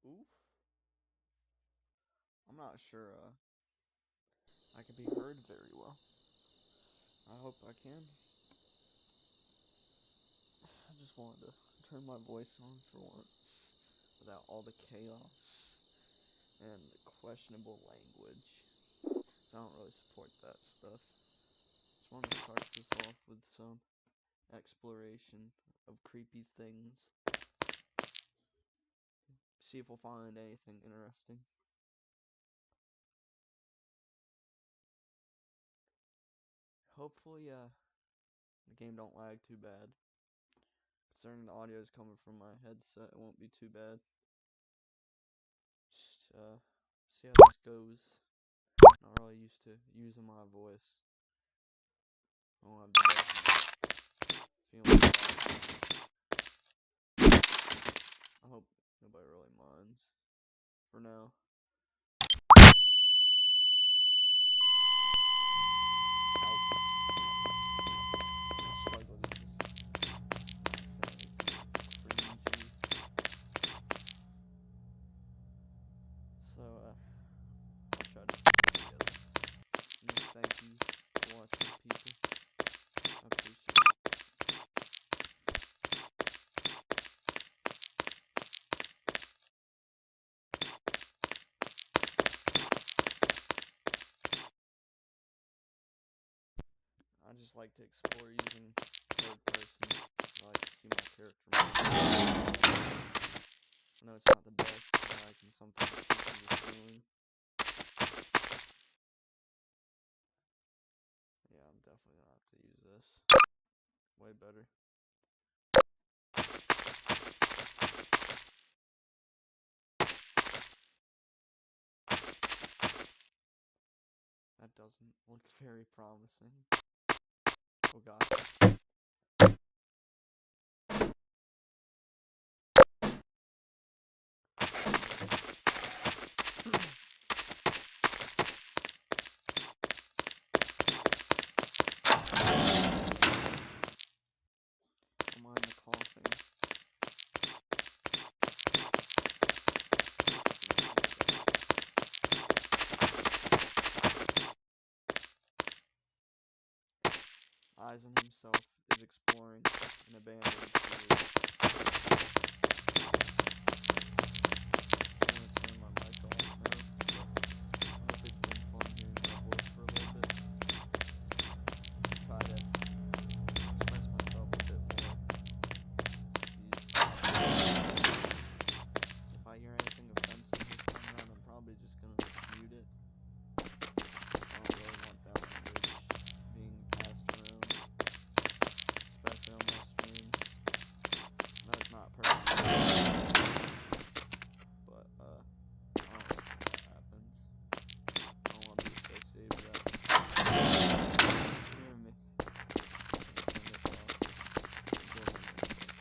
Oof. I'm not sure I can be heard very well. I hope I can. I just wanted to turn my voice on for once without all the chaos and questionable language. So I don't really support that stuff. Just wanted to start this off with some exploration of creepy things. See if we'll find anything interesting. Hopefully, the game don't lag too bad. Considering the audio is coming from my headset, it won't be too bad. Just, see how this goes. Not really used to using my voice. I don't have the best feeling about it. I hope nobody really minds. For now. So, I'll try to keep it together. Thank you for watching, people. I appreciate it. I just like to explore using third person. I like to see my character move. I know it's not the best, but I can sometimes see the feeling. Yeah, I'm definitely gonna have to use this. Way better. That doesn't look very promising. Oh god. Don't mind the coughing. Eisen himself is exploring an abandoned series. I'm gonna turn my mic off now, but I hope it's been fun hearing my voice for a little bit. Try to express myself a bit more. If I hear anything offensive this time around, I'm probably just gonna mute it. I don't really want that language being passed around, especially on my streams. No, it's not perfect, but I don't like when that happens. I don't want to be associated with that. You hear me? Turn this off. Enjoy my gameplay.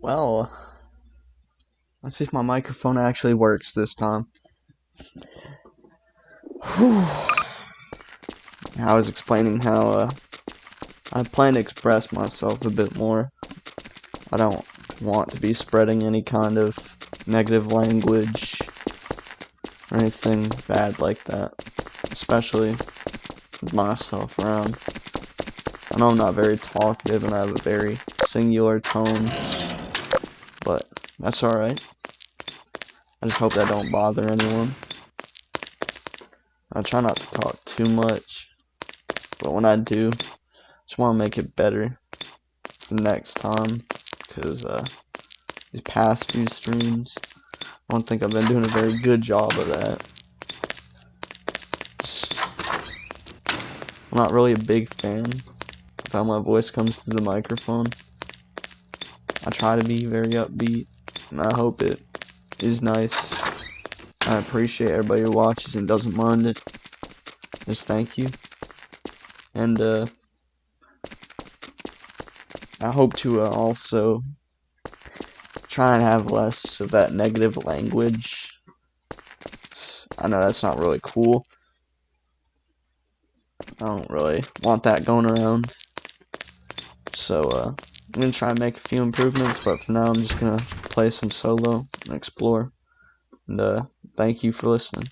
Well, let's see if my microphone actually works this time. Whew. I was explaining how I plan to express myself a bit more I don't want to be spreading any kind of negative language or anything bad like that, especially with myself around. I know I'm not very talkative and I have a very singular tone, but that's alright. I just hope that don't bother anyone. I try not to talk too much, but when I do, I just want to make it better for next time, because these past few streams, I don't think I've been doing a very good job of that. I'm not really a big fan of how my voice comes through the microphone. I try to be very upbeat, and I hope it is nice. I appreciate everybody who watches and doesn't mind it. Just thank you. And I hope to also try and have less of that negative language. I know that's not really cool. I don't really want that going around. So I'm gonna try and make a few improvements, but for now I'm just gonna play some solo and explore. And thank you for listening.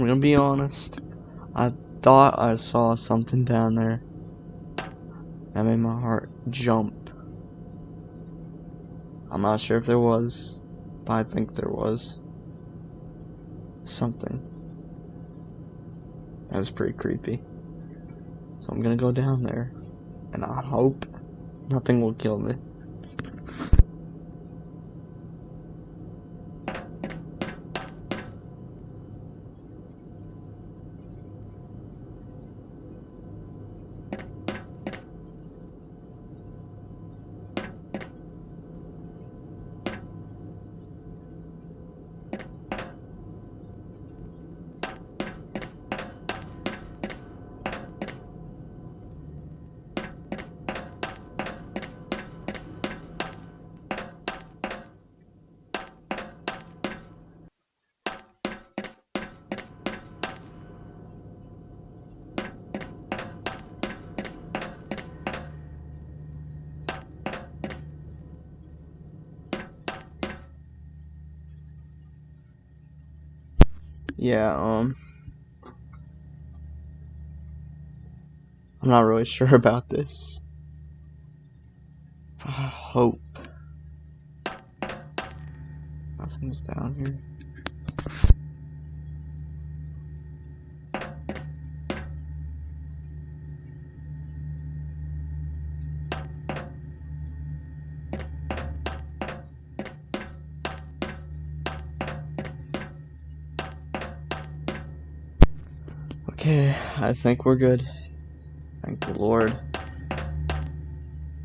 I'm gonna be honest. I thought I saw something down there that made my heart jump. I'm not sure if there was, but I think there was something. That was pretty creepy. So I'm gonna go down there, and I hope nothing will kill me. Yeah, I'm not really sure about this. I hope nothing's down here. Okay, I think we're good. Thank the Lord.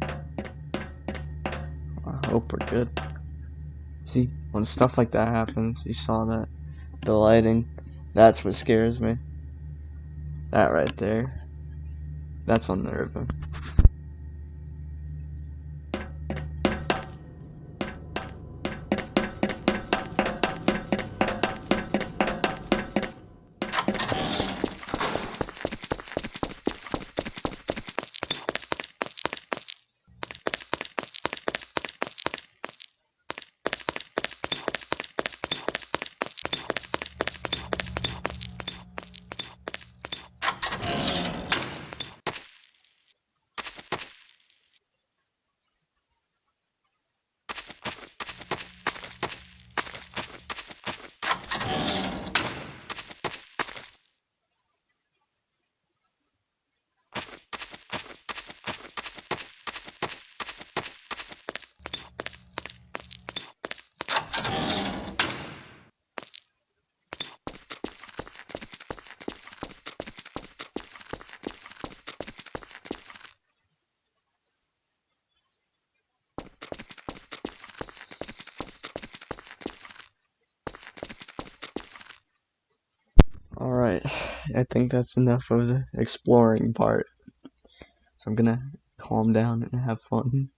I hope we're good. See, when stuff like that happens, you saw that. The lighting, that's what scares me. That right there. That's unnerving. Alright, I think that's enough of the exploring part. So I'm gonna calm down and have fun.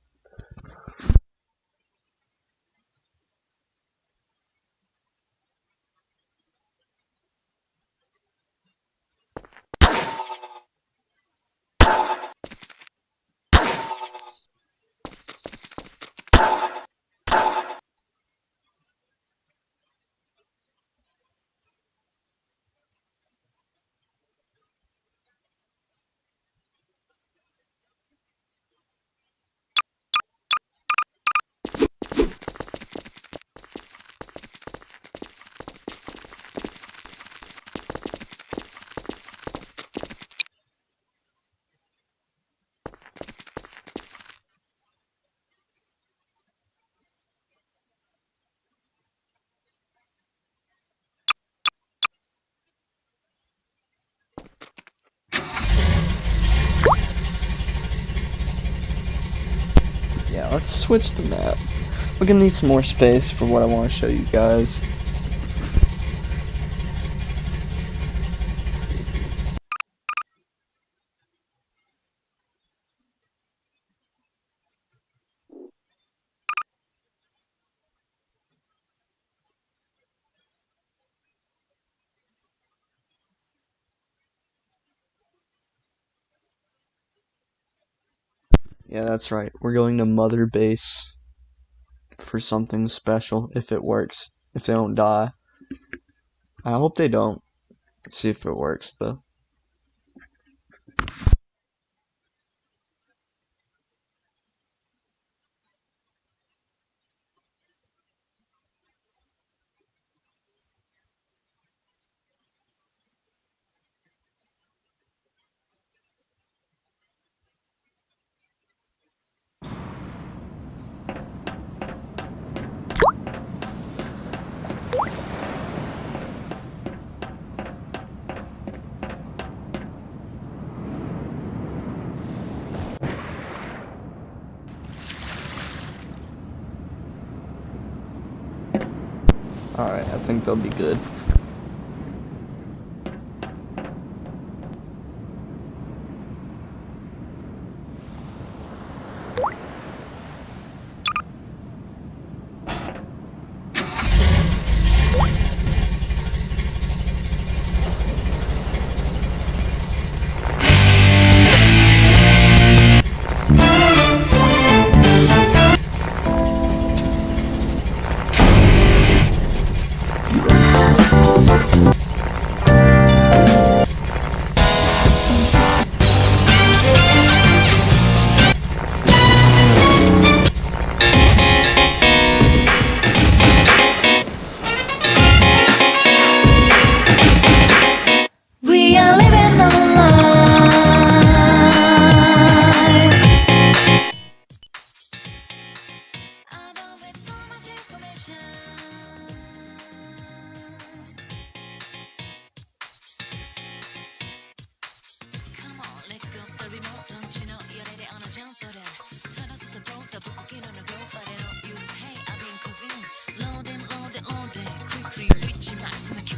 Yeah, let's switch the map. We're gonna need some more space for what I want to show you guys. Yeah, that's right. We're going to Mother Base for something special if it works. If they don't die. I hope they don't. Let's see if it works though. Alright, I think they'll be good.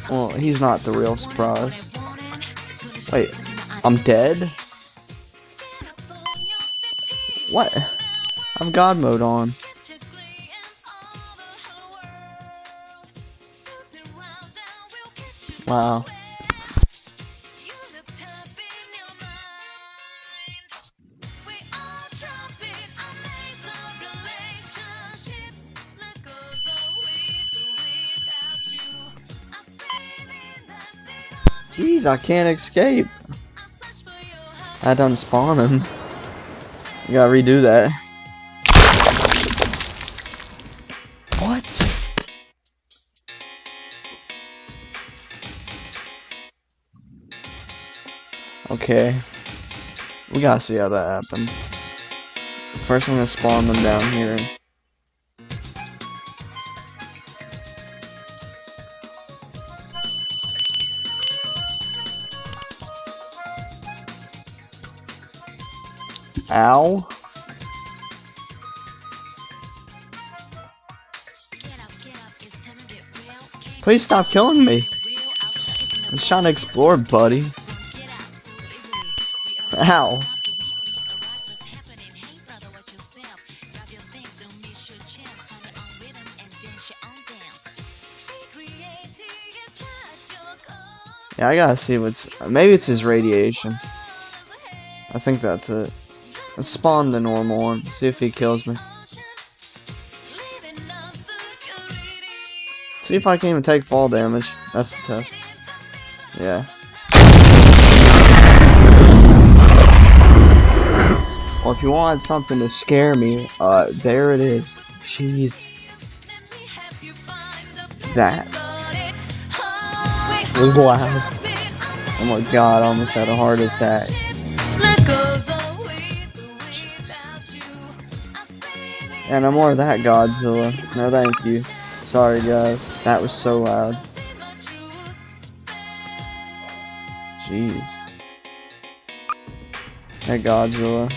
Well, he's not the real surprise. Wait, I'm dead? What? I have God mode on. Wow. Jeez, I can't escape. I had to unspawn him. You gotta redo that. What? Okay. We gotta see how that happened. First I'm gonna spawn them down here. Ow. Please stop killing me. I'm just trying to explore, buddy. Ow. Yeah, I gotta see what's... Maybe it's his radiation. I think that's it. Let's spawn the normal one. See if he kills me. See if I can even take fall damage. That's the test. Yeah. Well, if you wanted something to scare me, there it is. Jeez. That was loud. Oh my god, I almost had a heart attack. Yeah, no more of that, Godzilla. No thank you. Sorry guys, that was so loud. Jeez. Hey Godzilla.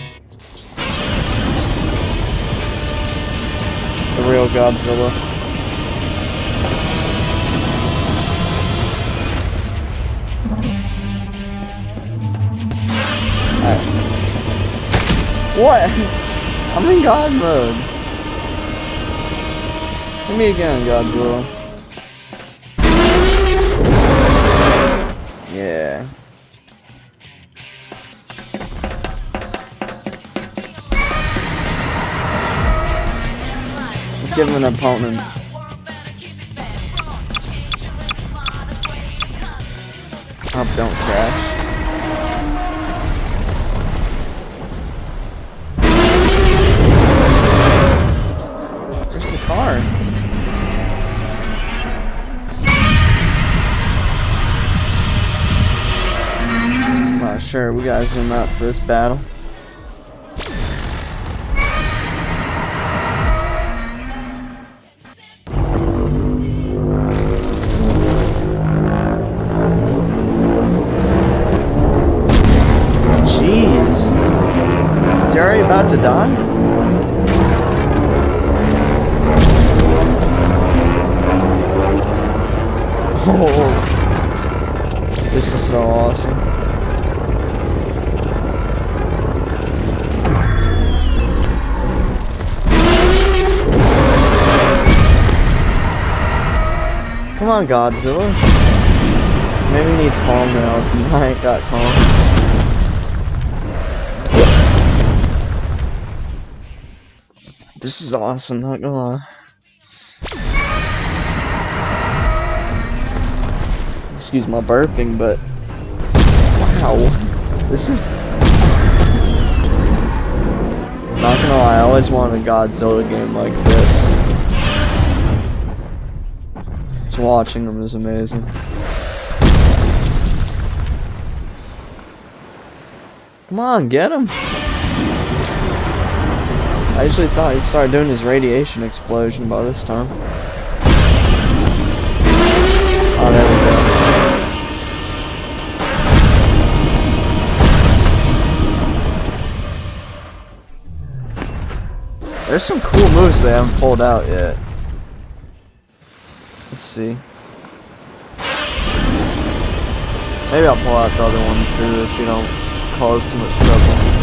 The real Godzilla. Alright. What? I'm in God mode. Hit me again, Godzilla. Yeah. Let's give him an opponent. Hope don't crash. Where's the car? I'm not sure. We gotta zoom out for this battle. Jeez. Is he already about to die? Oh, this is so awesome. Come on, Godzilla. Maybe he needs calm now. I ain't got calm. This is awesome, not gonna lie. Excuse my burping, but wow, this is not gonna lie. I always wanted a Godzilla game like this. Just watching them is amazing. Come on, get him! I usually thought he'd start doing his radiation explosion by this time. Oh, there we go. There's some cool moves they haven't pulled out yet. Let's see. Maybe I'll pull out the other one too if you don't cause too much trouble.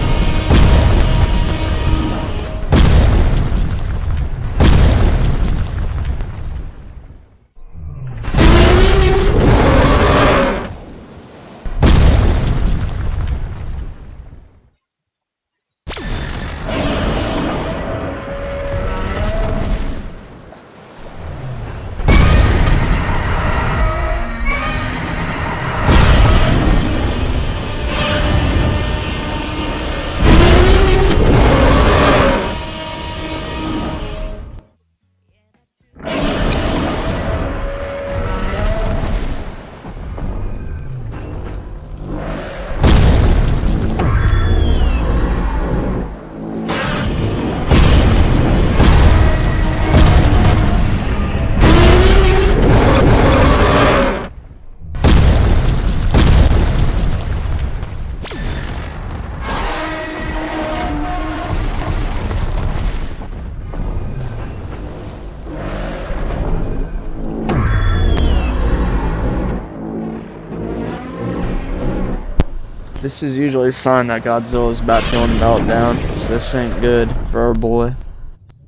This is usually a sign that Godzilla's about to go and melt down, so this ain't good for our boy.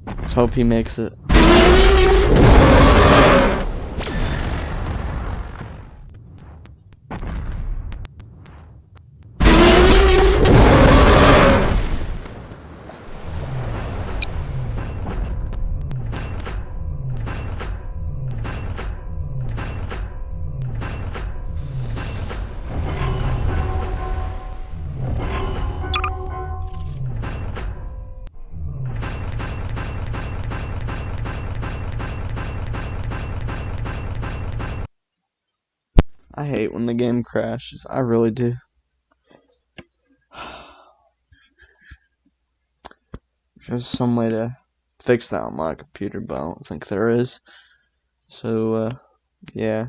Let's hope he makes it. I hate when the game crashes. I really do. There's some way to fix that on my computer, but I don't think there is. So, yeah.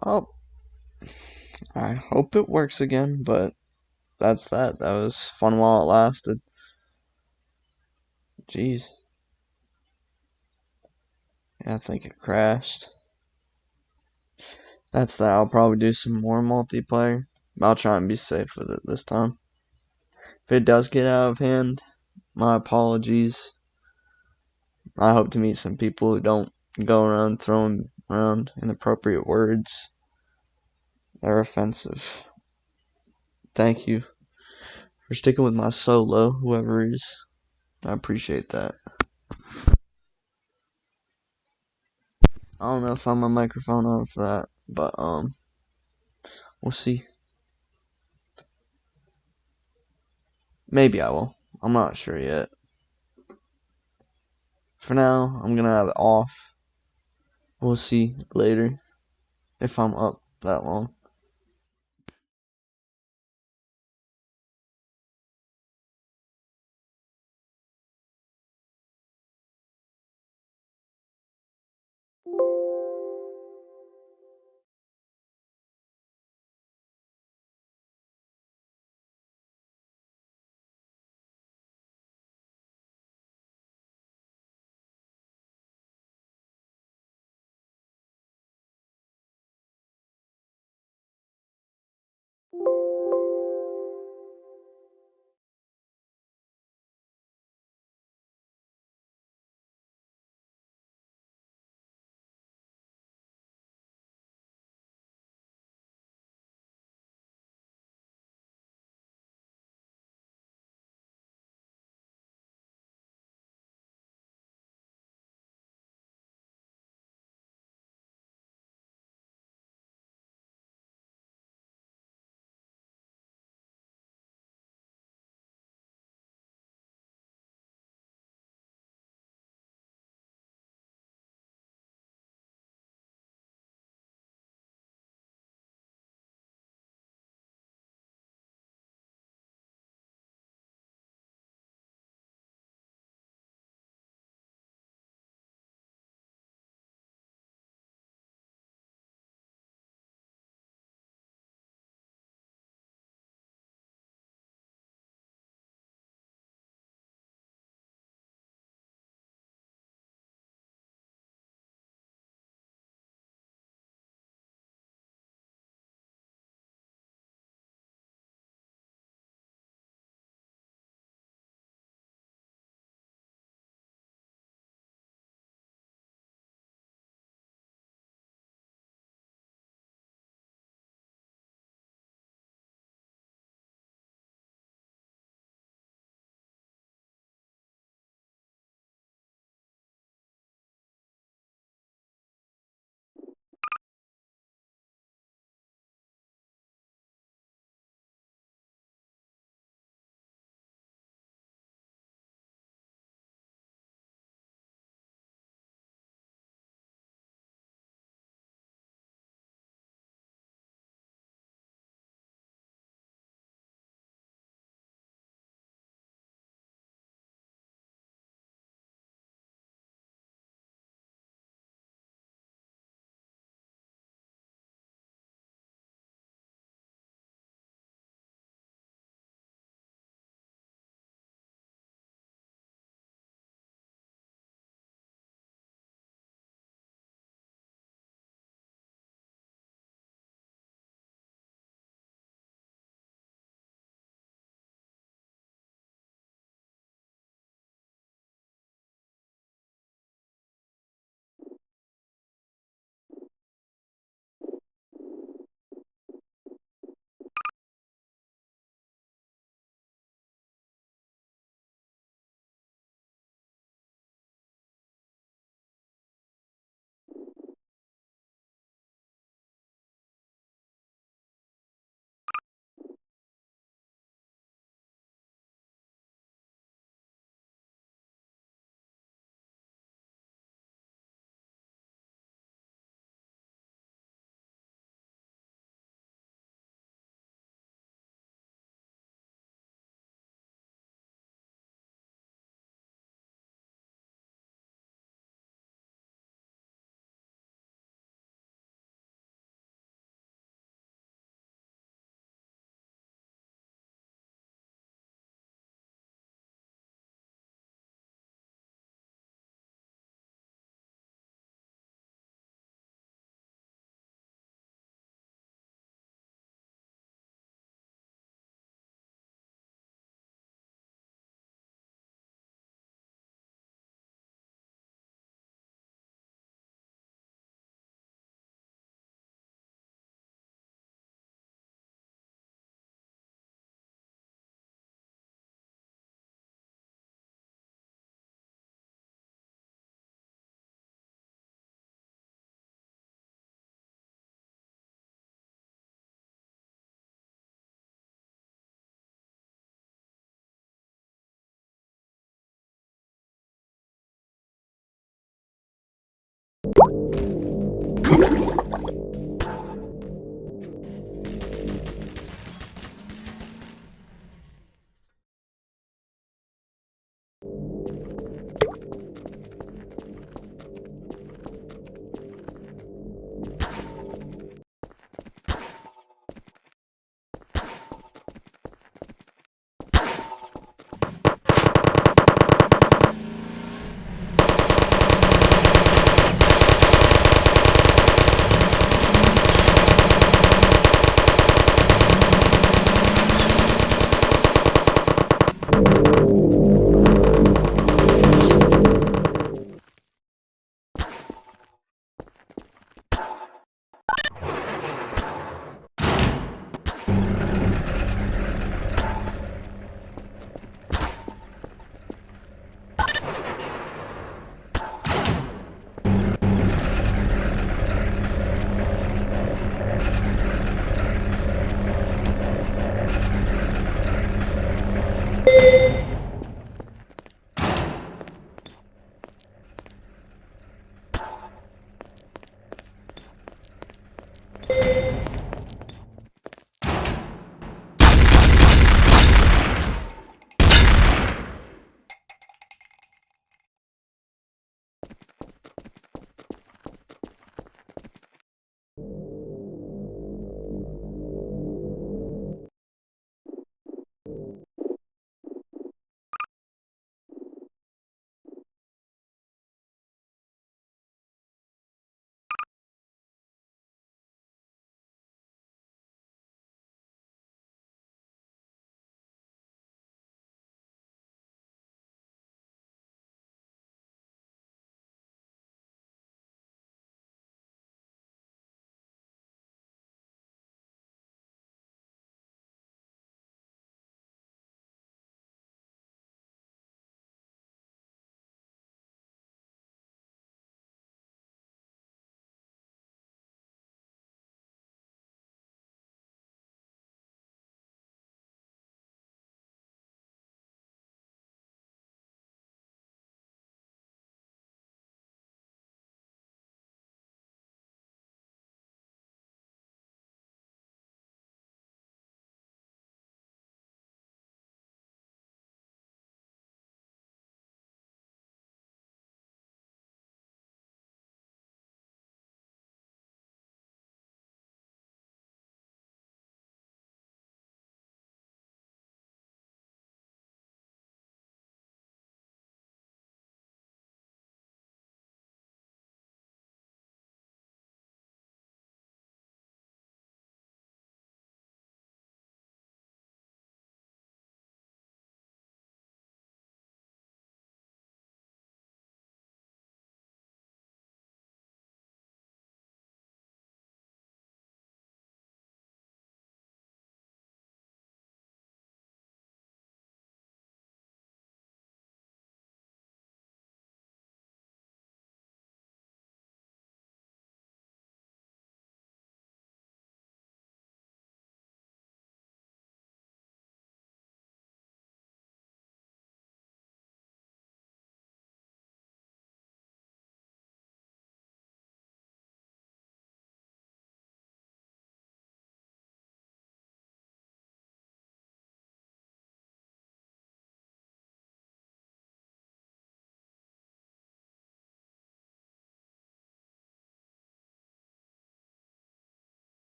Oh, I hope it works again, but that's that. That was fun while it lasted. Jeez. Yeah, I think it crashed. That's that. I'll probably do some more multiplayer. I'll try and be safe with it this time. If it does get out of hand, my apologies. I hope to meet some people who don't go around throwing around inappropriate words. They're offensive. Thank you. for sticking with my solo, whoever is. I appreciate that. I don't know if I'm a microphone on for that, but we'll see. Maybe I will. I'm not sure yet. For now, I'm gonna have it off. We'll see later if I'm up that long.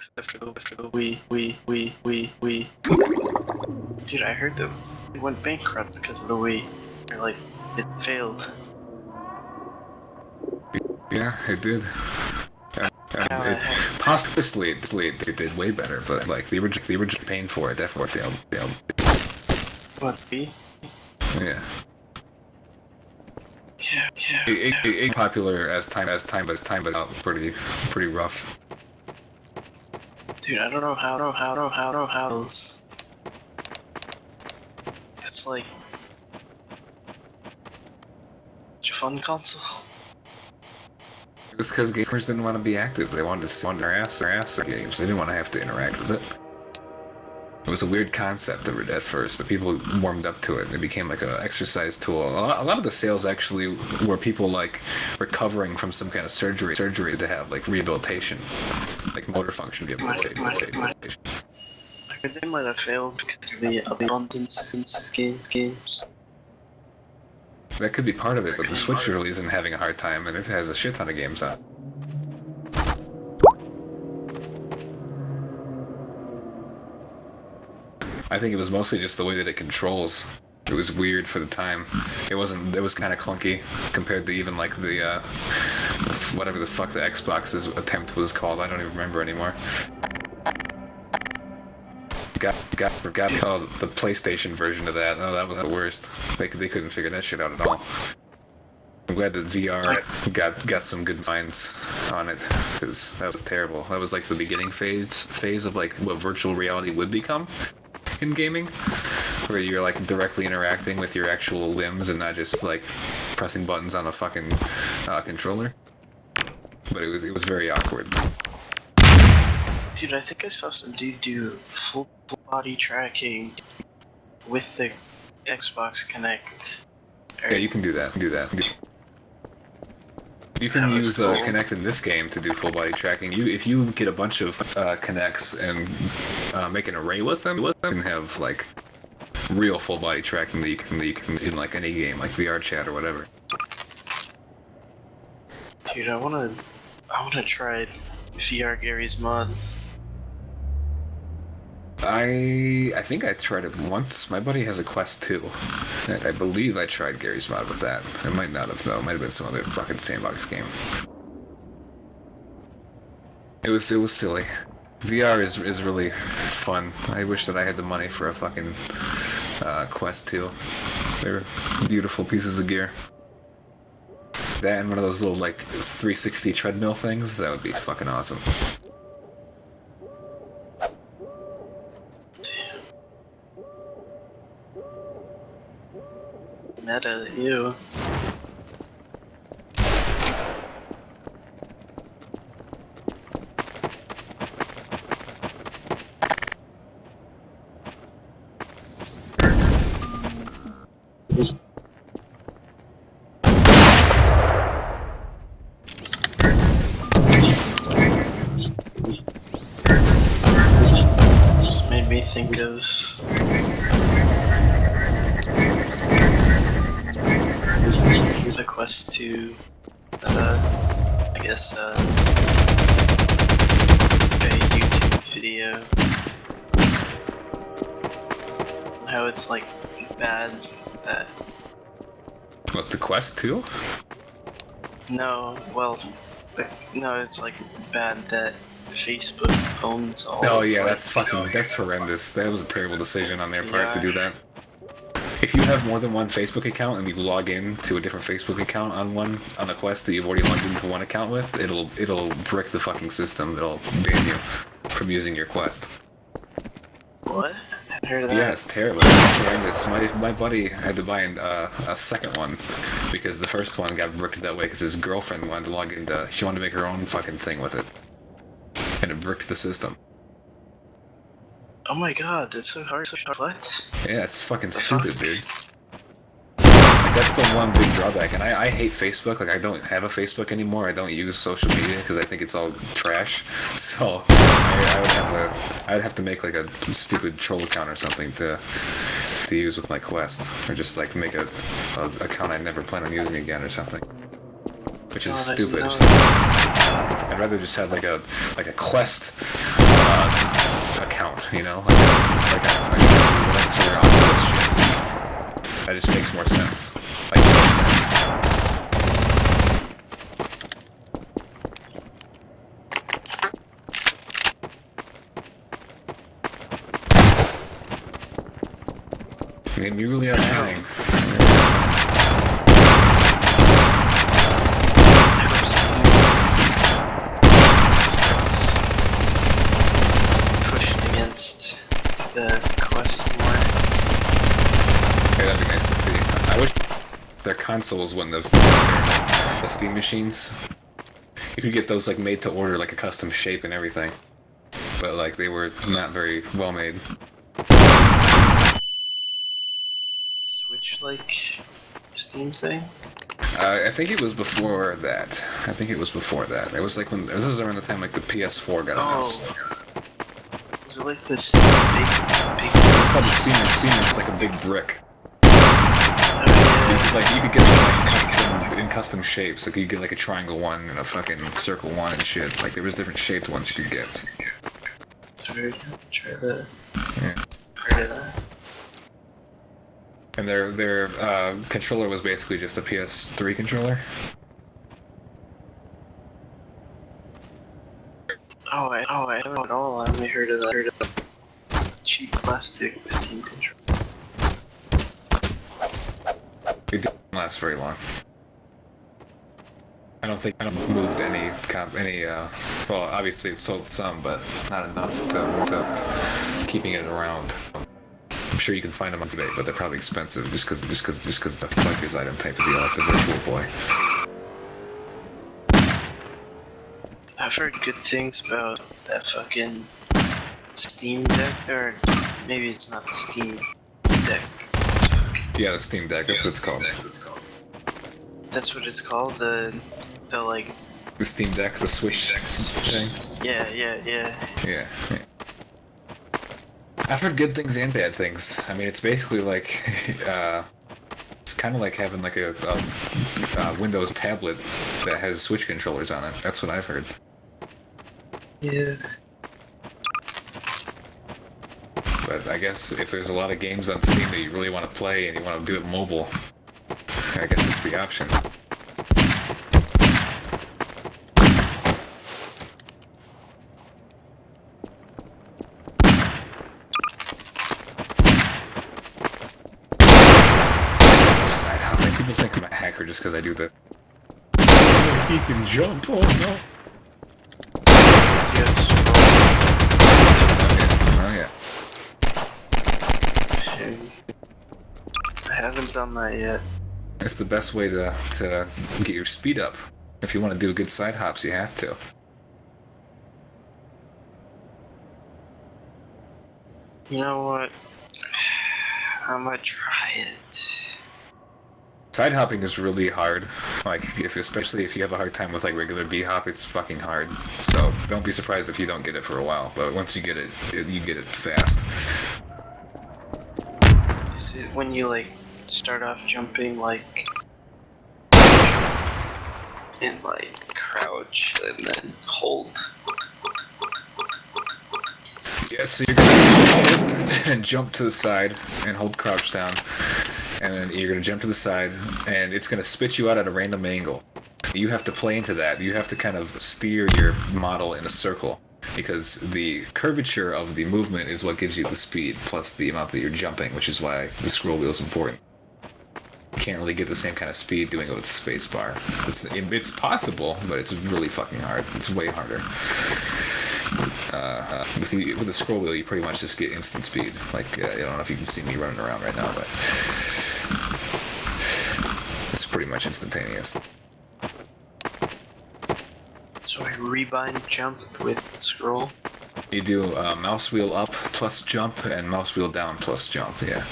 except for the Wii. Dude, I heard that it went bankrupt because of the Wii. Or like, it failed. Yeah, it did. Possibly it did way better, but like the original paying for it definitely failed. What, Wii? Yeah. Yeah. It popular as time but out pretty rough. Dude, I don't know how else. It's like such a fun console. It was because gamers didn't want to be active. They wanted to their ass games. They didn't want to have to interact with it. It was a weird concept at first, but people warmed up to it. It became like an exercise tool. A lot of the sales actually were people like recovering from some kind of surgery to have like rehabilitation, like motor function rehabilitation. They might have failed because of the abundance of games. That could be part of it, but the Switch really isn't having a hard time, and it has a shit ton of games on. I think it was mostly just the way that it controls. It was weird for the time. It was kind of clunky compared to even like the whatever the fuck the Xbox's attempt was called. I don't even remember anymore. Forgot called the PlayStation version of that. Oh, that was the worst. They couldn't figure that shit out at all. I'm glad that VR got some good signs on it, because that was terrible. That was like the beginning phase of like what virtual reality would become in gaming, where you're like directly interacting with your actual limbs and not just like pressing buttons on a fucking controller. But it was very awkward. Dude, I think I saw some dude do full body tracking with the Xbox Kinect. Yeah, you can do that. You can use cool. Kinect in this game to do full body tracking. If you get a bunch of Kinects and make an array with them, you can have like real full body tracking that you can in like any game, like VR chat or whatever. Dude, I wanna try VR Gary's mod. I think I tried it once. My buddy has a Quest 2. I believe I tried Gary's mod with that. I might not have though. It might have been some other fucking sandbox game. It was silly. VR is really fun. I wish that I had the money for a fucking Quest 2. They're beautiful pieces of gear. That and one of those little like 360 treadmill things, that would be fucking awesome. Meta, ew. Just made me think of the Quest 2, I guess, a YouTube video. How it's like bad that. What, the Quest 2? No, well, no, it's like bad that Facebook owns all. Oh of, yeah, like, that's horrendous. That was a terrible decision on their part to do that. If you have more than one Facebook account and you log in to a different Facebook account on a Quest that you've already logged into one account with, it'll brick the fucking system. It'll ban you from using your Quest. What? I heard of that. Yeah, it's terrible. It's horrendous. My buddy had to buy a second one because the first one got bricked that way because his girlfriend wanted to log into. She wanted to make her own fucking thing with it, and it bricked the system. Oh my god, that's so hard. What? Yeah, it's fucking stupid, dude. That's the one big drawback, and I hate Facebook. Like, I don't have a Facebook anymore. I don't use social media because I think it's all trash. So I would have to make like a stupid troll account or something to use with my Quest, or just like make a account I never plan on using again or something. Which is stupid. I'd rather just have like a Quest account, you know? Like I on this shit. That just makes more sense. Like you said. I mean, you really are trying. Pushing against the quest more. Okay, that'd be nice to see. I wish their consoles wouldn't have the Steam machines. You could get those like made to order, like a custom shape and everything. But like they were not very well made. Switch like Steam thing? I think it was before that. It was like when this is around the time like the PS4 got announced. Was it like this big It's called the Steam. Steam is like a big brick. You could get like custom shapes. Like you could get like a triangle one and a fucking circle one and shit. Like there was different shaped ones you could get. It's very good. Try that. Yeah. Heard of that. And their controller was basically just a PS3 controller. I don't know at all. I only heard of that. Cheap plastic Steam controller. It didn't last very long. I don't moved any well, obviously it sold some, but not enough to keeping it around. I'm sure you can find them on eBay, but they're probably expensive just because it's a collector's item type of deal, like the Virtual Boy. I've heard good things about that fucking Steam Deck, or maybe it's not the Steam Deck. It's fucking... Yeah, the Steam Deck. That's what it's called. That's what it's called. The like. The Steam Deck, the Switch thing. Yeah. Yeah. I've heard good things and bad things. I mean, it's basically like, it's kind of like having like a Windows tablet that has Switch controllers on it. That's what I've heard. Yeah. But I guess if there's a lot of games on Steam that you really want to play and you want to do it mobile, I guess it's the option. People think I'm a hacker just because I do this. Oh, he can jump. Oh no. Yes. Oh yeah. I haven't done that yet. It's the best way to get your speed up. If you want to do good side hops, you have to. You know what? I'm gonna try it. Side hopping is really hard. Like, especially if you have a hard time with like regular B-hop, it's fucking hard. So don't be surprised if you don't get it for a while. But once you get it, you get it fast. Is it when you like start off jumping like and like crouch and then hold? Yeah, so you're gonna shift and jump to the side and hold crouch down. And then you're going to jump to the side, and it's going to spit you out at a random angle. You have to play into that. You have to kind of steer your model in a circle, because the curvature of the movement is what gives you the speed, plus the amount that you're jumping, which is why the scroll wheel is important. You can't really get the same kind of speed doing it with the space bar. It's possible, but it's really fucking hard. It's way harder. With the scroll wheel, you pretty much just get instant speed. Like, I don't know if you can see me running around right now, but it's pretty much instantaneous. So I rebind jump with scroll? You do mouse wheel up plus jump and mouse wheel down plus jump, yeah.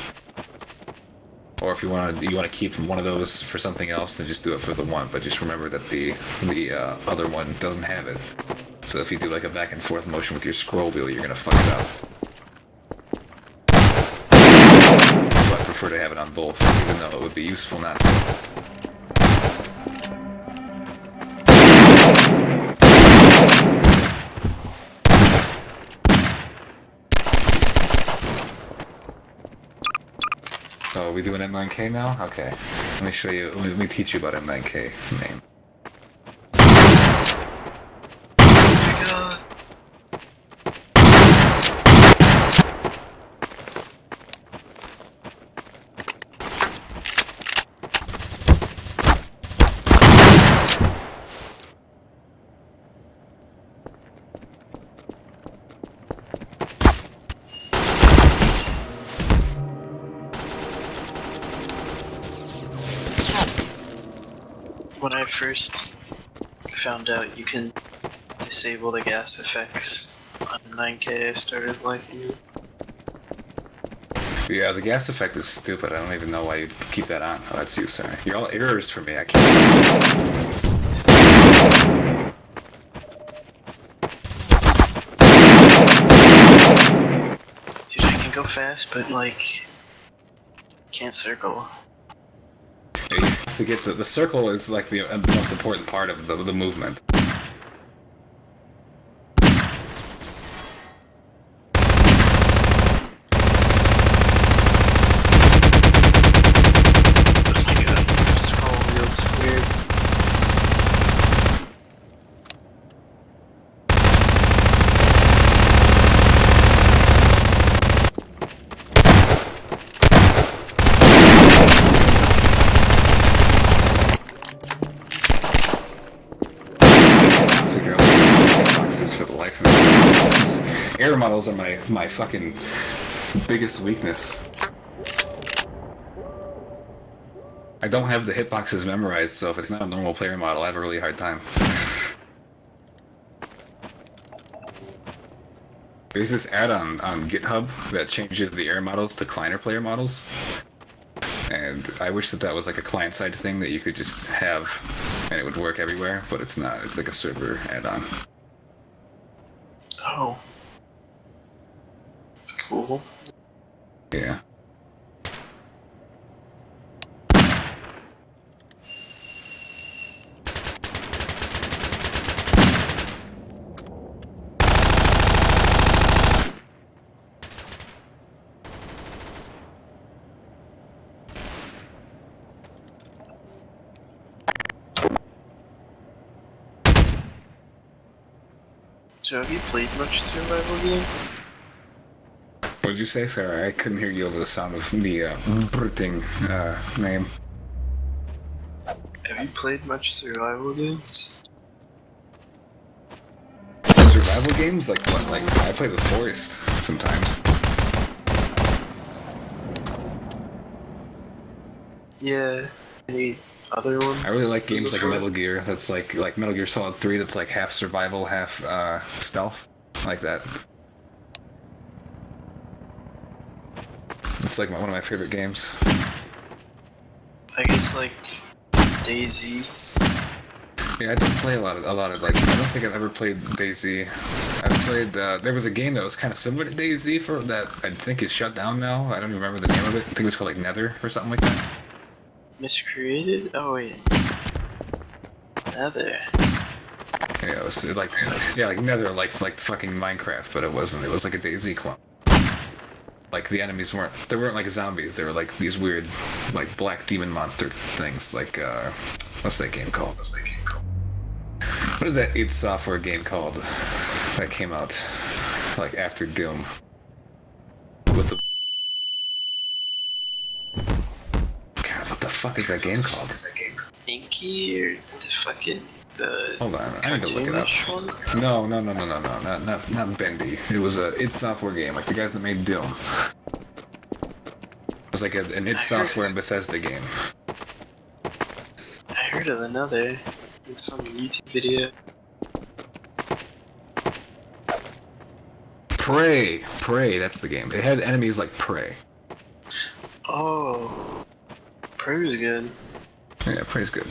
Or if you want to keep one of those for something else, then just do it for the one. But just remember that the other one doesn't have it. So if you do like a back and forth motion with your scroll wheel, you're gonna fuck it up. So I prefer to have it on both, even though it would be useful not to. are we doing M9K now? Okay. Let me show you. Let me teach you about M9K name. Oh my god. When I first found out you can disable the gas effects on 9K, I started liking it. Yeah, the gas effect is stupid. I don't even know why you keep that on. Oh, that's you, sorry. You're all errors for me. I can't. Dude, I can go fast, but like, can't circle. You have to get the circle is like the most important part of the movement. Oh my god, scroll wheels weird. Figure out what boxes for the life of me. Air models are my fucking biggest weakness. I don't have the hitboxes memorized, so if it's not a normal player model, I have a really hard time. There's this add-on on GitHub that changes the air models to Kleiner player models. And I wish that was like a client-side thing that you could just have and it would work everywhere, but it's not. It's like a server add-on. Oh. That's cool. Yeah. So have you played much survival game? What did you say? Sorry, I couldn't hear you over the sound of me breathing name. Have you played much survival games? Survival games? Like what? Like I play The Forest sometimes. Yeah. Any other ones? I really like games like Metal Gear. That's like Metal Gear Solid 3. That's like half survival, half stealth, like that. It's like one of my favorite games. I guess like DayZ. Yeah, I did play a lot of like. I don't think I've ever played DayZ. I've played. There was a game that was kind of similar to DayZ for that. I think is shut down now. I don't even remember the name of it. I think it was called like Nether or something like that. Miscreated? Oh wait. Nether. Yeah, it was like Nether, like fucking Minecraft, but it wasn't. It was like a DayZ clone. Like the enemies weren't like zombies. They were like these weird, like black demon monster things. Like what's that game called? What is that id Software game called that came out like after Doom? With the God, what the fuck is that game called? Inky or the fucking the Hold on, I need to look it up. cartoonish one? No, not Bendy. It was a id Software game, like the guys that made Doom. It was like an id Software and Bethesda game. I heard of another. It's some YouTube video. Prey, that's the game. It had enemies like Prey. Oh, Prey was good. Yeah, Prey's good.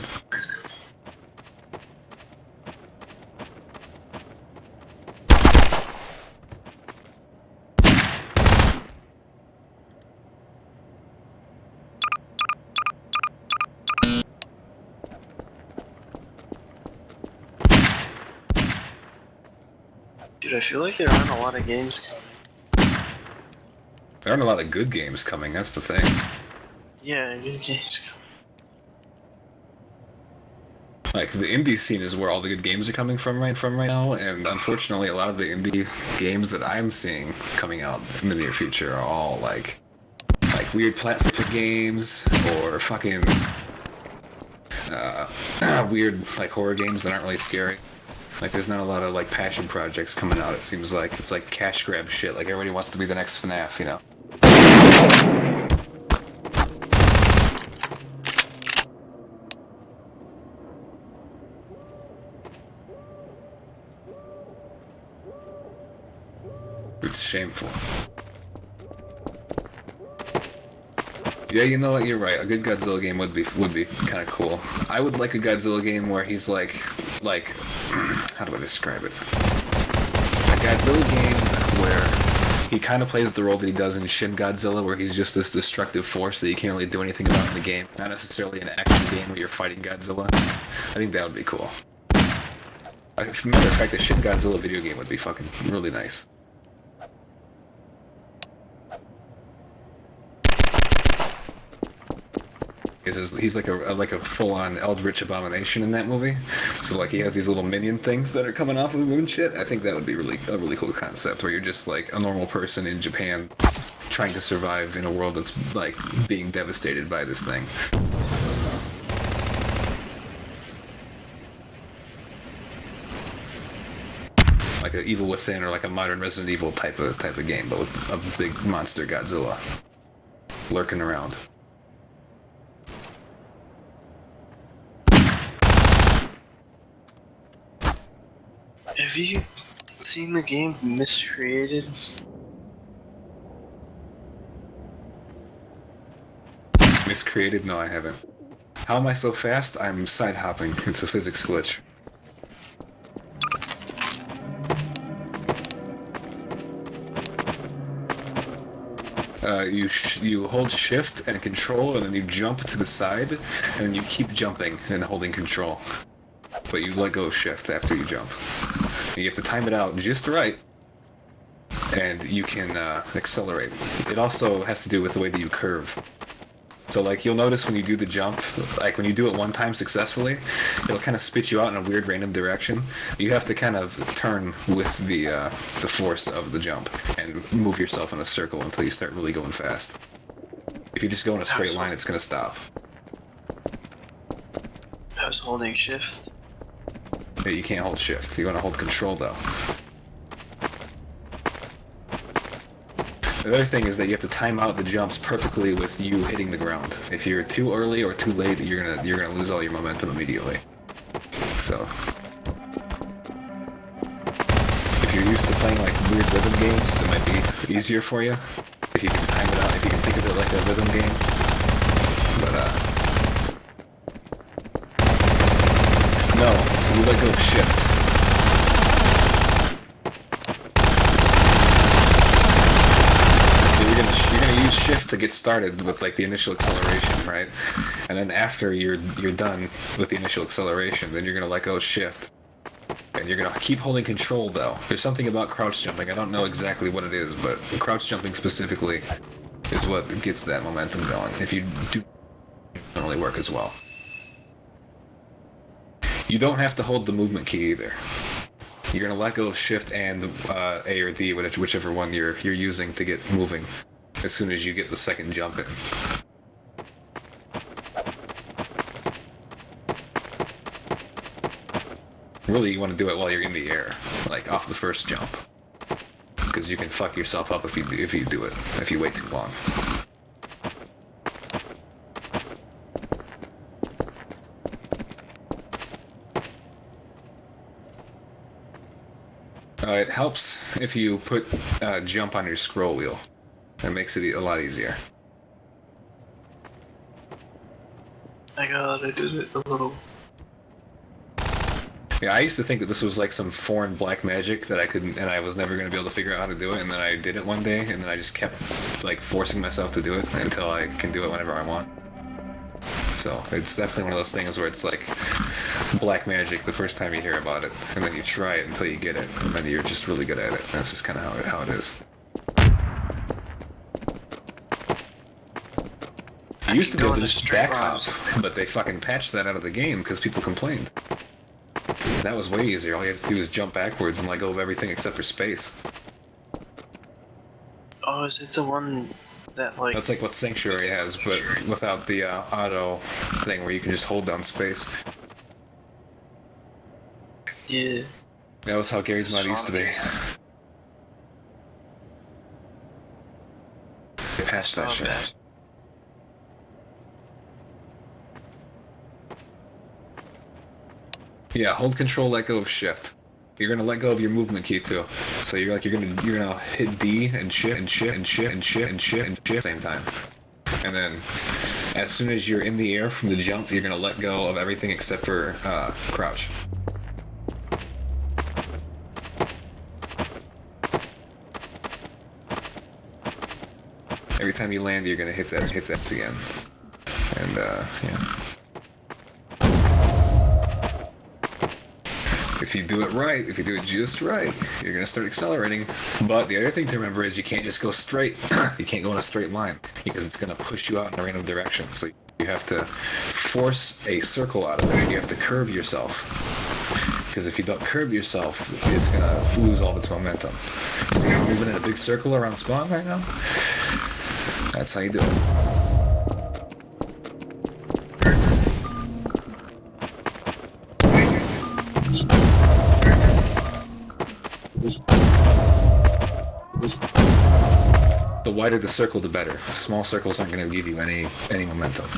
Dude, I feel like there aren't a lot of games coming. There aren't a lot of good games coming, that's the thing. Yeah, good games. Like the indie scene is where all the good games are coming from right now, and unfortunately, a lot of the indie games that I'm seeing coming out in the near future are all like weird platformer games or fucking weird like horror games that aren't really scary. Like there's not a lot of like passion projects coming out. It seems like it's like cash grab shit. Like everybody wants to be the next FNAF, you know. It's shameful. Yeah, you know what? You're right. A good Godzilla game would be kind of cool. I would like a Godzilla game where he's like, how do I describe it? A Godzilla game where he kind of plays the role that he does in Shin Godzilla, where he's just this destructive force that you can't really do anything about in the game. Not necessarily an action game where you're fighting Godzilla. I think that would be cool. As a matter of fact, the Shin Godzilla video game would be fucking really nice. He's like a full-on eldritch abomination in that movie. So like he has these little minion things that are coming off of him and shit. I think that would be a really cool concept where you're just like a normal person in Japan trying to survive in a world that's like being devastated by this thing. Like an Evil Within or like a modern Resident Evil type of game, but with a big monster Godzilla lurking around. Have you seen the game Miscreated? Miscreated? No, I haven't. How am I so fast? I'm side hopping. It's a physics glitch. You hold shift and control, and then you jump to the side, and then you keep jumping and holding control. But you let go of shift after you jump. You have to time it out just right, and you can accelerate. It also has to do with the way that you curve. So like you'll notice when you do the jump, like when you do it one time successfully, it'll kind of spit you out in a weird random direction. You have to kind of turn with the force of the jump and move yourself in a circle until you start really going fast. If you just go in a straight line, it's gonna stop. I was holding shift. Yeah, you can't hold shift. You want to hold control though. The other thing is that you have to time out the jumps perfectly with you hitting the ground. If you're too early or too late, you're gonna lose all your momentum immediately. So, if you're used to playing like weird rhythm games, it might be easier for you if you can time it out. If you can think of it like a rhythm game. But no, you let go of shift. You're gonna use shift to get started with like the initial acceleration, right? And then after you're done with the initial acceleration, then you're gonna let go of shift. And you're gonna keep holding control though. There's something about crouch jumping, I don't know exactly what it is, but crouch jumping specifically is what gets that momentum going. If you do, it doesn't really work as well. You don't have to hold the movement key either. You're gonna let go of shift and A or D, whichever one you're using to get moving, as soon as you get the second jump in. Really, you want to do it while you're in the air, like off the first jump, because you can fuck yourself up if you do it if you wait too long. It helps if you put jump on your scroll wheel. It makes it a lot easier. My god, I did it a little. Yeah, I used to think that this was like some foreign black magic that I couldn't, and I was never going to be able to figure out how to do it, and then I did it one day, and then I just kept like forcing myself to do it until I can do it whenever I want. So it's definitely one of those things where it's like black magic the first time you hear about it, and then you try it until you get it, and then you're just really good at it. That's just kind of how it is. You used to be go able to in a just straight back line. hop, but they fucking patched that out of the game because people complained. That was way easier. All you had to do was jump backwards and let go of everything except for space. Oh, is it the one that like? That's like what Sanctuary has, but without the auto thing where you can just hold down space. Yeah. That was how Gary's Mod used to be. They patched that shit. Yeah, hold control, let go of shift. You're gonna let go of your movement key too. So you're gonna hit D and shit and shit and shit and shit and shit and shit at the same time. And then as soon as you're in the air from the jump, you're gonna let go of everything except for crouch. Every time you land, you're gonna hit that again. And yeah. If you do it right, if you do it just right, you're gonna start accelerating. But the other thing to remember is you can't just go straight. You can't go in a straight line because it's gonna push you out in a random direction. So you have to force a circle out of it. You have to curve yourself. Because if you don't curve yourself, it's gonna lose all of its momentum. See how I'm moving in a big circle around spawn right now? That's how you do it. The wider the circle, the better. Small circles aren't going to give you any momentum.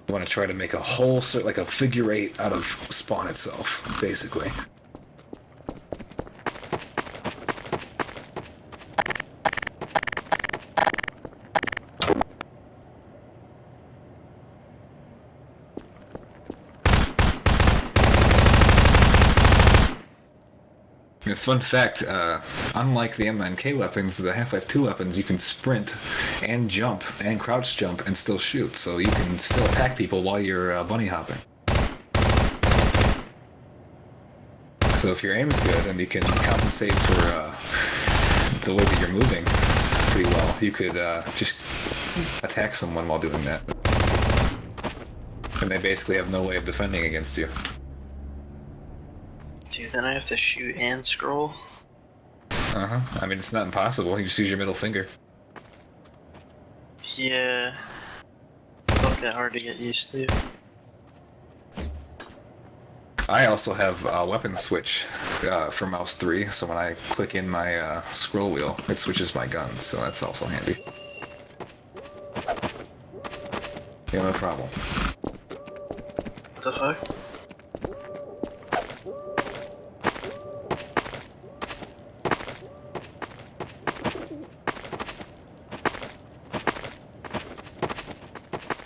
You want to try to make a whole like a figure eight out of spawn itself, basically. Fun fact, unlike the M9K weapons, the Half-Life 2 weapons, you can sprint and jump and crouch jump and still shoot, so you can still attack people while you're bunny hopping. So if your aim's good and you can compensate for the way that you're moving pretty well, you could just attack someone while doing that. And they basically have no way of defending against you. Dude, then I have to shoot and scroll. Uh-huh. I mean, it's not impossible. You just use your middle finger. Yeah. It's not that hard to get used to. I also have a weapon switch for mouse 3, so when I click in my scroll wheel, it switches my gun, so that's also handy. Yeah, no problem. What the fuck?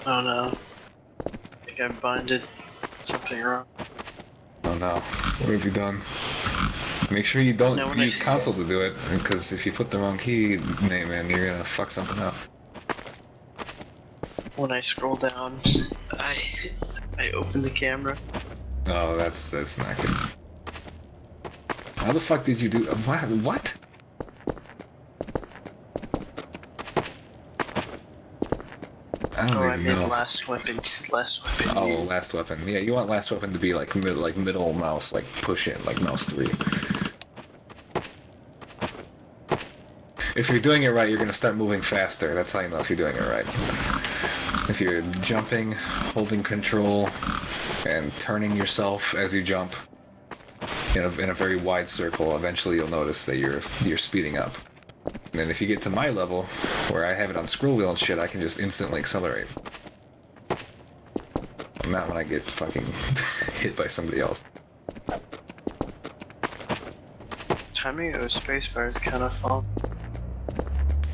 Oh no. I think I binded something wrong. Oh no. What have you done? Make sure you don't use console to do it, because if you put the wrong key name in, you're gonna fuck something up. When I scroll down, I open the camera. Oh, that's not good. How the fuck did you do? What? I don't I even made know. last weapon. Oh, last weapon. Yeah, you want last weapon to be like middle mouse, like push in, like mouse 3. If you're doing it right, you're gonna start moving faster. That's how you know if you're doing it right. If you're jumping, holding control, and turning yourself as you jump in a very wide circle, eventually you'll notice that you're speeding up. And then if you get to my level, where I have it on scroll wheel and shit, I can just instantly accelerate. Not when I get fucking hit by somebody else. Timing of spacebar is kind of fun.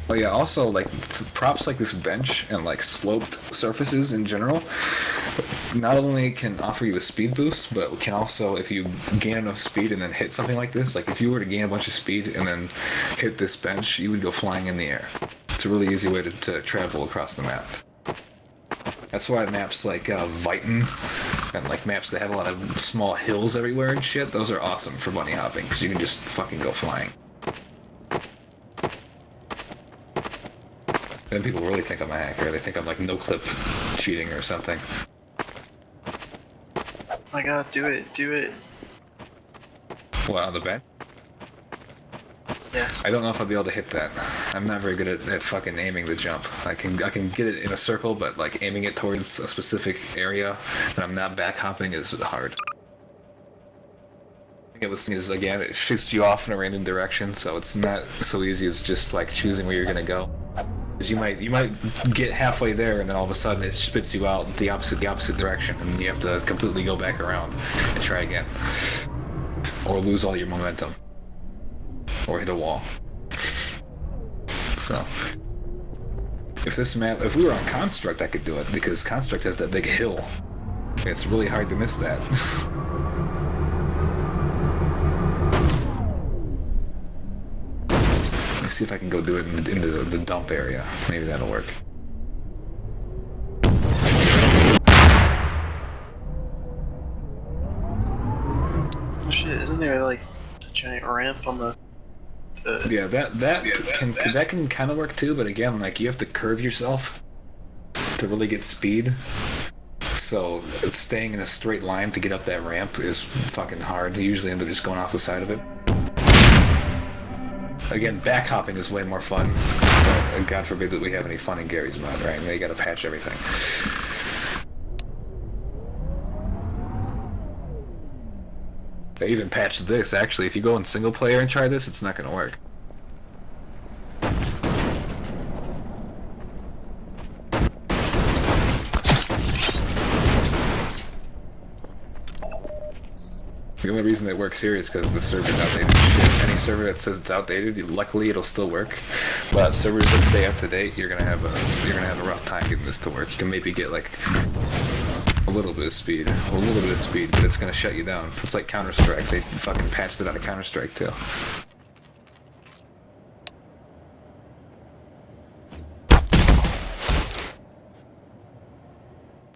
Oh yeah, also, like, props like this bench and, like, sloped surfaces in general, not only can offer you a speed boost, but can also, if you gain enough speed and then hit something like this, like, if you were to gain a bunch of speed and then hit this bench, you would go flying in the air. It's a really easy way to travel across the map. That's why maps like Viton and, like, maps that have a lot of small hills everywhere and shit, those are awesome for bunny hopping, because you can just fucking go flying. Then people really think I'm a hacker. They think I'm like no-clip cheating or something. Oh my god, do it, do it. What, on the bed? Yes. I don't know if I'll be able to hit that. I'm not very good at fucking aiming the jump. I can get it in a circle, but like aiming it towards a specific area and I'm not back hopping is hard. It was is again, it shoots you off in a random direction, so it's not so easy as just like choosing where you're gonna go. Because you might get halfway there and then all of a sudden it spits you out the opposite direction, and you have to completely go back around and try again, or lose all your momentum, or hit a wall. So if we were on Construct, I could do it because Construct has that big hill. It's really hard to miss that. Let me see if I can go do it into the dump area. Maybe that'll work. Oh shit, isn't there like a giant ramp on the Yeah, that can kind of work too, but again, like you have to curve yourself to really get speed. So staying in a straight line to get up that ramp is fucking hard. You usually end up just going off the side of it. Again, back hopping is way more fun. But God forbid that we have any fun in Gary's mod, right? They gotta patch everything. They even patched this, actually. If you go in single player and try this, it's not gonna work. The only reason it works here is because the server's outdated. Any server that says it's outdated, luckily it'll still work. But servers that stay up to date, you're gonna have a rough time getting this to work. You can maybe get like a little bit of speed, but it's gonna shut you down. It's like Counter-Strike. They fucking patched it out of Counter-Strike too.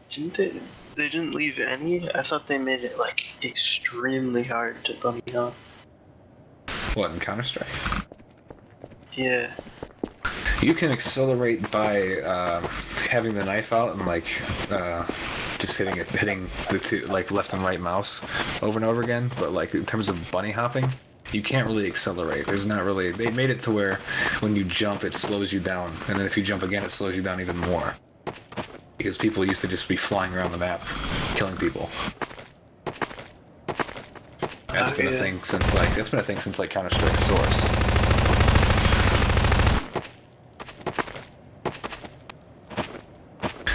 Didn't they didn't leave any? I thought they made it like extremely hard to bunny hop. What, in Counter-Strike? Yeah. You can accelerate by having the knife out and like just hitting the two, like left and right mouse over and over again. But like in terms of bunny hopping, you can't really accelerate. There's not really. They made it to where when you jump, it slows you down, and then if you jump again, it slows you down even more. Because people used to just be flying around the map, killing people. That's been a thing since like Counter-Strike Source.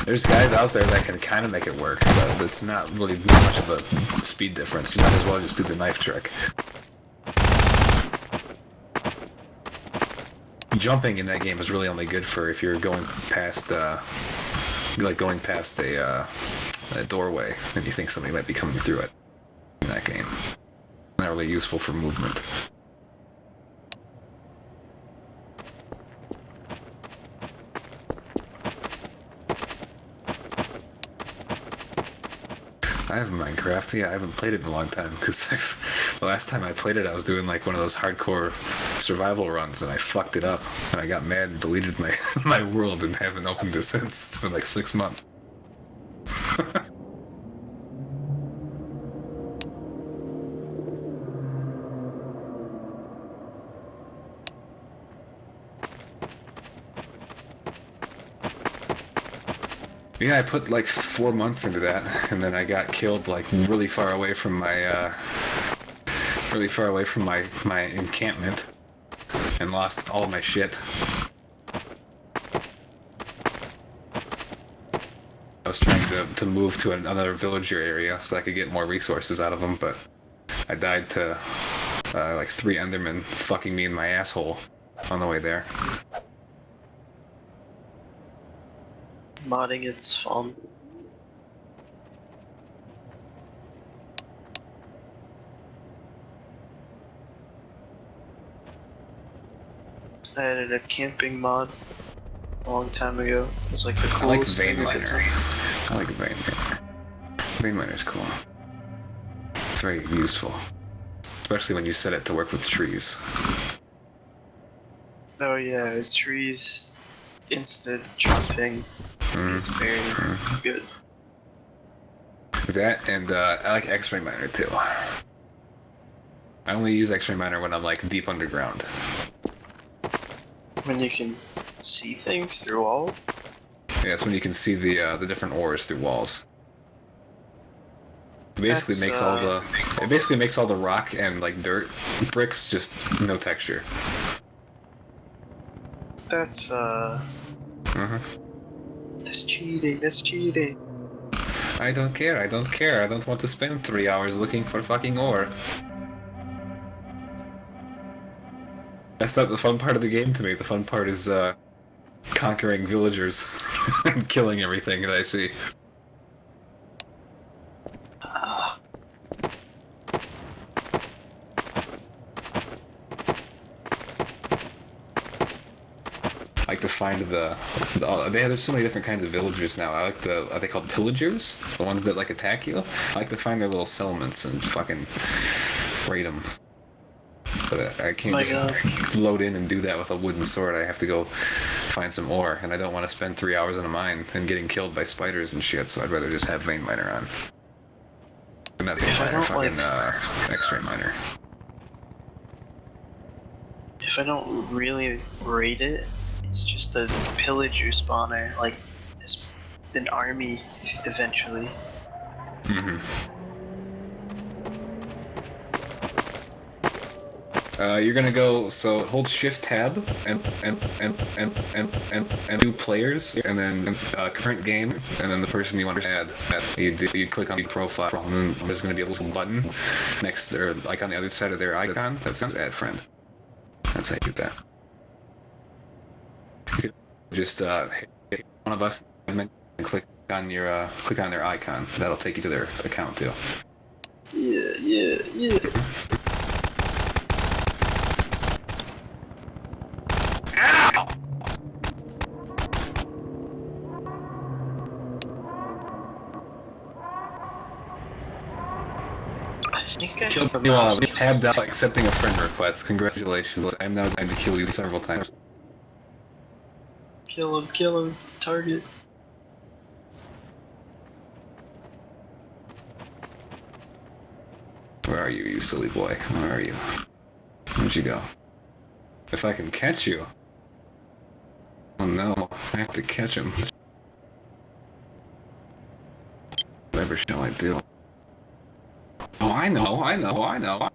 There's guys out there that can kind of make it work, but it's not really much of a speed difference. You might as well just do the knife trick. Jumping in that game is really only good for if you're going past, going past a doorway and you think somebody might be coming through it in that game. Not really useful for movement. I have Minecraft. Yeah, I haven't played it in a long time because the last time I played it, I was doing like one of those hardcore survival runs, and I fucked it up, and I got mad and deleted my my world and haven't opened it since. It's been like 6 months. Yeah, I put like 4 months into that, and then I got killed like really far away from my my encampment, and lost all my shit. I was trying to move to another villager area so I could get more resources out of them, but I died to like 3 Endermen fucking me in my asshole on the way there. Modding it's fun. I added a camping mod a long time ago. It was like the I like coolest thing Vein I could Miner. do. I like Vein Miner. Vein Miner's cool. It's very useful. Especially when you set it to work with trees. Oh yeah, trees. instant jumping is very good. That and I like X-ray miner too. I only use X-ray miner when I'm like deep underground. When you can see things through all. Yeah, that's when you can see the different ores through walls. It basically makes all the rock and like dirt bricks just no texture. That's That's cheating. That's cheating. I don't care. I don't care. I don't want to spend 3 hours looking for fucking ore. That's not the fun part of the game to me. The fun part is conquering villagers and killing everything that I see. I like to find there's so many different kinds of villagers now. I like are they called pillagers? The ones that like attack you? I like to find their little settlements and fucking raid them. But I can't just load in and do that with a wooden sword. I have to go find some ore, and I don't want to spend 3 hours in a mine and getting killed by spiders and shit, so I'd rather just have vein miner on. Not vein miner, fucking X-ray miner. If I don't really raid it, it's just a pillager spawner, like an army eventually. You're gonna go, so hold shift tab and new players, and then current game, and then the person you want to add. You click on the profile, and then there's gonna be a little button next, or like on the other side of their icon that says add friend. That's how you do that. You could just hit one of us and click on their icon. That'll take you to their account too. Yeah. I think I have a mouse. Tabbed out accepting a friend request. Congratulations. I'm now going to kill you several times. Kill him, target. Where are you, you silly boy? Where are you? Where'd you go? If I can catch you. Oh no, I have to catch him. Whatever shall I do? Oh, I know.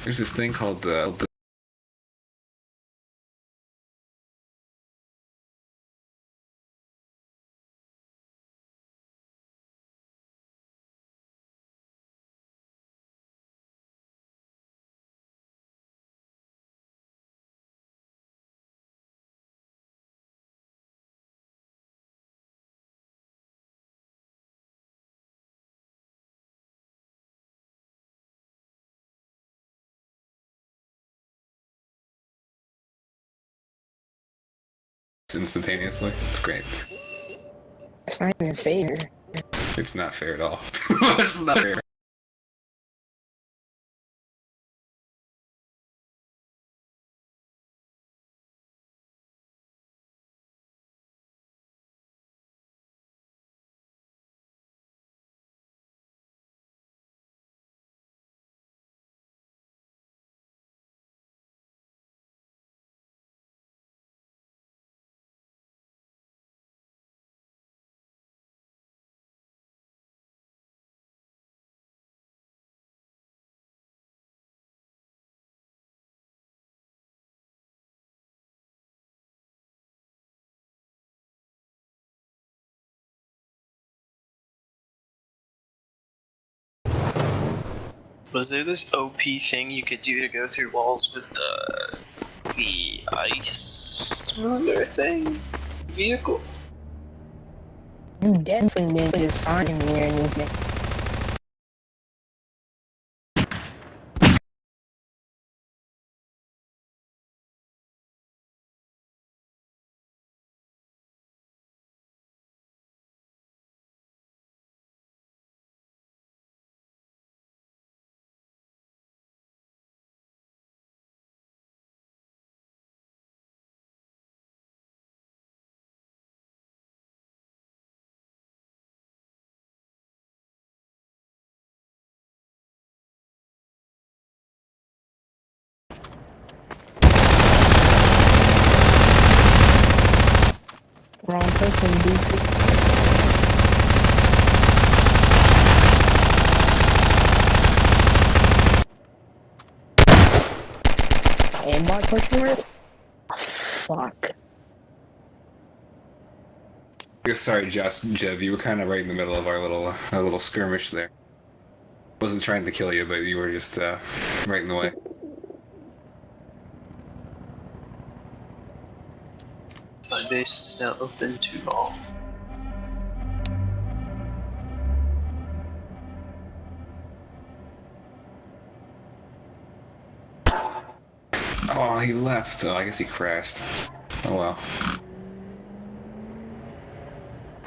There's this thing called the instantaneously. It's great. It's not even fair. It's not fair at all. It's not fair. Was there this OP thing you could do to go through walls with the ice ruler thing? Vehicle? You definitely didn't just find me or anything. wrong person, dude. Aimbot question mark? Oh, fuck. Yeah, sorry, Jev, you were kind of right in the middle of our little skirmish there. Wasn't trying to kill you, but you were just right in the way. My base is now open to all. Oh, he left. Oh, I guess he crashed. Oh well.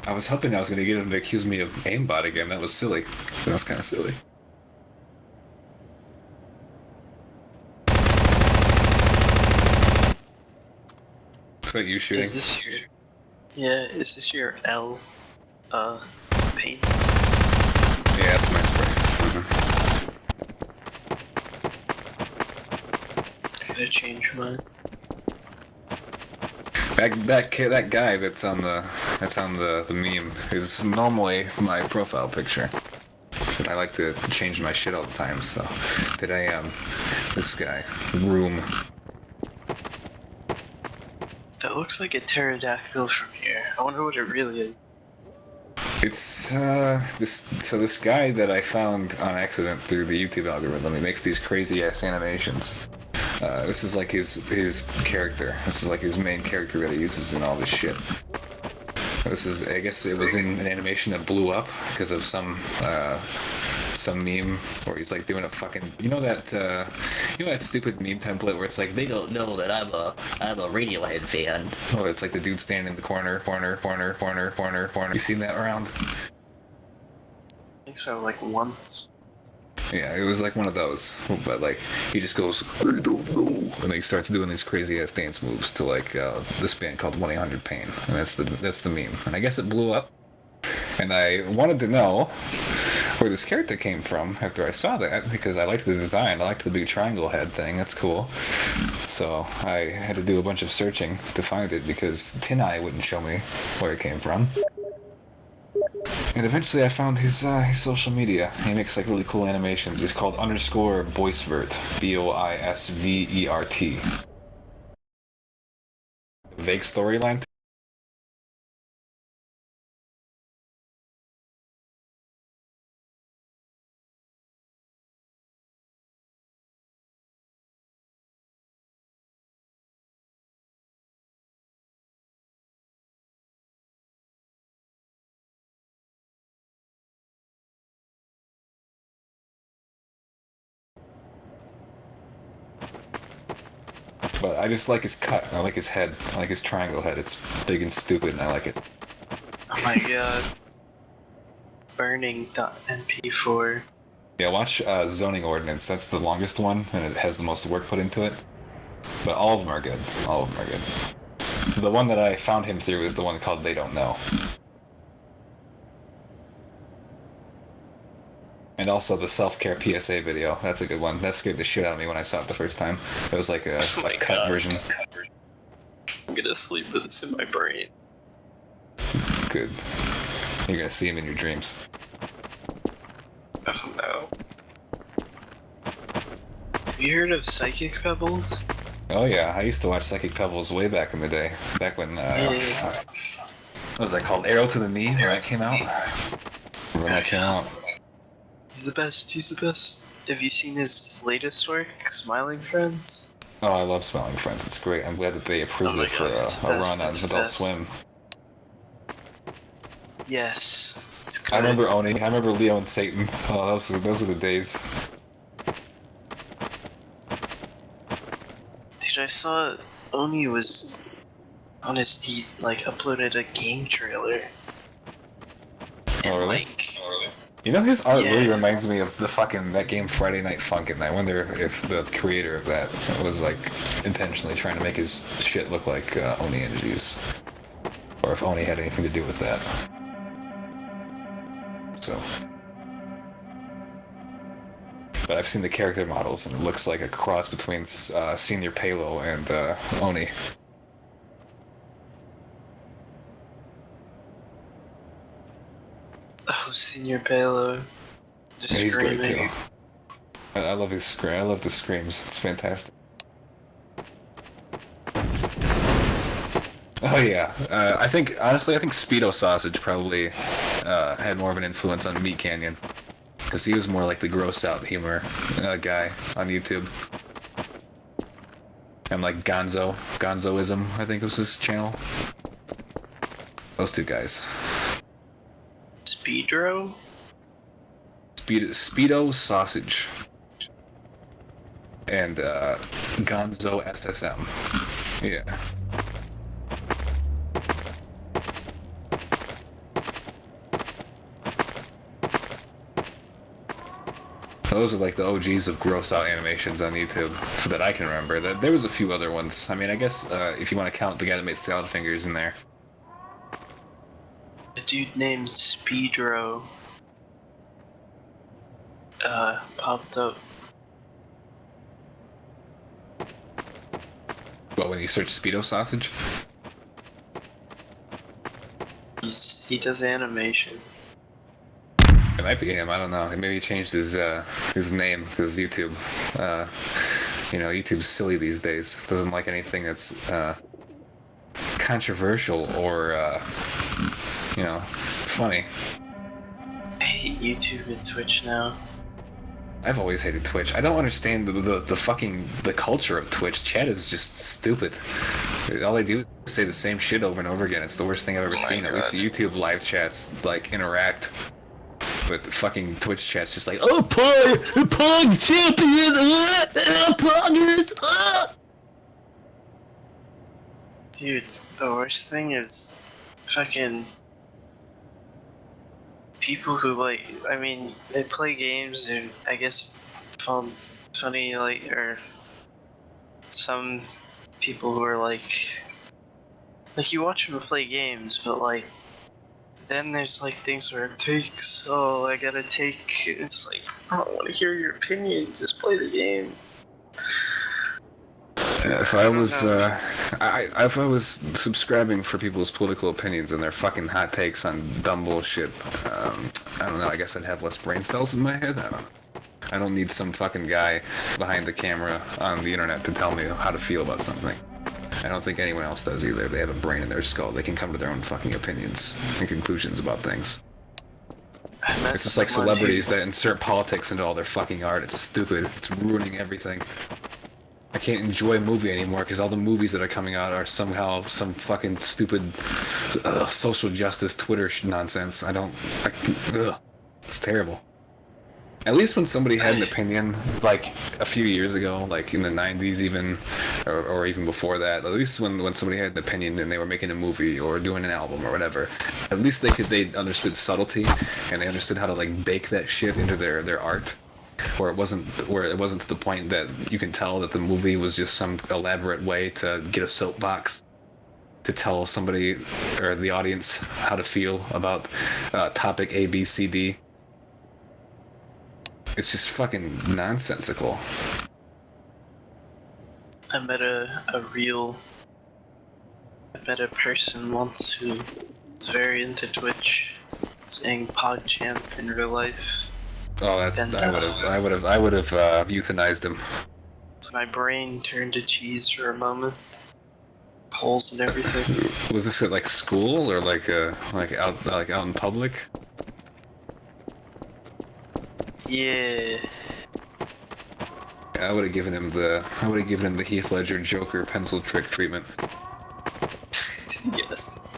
I was hoping I was going to get him to accuse me of aimbot again. That was silly. That was kind of silly. Is that you shooting? Is this your... Yeah, is this your L, paint? Yeah, that's my spray. I gotta change mine. That guy that's on the meme is normally my profile picture. But I like to change my shit all the time, so today this guy. Room. That looks like a pterodactyl from here. I wonder what it really is. It's this guy that I found on accident through the YouTube algorithm. He makes these crazy ass animations. This is like his character. This is like his main character that he uses in all this shit. This is, I guess it was in an animation that blew up because of some meme where he's like doing a fucking, you know that stupid meme template where it's like they don't know that I'm a Radiohead fan. Oh, it's like the dude standing in the corner. You seen that around? I think so, like once. Yeah, it was like one of those, but like he just goes, I don't know, and he starts doing these crazy ass dance moves to like this band called 1-800-PAIN, and that's the meme. And I guess it blew up, and I wanted to know where this character came from after I saw that because I liked the design. I liked the big triangle head thing. That's cool. So I had to do a bunch of searching to find it because Tin Eye wouldn't show me where it came from. And eventually I found his social media. He makes like really cool animations. He's called _Boisvert. Boisvert. Vague storyline. But I just like his cut. I like his head. I like his triangle head. It's big and stupid, and I like it. Oh my god. Burning.mp4. Yeah, watch Zoning Ordinance. That's the longest one, and it has the most work put into it. But all of them are good. All of them are good. The one that I found him through is the one called They Don't Know. And also the self-care PSA video. That's a good one. That scared the shit out of me when I saw it the first time. It was like a cut version. I'm gonna sleep with this in my brain. Good. You're gonna see him in your dreams. Oh no. Have you heard of Psychic Pebbles? Oh yeah, I used to watch Psychic Pebbles way back in the day. Back when, what was that called? Arrow to the Knee, when that came out? When that came out. He's the best, he's the best. Have you seen his latest work, Smiling Friends? Oh, I love Smiling Friends. It's great. I'm glad that they approved it for a run on Adult Swim. Yes. It's good. I remember Oni. I remember Leo and Satan. Oh, those were the days. Dude, I saw Oni was on his, he like uploaded a game trailer. And Oh, really? like, You know, his art really Yeah. reminds me of that game Friday Night Funkin'. And I wonder if the creator of that was like intentionally trying to make his shit look like Oni energies, or if Oni had anything to do with that. So, but I've seen the character models, and it looks like a cross between Senior Palo and Oni. Oh, Senior Palo. Just Yeah, he's great screaming. too. I love his scream. I love the screams. It's fantastic. Oh yeah, honestly, I think Speedo Sausage probably had more of an influence on Meat Canyon, because he was more like the gross out humor guy on YouTube. And like Gonzoism, I think was his channel. Those two guys. Speedro? Speedo Sausage and Gonzo SSM. Yeah. Those are like the OGs of gross out animations on YouTube that I can remember. There was a few other ones. I mean, I guess if you want to count the guy that made Salad Fingers in there. A dude named Speedro popped up. Well, when you search Speedo Sausage? He does animation. It might be him, I don't know. Maybe he changed his name because YouTube, YouTube's silly these days. Doesn't like anything that's controversial or funny. I hate YouTube and Twitch now. I've always hated Twitch. I don't understand the culture of Twitch. Chat is just stupid. All they do is say the same shit over and over again. It's the worst thing I've ever seen. At least the YouTube live chats like interact. But the fucking Twitch chat's just like, oh, Pug champion, Puggers, Dude, the worst thing is fucking people who they play games and I guess found funny, or some people who are like you watch them play games, but then there's things where it takes, I gotta take, it's like, I don't want to hear your opinion, just play the game. If I was, if I was subscribing for people's political opinions and their fucking hot takes on dumb bullshit, I don't know, I guess I'd have less brain cells in my head, I don't need some fucking guy behind the camera on the internet to tell me how to feel about something. I don't think anyone else does either. They have a brain in their skull. They can come to their own fucking opinions and conclusions about things. It's just like celebrities that insert politics into all their fucking art. It's stupid. It's ruining everything. I can't enjoy a movie anymore because all the movies that are coming out are somehow some fucking stupid social justice Twitter nonsense. It's terrible. At least when somebody had an opinion, a few years ago, in the 90s even, or even before that, at least when somebody had an opinion and they were making a movie or doing an album or whatever, at least they understood subtlety and they understood how to bake that shit into their art. Where it wasn't to the point that you can tell that the movie was just some elaborate way to get a soapbox to tell somebody or the audience how to feel about topic A, B, C, D. It's just fucking nonsensical. I met a person once who was very into Twitch, saying PogChamp in real life. Oh, I would have euthanized him. My brain turned to cheese for a moment. Holes and everything. Was this at school or out in public? Yeah. I would have given him the Heath Ledger Joker pencil trick treatment. Yes.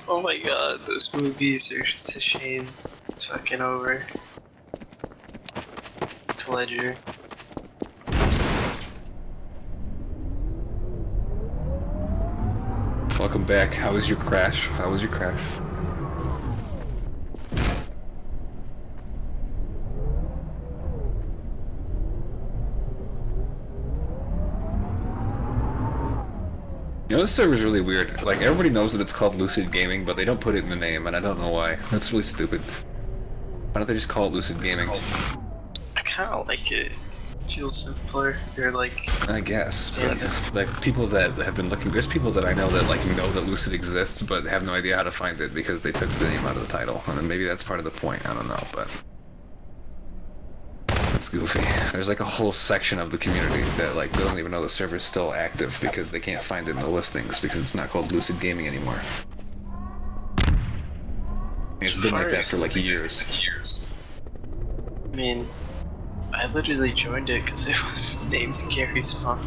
Oh my god, those movies are just a shame. It's fucking over. Heath Ledger. Welcome back. How was your crash? This server's really weird. Everybody knows that it's called Lucid Gaming, but they don't put it in the name, and I don't know why. That's really stupid. Why don't they just call it Lucid Gaming? I kinda like it. feels simpler. They're like, I guess. Stands But, like people that have been looking, there's people that I know that like know that Lucid exists, but have no idea how to find it because they took the name out of the title, and maybe that's part of the point. I don't know, but it's goofy. There's like a whole section of the community that like doesn't even know the server's still active because they can't find it in the listings because it's not called Lucid Gaming anymore. It's been like that for like years. I mean, I literally joined it because it was named Gary's Mod.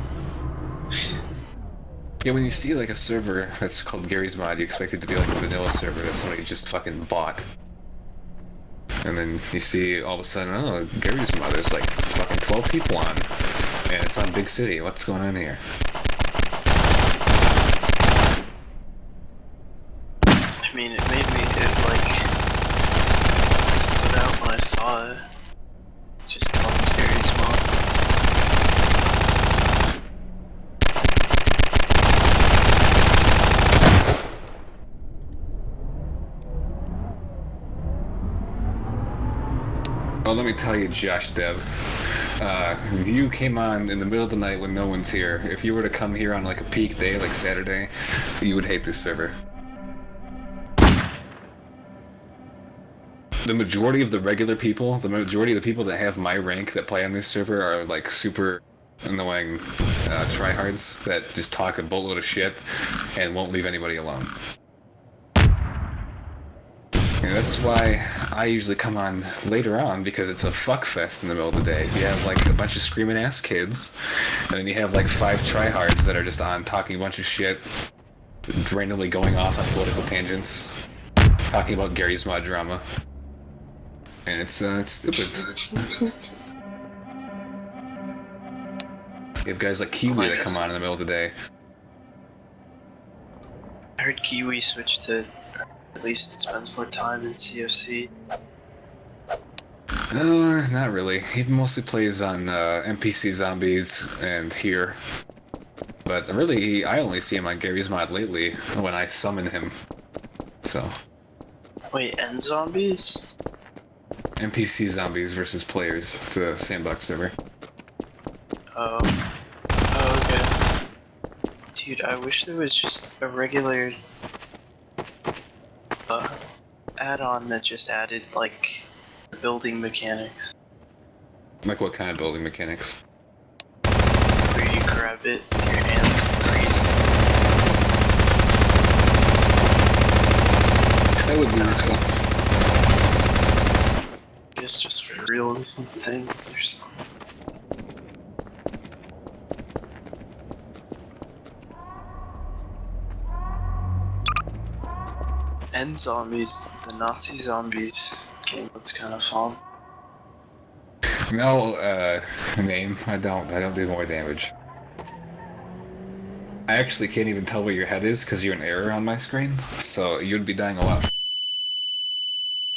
Yeah, when you see like a server that's called Gary's Mod, you expect it to be like a vanilla server that somebody just fucking bought. And then you see all of a sudden, oh, Gary's Mod, there's like fucking 12 people on, and it's on Big City. What's going on here? I mean, it made me stood out when I saw it. Just called Gary's Mod. Well, let me tell you, Josh Dev. You came on in the middle of the night when no one's here. If you were to come here on like a peak day, like Saturday, you would hate this server. The majority of the regular people, the majority of the people that have my rank that play on this server are like super annoying tryhards that just talk a boatload of shit and won't leave anybody alone. And that's why I usually come on later on, because it's a fuck fest in the middle of the day. You have like a bunch of screaming ass kids, and then you have like 5 tryhards that are just on talking a bunch of shit, randomly going off on political tangents, talking about Gary's Mod drama. And it's stupid. You have guys like Kiwi that come on in the middle of the day. I heard Kiwi switched to, at least spends more time in CFC. Not really. He mostly plays on NPC zombies and here. But really, I only see him on Gary's Mod lately when I summon him. So. Wait, and zombies? NPC zombies versus players. It's a sandbox server. Oh. Oh, okay. Dude, I wish there was just a regular add-on that just added, like, building mechanics. Like what kind of building mechanics? Where you grab it with your hands and freeze it. That would be useful. I guess just for realism things or something. And zombies, the Nazi zombies game looks kind of fun. No, name. I don't do more damage. I actually can't even tell where your head is because you're an error on my screen, so you'd be dying a lot. I'm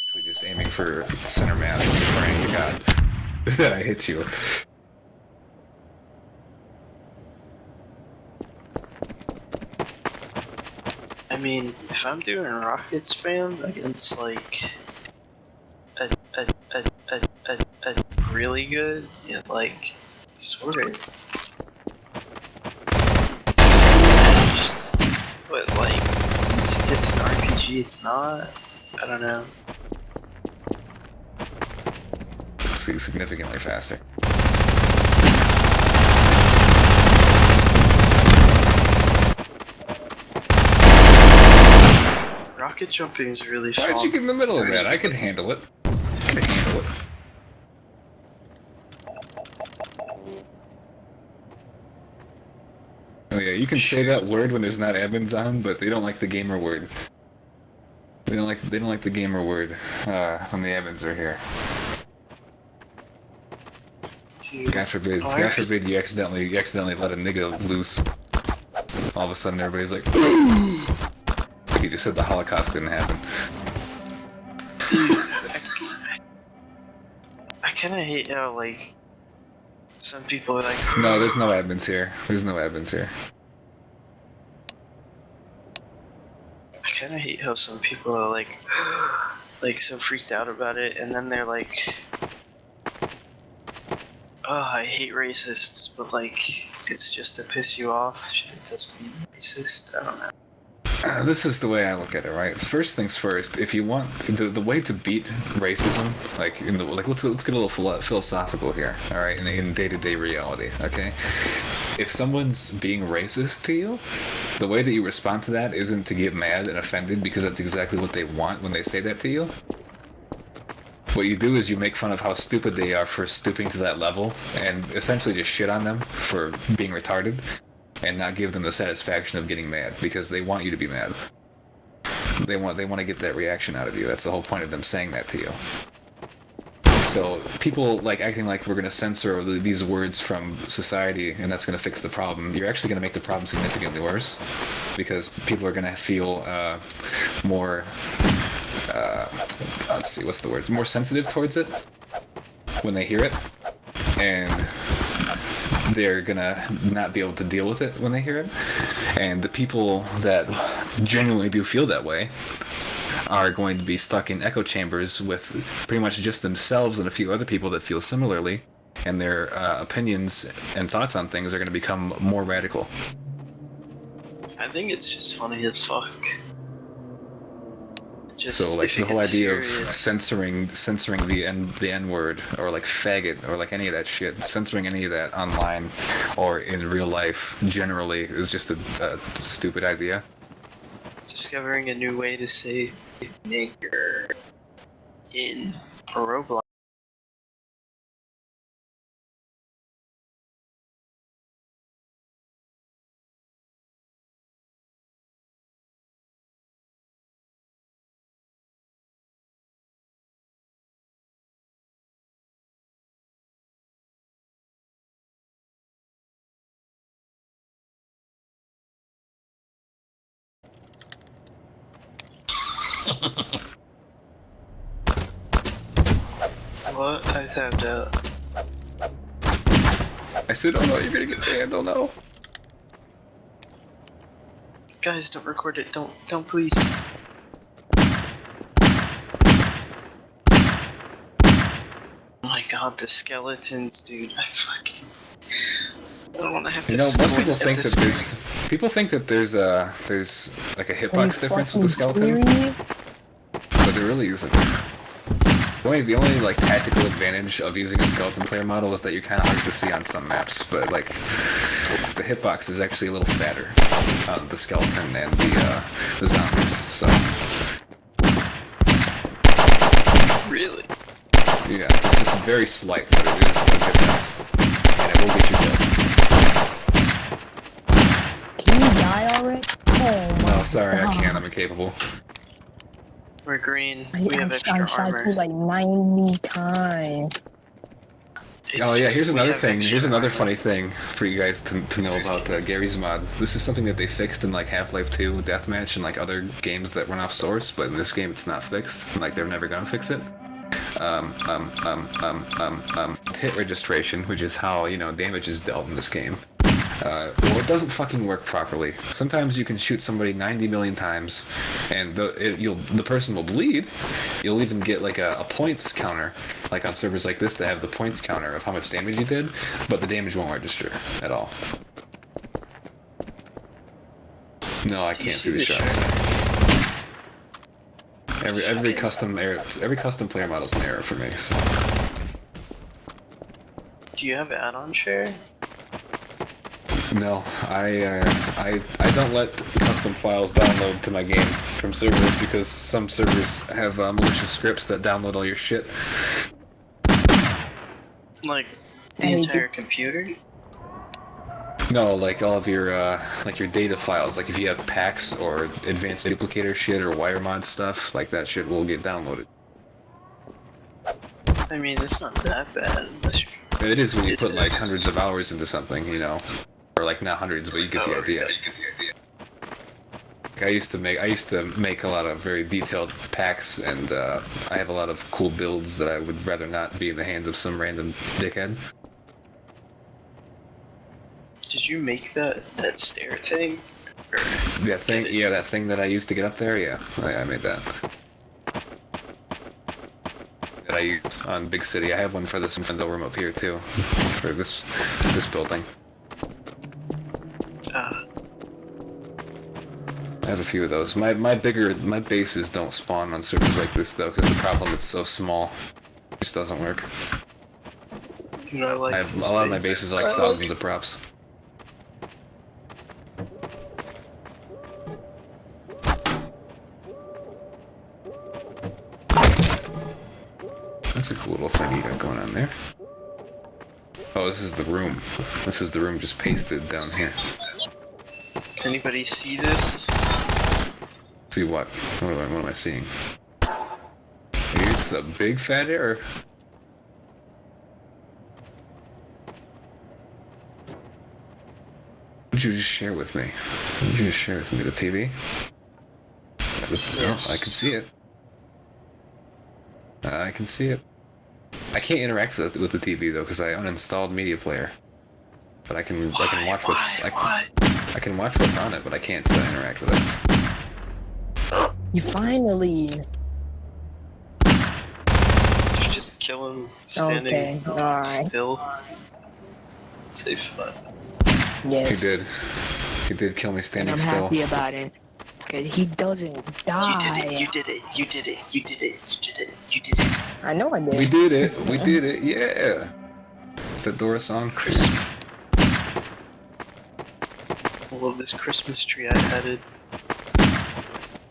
actually just aiming for center mass and praying to God that I hit you. I mean, if I'm doing rocket spam against like a really good, yeah, like sword, but like once it gets an RPG, it's not. I don't know. It's significantly faster. Rocket jumping is really fun. Why'd you get in the middle of that? I could handle it. I could handle it. Oh yeah, you can say that word when there's not admins on, but they don't like the gamer word. They don't like the gamer word when the admins are here. Dude. God forbid you accidentally let a nigga loose. All of a sudden everybody's like, you just said the Holocaust didn't happen. Dude, I kinda hate how, like, some people are like, No, there's no admins here. There's no admins here. I kinda hate how some people are like so freaked out about it, and then they're like I hate racists, but like, it's just to piss you off. It doesn't mean racist. I don't know. This is the way I look at it, right? First things first. If you want the way to beat racism, let's get a little philosophical here, all right? In day-to-day reality, okay? If someone's being racist to you, the way that you respond to that isn't to get mad and offended because that's exactly what they want when they say that to you. What you do is you make fun of how stupid they are for stooping to that level, and essentially just shit on them for being retarded. And not give them the satisfaction of getting mad because they want you to be mad. They want to get that reaction out of you. That's the whole point of them saying that to you. So people like acting like we're going to censor these words from society and that's going to fix the problem. You're actually going to make the problem significantly worse because people are going to feel more. Let's see, what's the word? More sensitive towards it when they hear it, and they're gonna not be able to deal with it when they hear it. And the people that genuinely do feel that way are going to be stuck in echo chambers with pretty much just themselves and a few other people that feel similarly, and their opinions and thoughts on things are going to become more radical. I think it's just funny as fuck. Just, so like the whole idea serious. of censoring the N word or like faggot or like any of that shit, censoring any of that online or in real life generally is just a stupid idea. Discovering a new way to say nigger in Roblox. What? I tapped out. I said, oh no, you're gonna get banned, oh no. Guys, don't record it. Don't please. Oh my god, the skeletons, dude. I don't want to have to. You know, most people squint think at that this there's like a hitbox difference with the skeleton, but there really isn't. The only like tactical advantage of using a skeleton player model is that you're kind of hard to see on some maps, but like the hitbox is actually a little fatter on the skeleton and the zombies. So Really? yeah, it's just very slight, but it is a difference, and it will get you killed. Can you die already? Oh my No, sorry, I God. can't. I'm incapable. We're green. I We have extra shot armor. you like 90 times. Oh yeah, here's We another have thing. extra Here's another armor. funny thing for you guys to know about Gary's mod. This is something that they fixed in like Half-Life 2 Deathmatch and like other games that run off source, but in this game it's not fixed. Like they're never gonna fix it. Hit registration, which is how damage is dealt in this game. Well, it doesn't fucking work properly. Sometimes you can shoot somebody 90 million times, and the person will bleed. You'll even get like a points counter, like on servers like this that have the points counter of how much damage you did, but the damage won't register at all. No, I Do you can't see the shots. Every custom player model's an error for me. So. Do you have add-on share? No, I don't let custom files download to my game from servers because some servers have malicious scripts that download all your shit. Like the Hey, entire computer? No, like all of your your data files. Like if you have packs or advanced duplicator shit or wire mod stuff, like that shit will get downloaded. I mean, it's not that bad. Unless you're... It is when you Is put it? like hundreds of hours into something, or like not hundreds, but you get the idea. Like I used to make a lot of very detailed packs, and I have a lot of cool builds that I would rather not be in the hands of some random dickhead. Did you make that stair thing? Or... That thing that I used to get up there, yeah, I made that. that I use on Big City. I have one for this window room up here too, for this building. I have a few of those. My bases don't spawn on servers like this though, because the problem it's so small. It just doesn't work. You know, I have a lot of my bases are like thousands of props. That's a cool little thing you got going on there. Oh, this is the room. This is the room just pasted down here. Anybody see this? See what? What am I seeing? It's a big fat error. What did you just share with me? What did you just share with me? The TV? Yes. Oh, I can see it. I can see it. I can't interact with the TV though because I uninstalled Media Player. But I can watch what's I can watch what's on it, but I can't interact with it. You finally. Did you just kill him standing alright. still? Safe spot. Yes. He did kill me standing I'm still. happy about it. Cause he doesn't die. You did it. You did it. You did it. You did it. You did it. I know I did. We did it. We did it. Yeah. It's that Dora song. Christmas. I love this Christmas tree I added.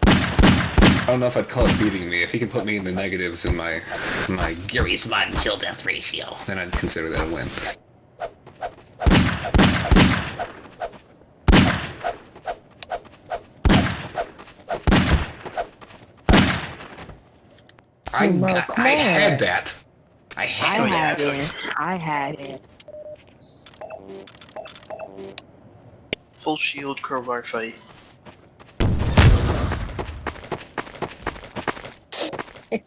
I don't know if I'd call it beating me. If he can put me in the negatives in my Gary's mod kill death ratio, then I'd consider that a win. I had that. I had that. I had it. Full shield crowbar fight. Hey,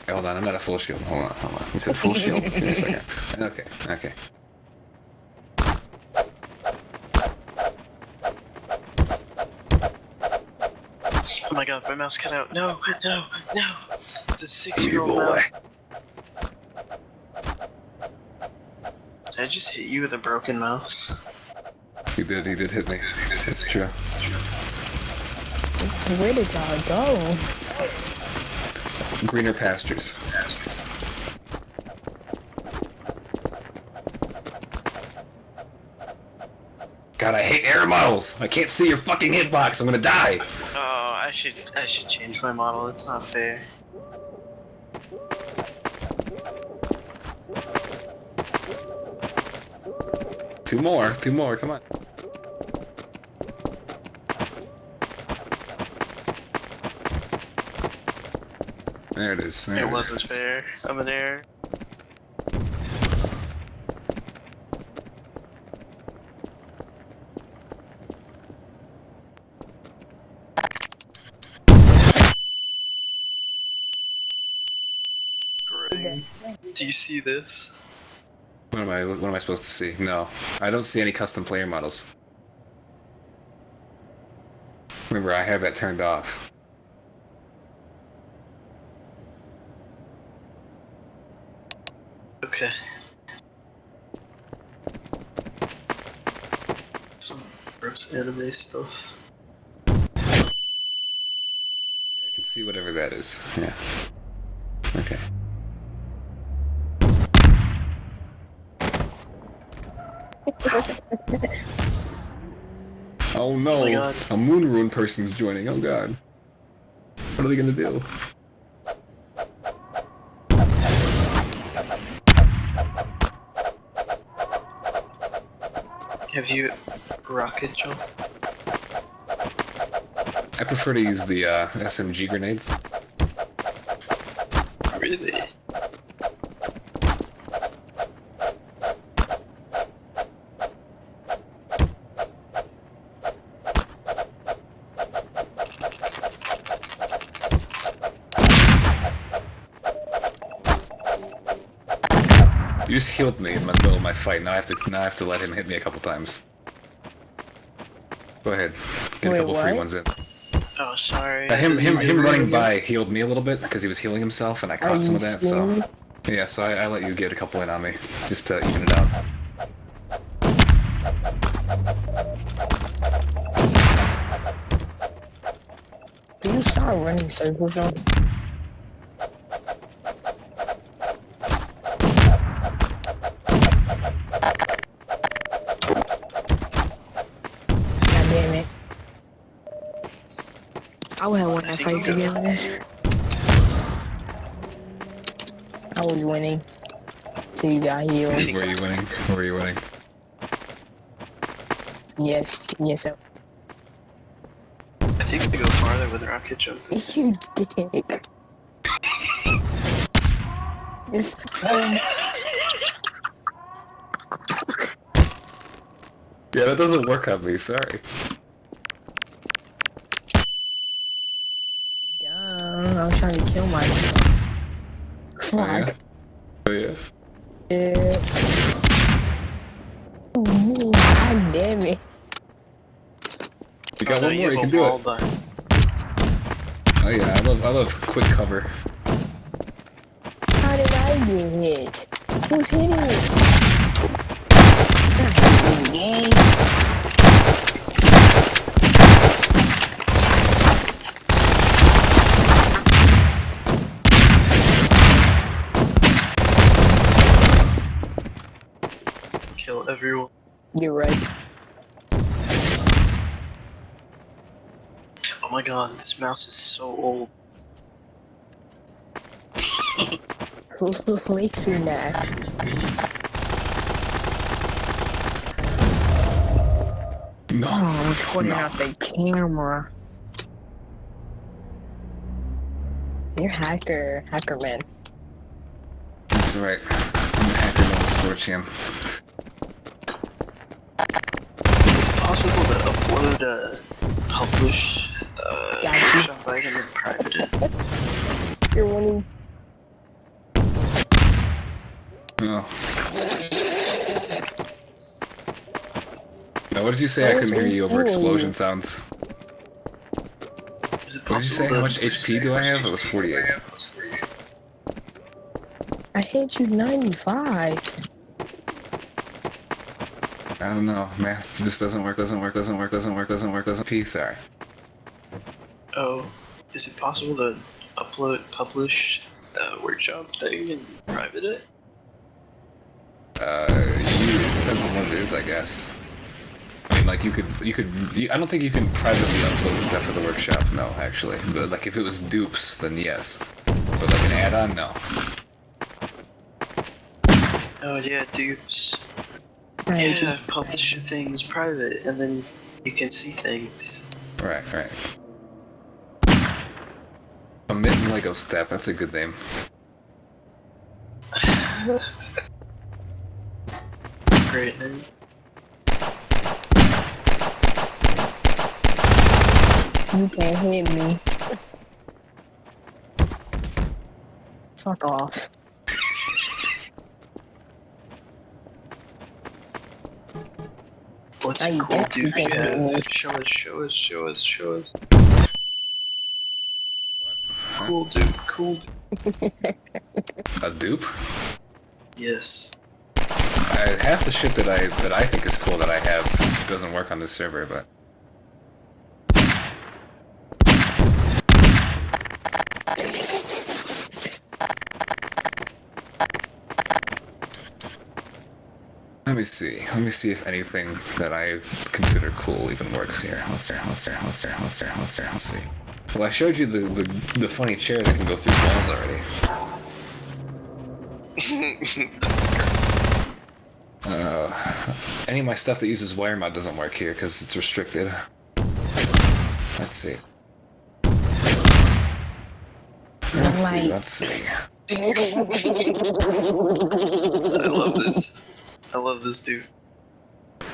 hold on, I'm not a full shield. Hold on. You said full shield? Give me a second. Okay. Oh my god, my mouse cut out. No. It's a 6-year-old mouse. Did I just hit you with a broken mouse? He did hit me. It's true. Where did y'all go? Greener pastures. God, I hate air models! I can't see your fucking hitbox, I'm gonna die! Oh, I should change my model. It's not fair. Two more, come on. There it is. It wasn't fair. I'm an error. Do you see this? What am I supposed to see? No. I don't see any custom player models. Remember, I have that turned off. Okay. Some gross anime stuff. I can see whatever that is. Yeah. Okay. Oh no! Oh my God. A Moon Rune person's joining. Oh god. What are they gonna do? Have you rocket jump? I prefer to use the SMG grenades. Really? You just healed me in the middle of my fight. Now I have to let him hit me a couple times. Go ahead. Get Wait, a couple free what? ones in. Oh, sorry. Him running by healed me a little bit because he was healing himself, and I caught some of that. So yeah, so I let you get a couple in on me just to even it out. Do you start running circles on? God damn it. I would have won that fight, to be honest. I was winning. Till you got healed. Were you winning? Were you winning? Yes, sir. I think we go farther with rocket jump. You dick. It's Yeah, that doesn't work on me. Sorry. dumb. I was trying to kill myself. Oh yeah. Fuck. Oh yeah. Yeah. Ooh, God damn it. You got no, one more. You have can a do wall it. button. Oh yeah, I love quick cover. How did I get hit? Who's hitting me? I hate this game. Kill everyone. You're right. Oh my god, this mouse is so old. Who's fixing that? No. Oh, I was holding No. out the camera. You're hacker man. That's right. I'm the hacker mode Scorchium. Is it possible to upload publish Gotcha. shop item and private it? You're winning. No. Now, what did you say? I couldn't hear you over explosion sounds. Is it What did you say? possible How to- much HP do I have? It was 48. I hit you 95. I don't know. Math just doesn't work. Sorry. Oh, is it possible to publish workshop thing and private it? Depends on what it is, I guess. I mean, like you could. I don't think you can privately upload stuff to the workshop. No, actually. But like, if it was dupes, then yes. But like an add-on, no. Oh yeah, dupes. Right. Yeah, publish your things private, and then you can see things. Right. A Mitten Lego Step. That's a good name. Great name. You can't hit me. Fuck off. What's Now a you cool definitely dupe you can't hit me. have? Show us. Cool dude. A dupe? Yes. Half the shit that I think is cool that I have doesn't work on this server, but. Let me see if anything that I consider cool even works here. Let's see. Well, I showed you the funny chair that can go through walls already. Any of my stuff that uses wire mod doesn't work here because it's restricted. Let's see. Let's see. I love this dude.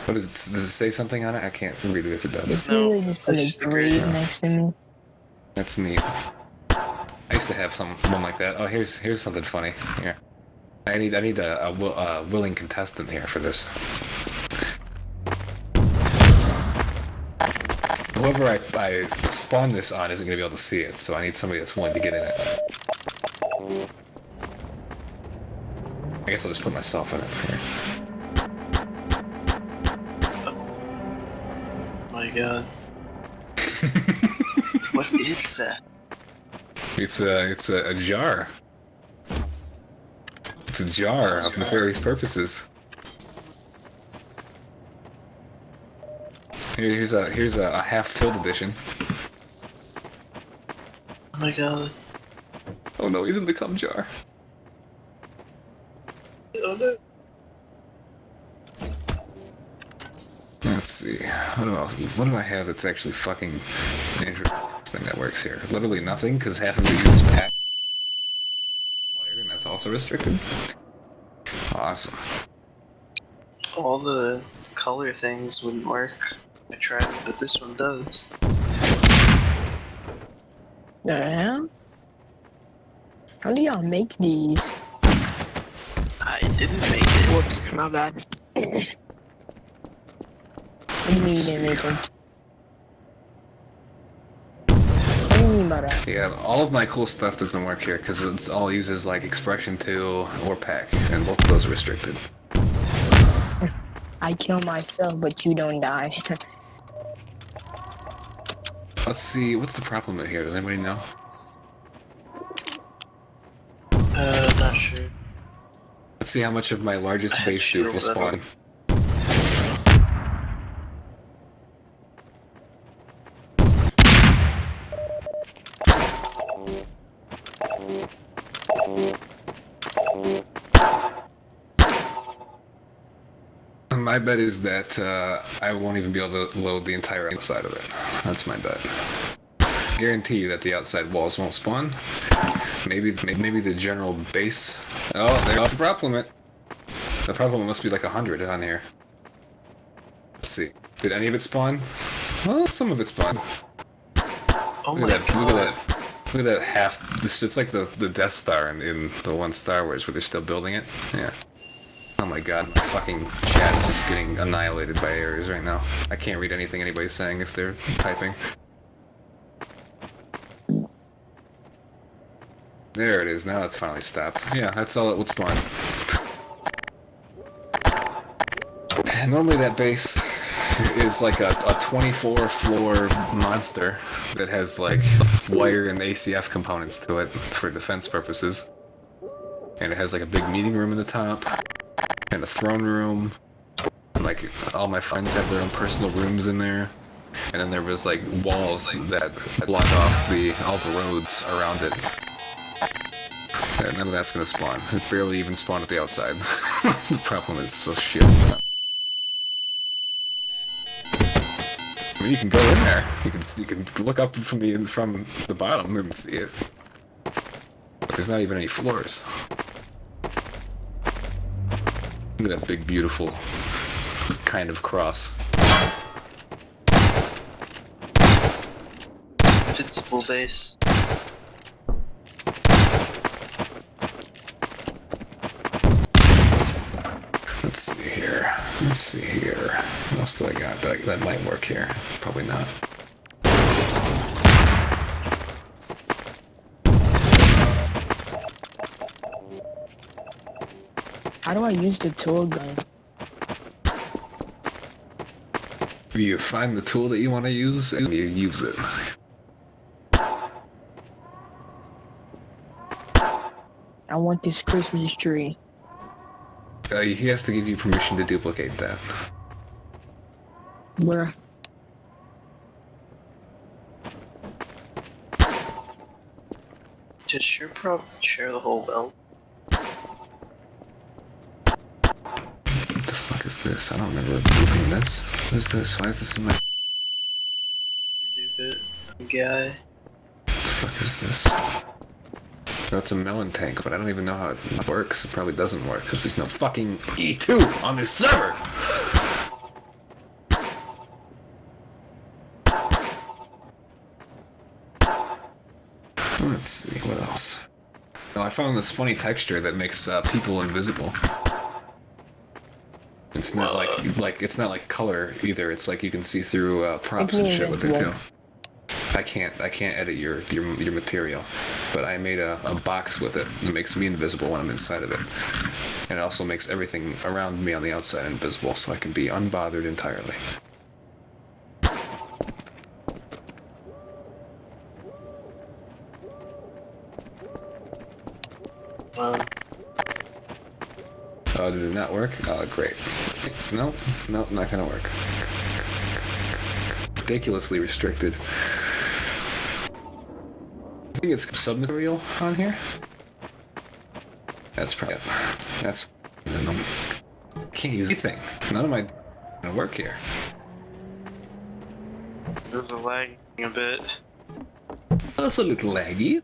What is it? Does it say something on it? I can't read it if it does. If No, you really just put it's a just a grade grade. next to me. That's neat. I used to have one like that. Oh, here's something funny. Here, I need a willing contestant here for this. whoever I spawn this on isn't gonna be able to see it, so I need somebody that's willing to get in it. I guess I'll just put myself in it here. My God. What is that? It's a jar. It's a jar of nefarious purposes. Here's a half-filled edition. Oh my God. Oh no, he's in the cum jar. Oh no. Let's see. What do I have that's actually fucking interesting that works here? Literally nothing, because half of it uses pack wire, and that's also restricted. Awesome. All the color things wouldn't work. I tried, but this one does. The hell? How do y'all make these? I didn't make it. Whoops, my bad. What do you mean you didn't make them? What do you mean by that? Yeah, all of my cool stuff doesn't work here, because it's all uses like Expression 2 or pack, and both of those are restricted. I kill myself, but you don't die. Let's see, what's the problem here? Does anybody know? Not sure. Let's see how much of my largest base dupe will spawn. My bet is that I won't even be able to load the entire outside of it. That's my bet. Guarantee that the outside walls won't spawn. Maybe the general base. Oh, there's the problem. The problem must be like 100 on here. Let's see. Did any of it spawn? Well, some of it spawned. Oh my Look at God. that. Look at that half. It's like the Death Star in the one Star Wars where they're still building it. Yeah. Oh my God, my fucking chat is just getting annihilated by errors right now. I can't read anything anybody's saying if they're typing. There it is, now it's finally stopped. Yeah, that's all it would spawn. Normally that base is like a 24-floor monster that has like wire and ACF components to it for defense purposes. And it has like a big meeting room in the top, and a throne room. And, like, all my friends have their own personal rooms in there. And then there was like walls that block off all the roads around it. And none of that's gonna spawn. It's barely even spawned at the outside. The problem is it's so shit. I mean, you can go in there. You can look up from the bottom and see it. But there's not even any floors. Look at that big, beautiful kind of cross. Invincible base. Let's see here. Let's see here. What else do I got? That might work here. Probably not. How do I use the tool gun? You find the tool that you want to use and you use it. I want this Christmas tree. He has to give you permission to duplicate that. Bruh. Just share the whole belt. What the fuck is this? I don't remember duping this. What is this? Why is this in my... You can dupe it. Guy. What the fuck is this? That's a melon tank, but I don't even know how it works. It probably doesn't work, because there's no fucking E2 on this server! Let's see, what else? Oh, I found this funny texture that makes people invisible. It's not like it's not like color either. It's like you can see through props Make me and shit with it invisible. too. I can't edit your material, but I made a box with it. It makes me invisible when I'm inside of it, and it also makes everything around me on the outside invisible, so I can be unbothered entirely. Oh, did it not work? Oh, great. Nope, not gonna work. Ridiculously restricted. I think it's submaterial on here. That's probably it. That's. Can't use anything. None of my gonna work here. This is lagging a bit. Oh, it's a little laggy.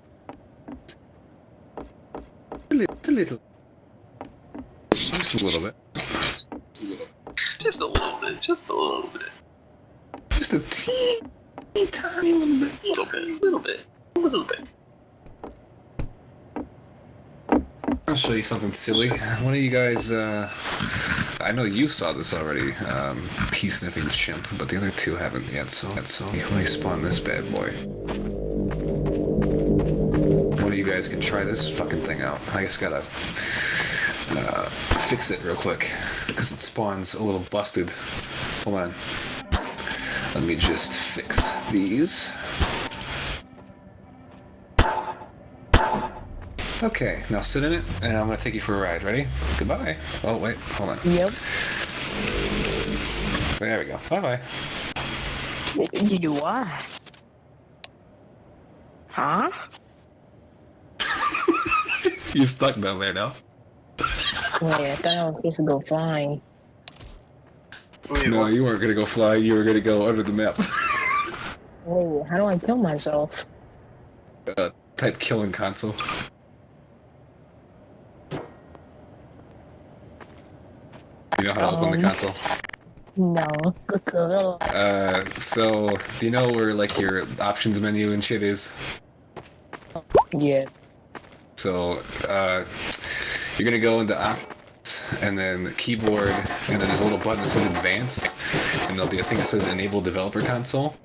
A little. Just a little bit. Just a little bit. Just a little bit. Just a teeny tiny little bit. Little bit. Little bit. Little bit. I'll show you something silly. One of you guys, I know you saw this already, pea sniffing chimp, but the other two haven't yet, so let me spawn this bad boy. One of you guys can try this fucking thing out. I just gotta fix it real quick, because it spawns a little busted. Hold on. Let me just fix these. Okay, now sit in it, and I'm gonna take you for a ride. Ready? Goodbye. Oh, wait, hold on. Yep. There we go. Bye-bye. You do what? Huh? You stuck down there now? Wait, I thought I was supposed to go flying. Wait, No, what? you weren't gonna go fly. You were gonna go under the map. Wait, how do I kill myself? Type kill in console. You know how to open the console? No. So, do you know where, like, your options menu and shit is? Yeah. So, you're gonna go into options, and then keyboard, and then there's a little button that says advanced, and there'll be a thing that says enable developer console.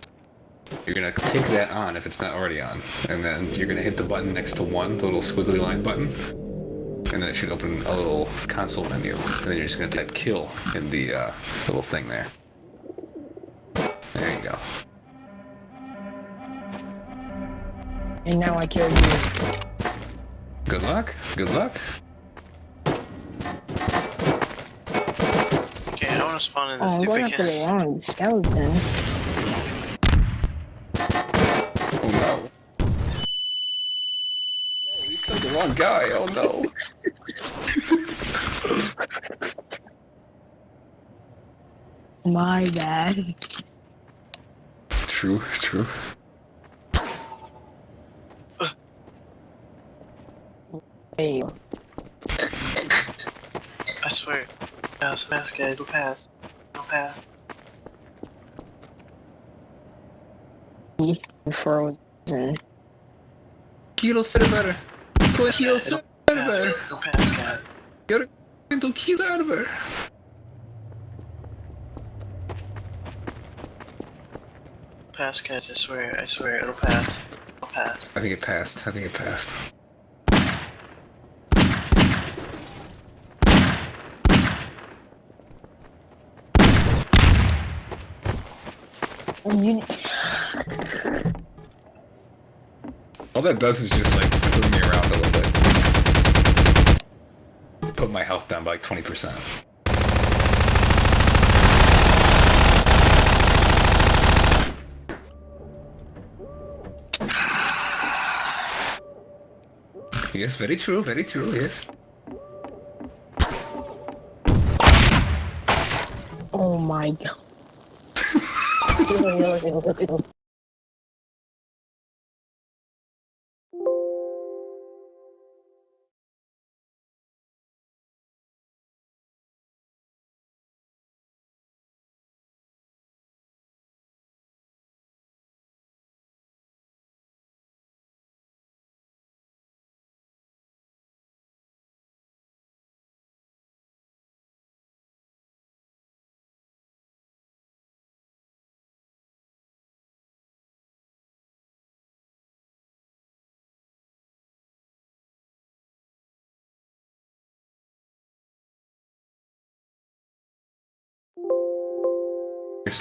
You're gonna take that on if it's not already on, and then you're gonna hit the button next to one, the little squiggly line button, and then it should open a little console menu, and then you're just gonna type kill in the little thing there. There you go. And now I killed you. Good luck. Good luck. Okay, I want to spawn in Oh, this I'm going stupid after the can. wrong skeleton. Oh no. No, you killed the wrong guy. Oh no. My bad. True. True. Hey, I swear. Pass, guys. It'll pass. It'll pass. you frozen. Quiero ser better. Quiero ser better. It'll pass, guys. Quiero ser better. Pass, guys. I swear. It'll pass. It'll pass. I think it passed. I think it passed. You, All that does is just like throw me around a little bit. Put my health down by like 20%. Yes, very true, yes. oh my god.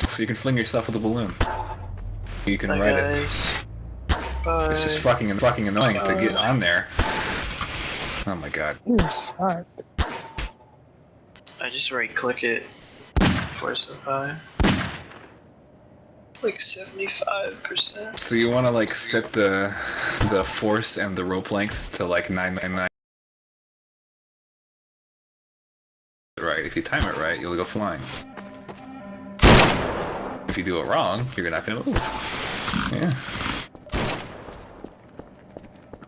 fling yourself with a balloon. You can Bye, ride it. guys. Bye. It's just fucking annoying to get on there. Oh my god. You suck. I just right-click it. Force of 5. Like 75%. So you want to like set the force and the rope length to like 999. Right. If you time it right, you'll go flying. If you do it wrong, you're not gonna move. Yeah.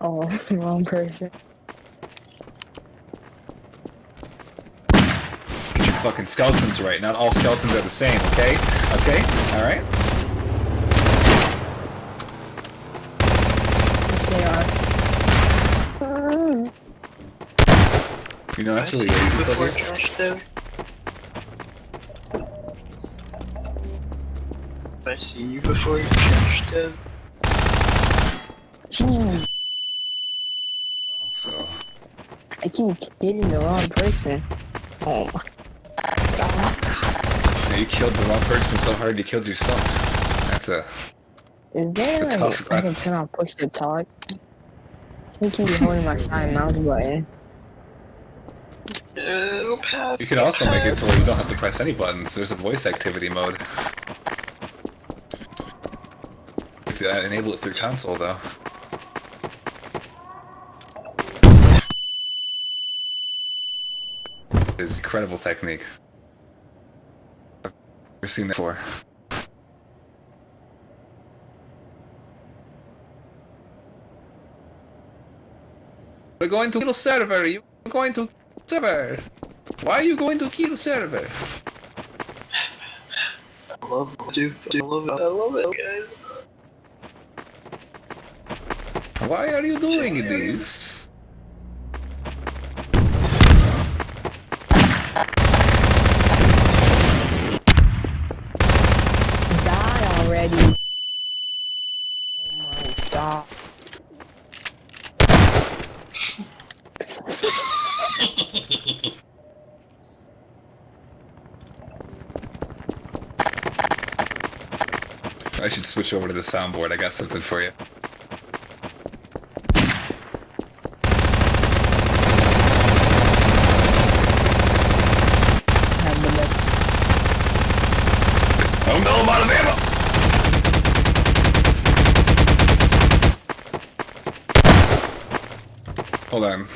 Oh, wrong person. Get your fucking skeletons right. Not all skeletons are the same, okay? Okay? Alright? Yes, they are. You know, that's I really see you lazy before stuff. Josh did. I see you before Josh did. Jeez, So, I keep hitting the wrong person. Oh my god. you killed the wrong person so hard you killed yourself. That's a... Is there It's a like tough- I can turn on push to talk? I keep holding my side mouse button. It'll pass. You can also make it to where you don't have to press any buttons. There's a voice activity mode. To enable it through console, though. It's incredible technique. I've never seen that before. We're going to kill server. You're going to server. Why are you going to kill server? I love it, dude. I love it, guys. Why are you doing this? Die already. Oh my god. I should switch over to the soundboard. I got something for you. Have the best. Oh no, I'm out of ammo! Hold on.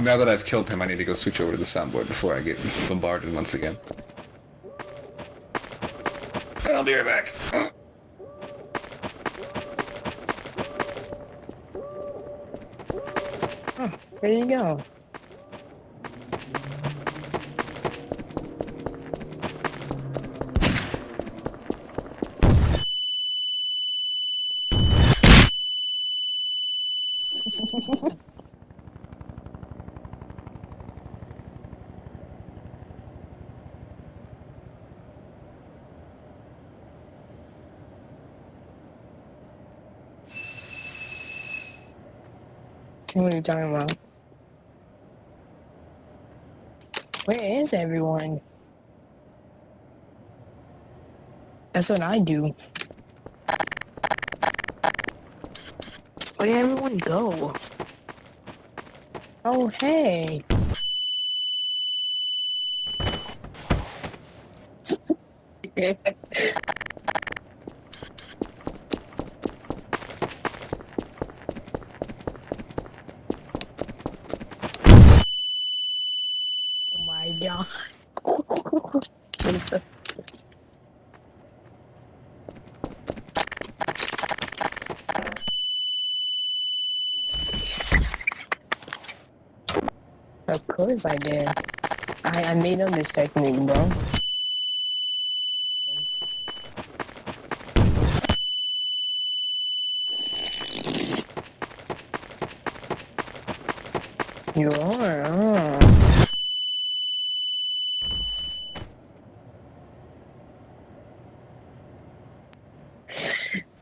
Now that I've killed him, I need to go switch over to the soundboard before I get bombarded once again. I'll be right back. There you go. What are you talking about? Where is everyone? That's what I do. Where did everyone go? Oh, hey. Oh my god. Of course I did. I made up this technique, bro. You are,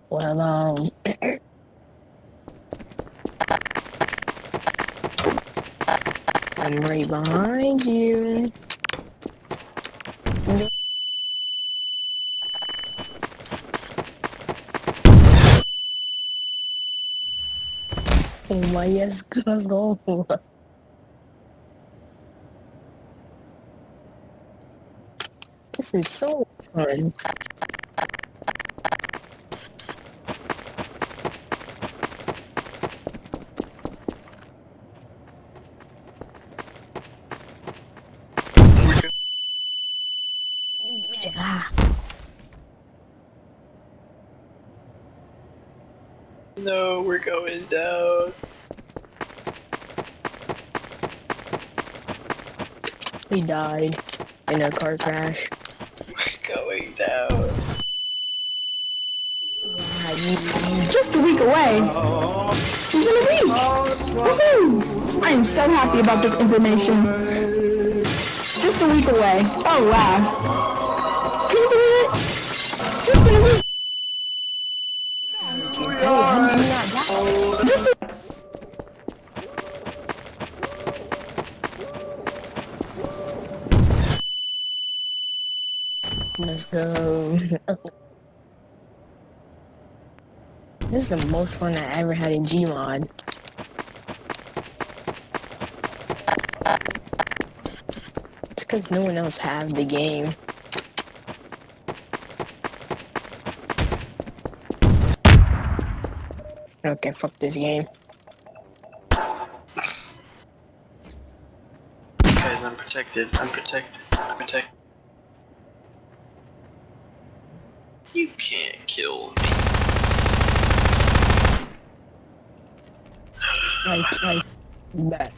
Well, I'm right behind you. Yes, let's go. This is so fun. Ah, No, we're going down. he died in a car crash. We're going down. Just a week away. Within a week. Woohoo! I am so happy about this information. Just a week away. Oh wow. Can you believe it? Just in a week. Just a Let's go. This is the most fun I ever had in Gmod. It's because no one else have the game. Okay, fuck this game. Guys, I'm protected. I'm protected. I'm protected. You can't kill me. I bet.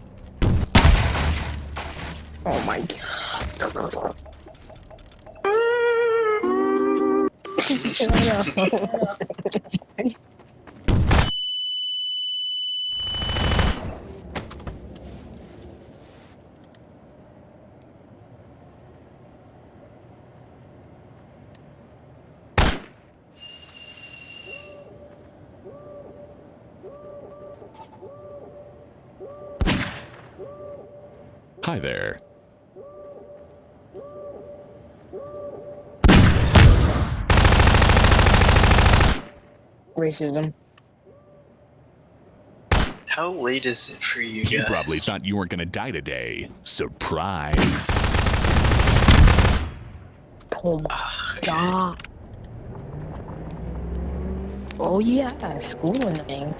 Oh my god. Hi there. Racism. How late is it for you guys? You probably thought you weren't gonna die today. Surprise. Oh my god. Oh yeah, schooling.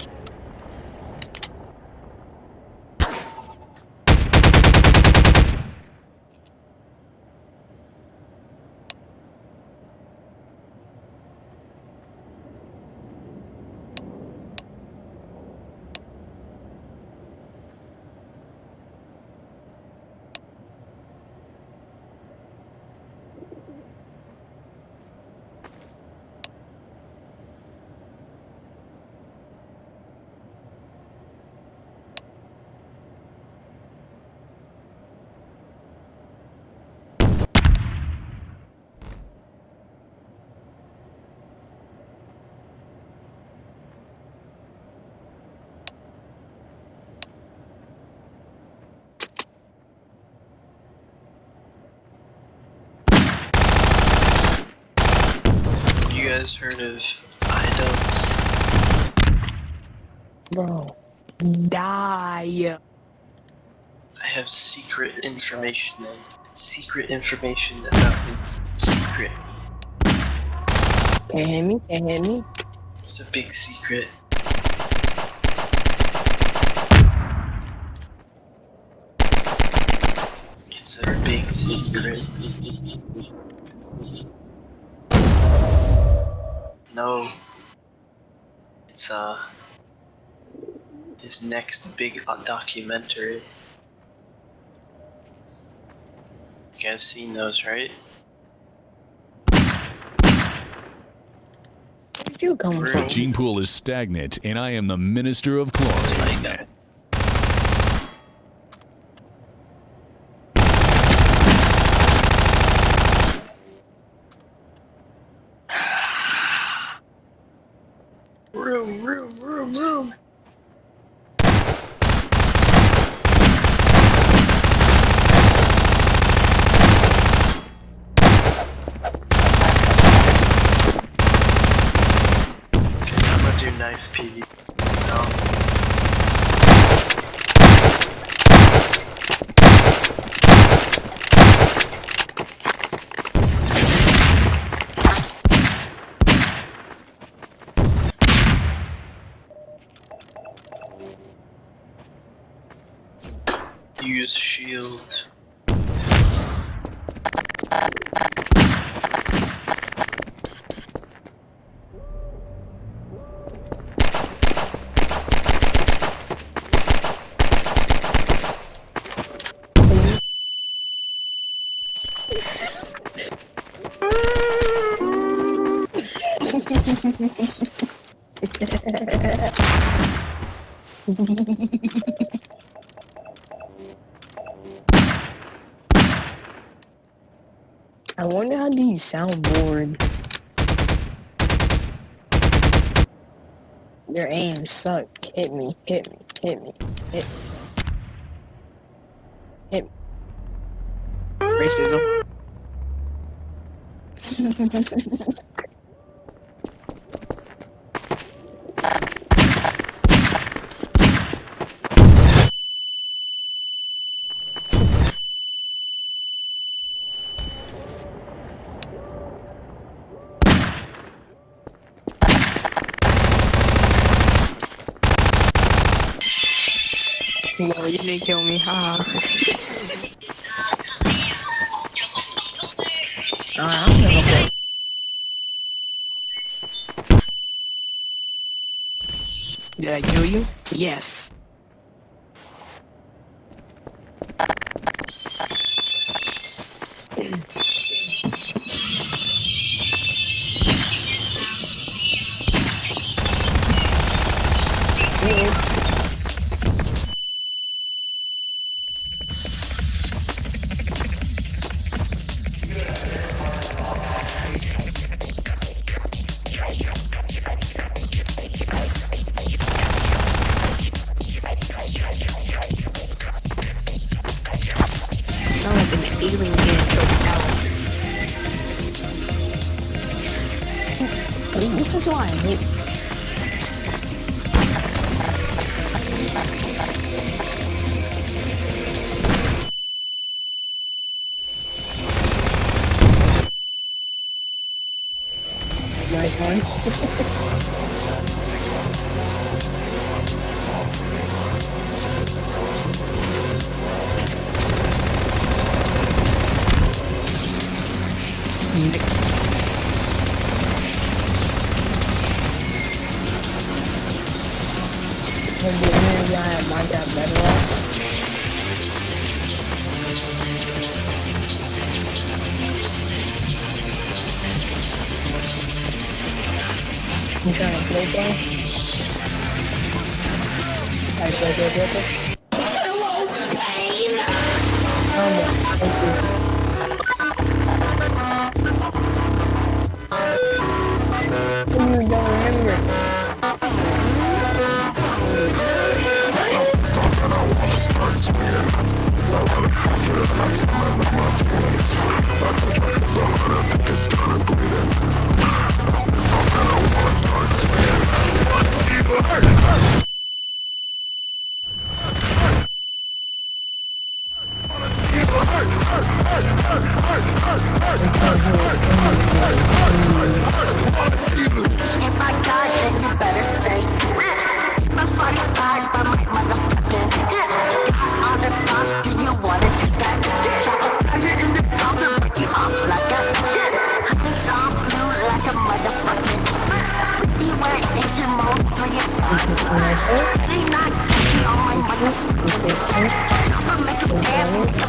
You guys heard of iDubbbz? Bro. Die. I have secret information about me. Secret. Can't hear me? Can't hear me? It's a big secret. It's a big secret. No. It's his next big documentary. You guys seen those, right? Where'd you come The from? gene pool is stagnant, and I am the minister of chlorine. Room. Okay, I'm gonna do knife PvP. No. I wonder how do you sound bored? Your aim sucked. Hit me, hit me, hit me, hit me. Hit me. Racism. No, you didn't kill me, haha. I'm gonna play. Did I kill you? Yes. Sound like an alien getting choked out. This is why I hate. Nice one. When the enemy guy at Minecraft Bedrock. You trying to play bro? Alright, go. Hello, pain! Oh, thank you. You don't remember. If I die, then you better say my funny vibe, but my motherfucking on the sauce, do you wanna do that? Put it in the sauce and break you off like a shit. It's all blue like a motherfucking see where Asian mode 3 is they not getting on my motherfucking but make a dance with the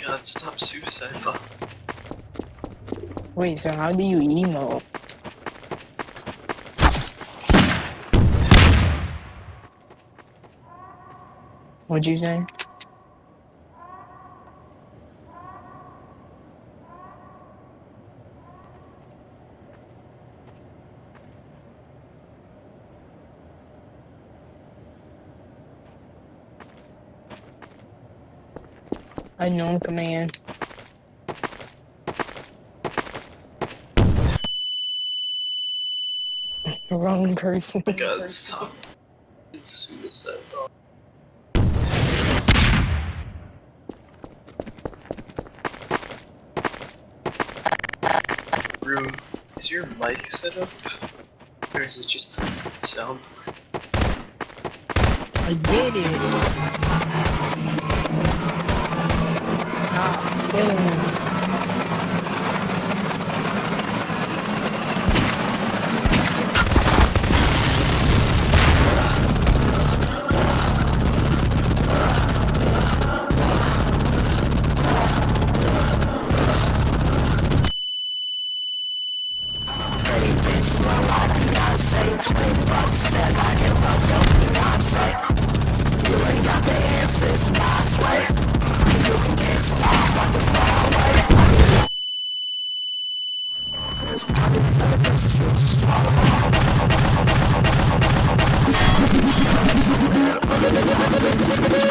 God, stop suicide bot. Wait, so how do you emote? What'd you say? Unknown command. Wrong person. God, stop. It's suicide bot. Room, is your mic set up? Or is it just sound? I did it. Ah, killing me.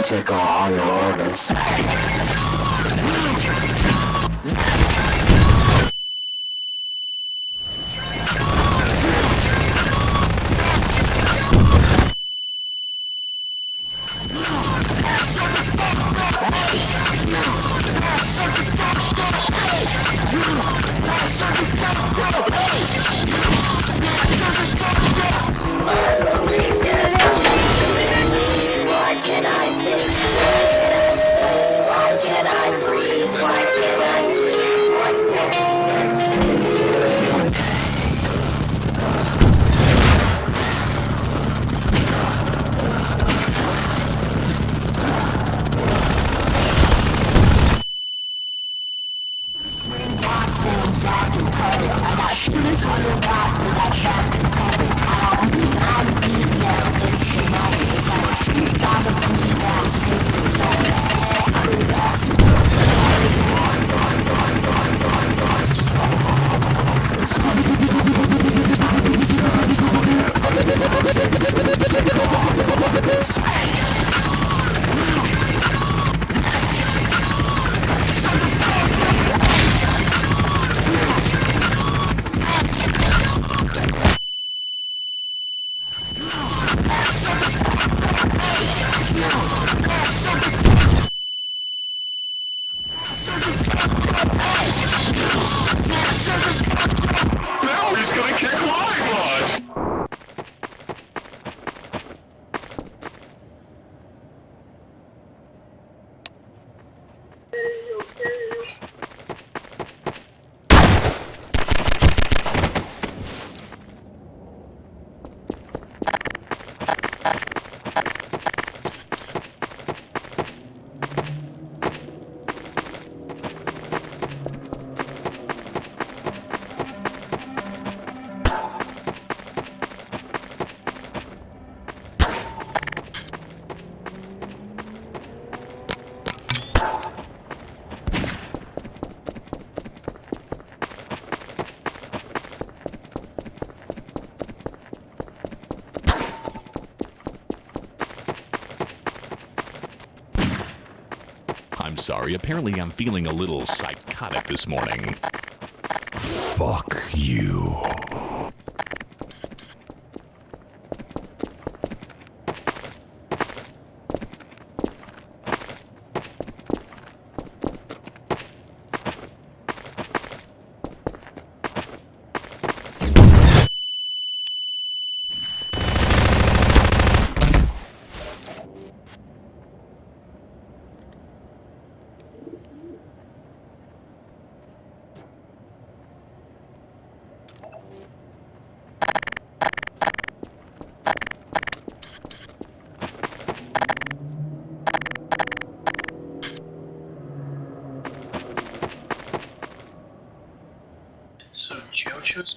Take all your organs. I'm sorry, apparently I'm feeling a little psychotic this morning. Fuck you.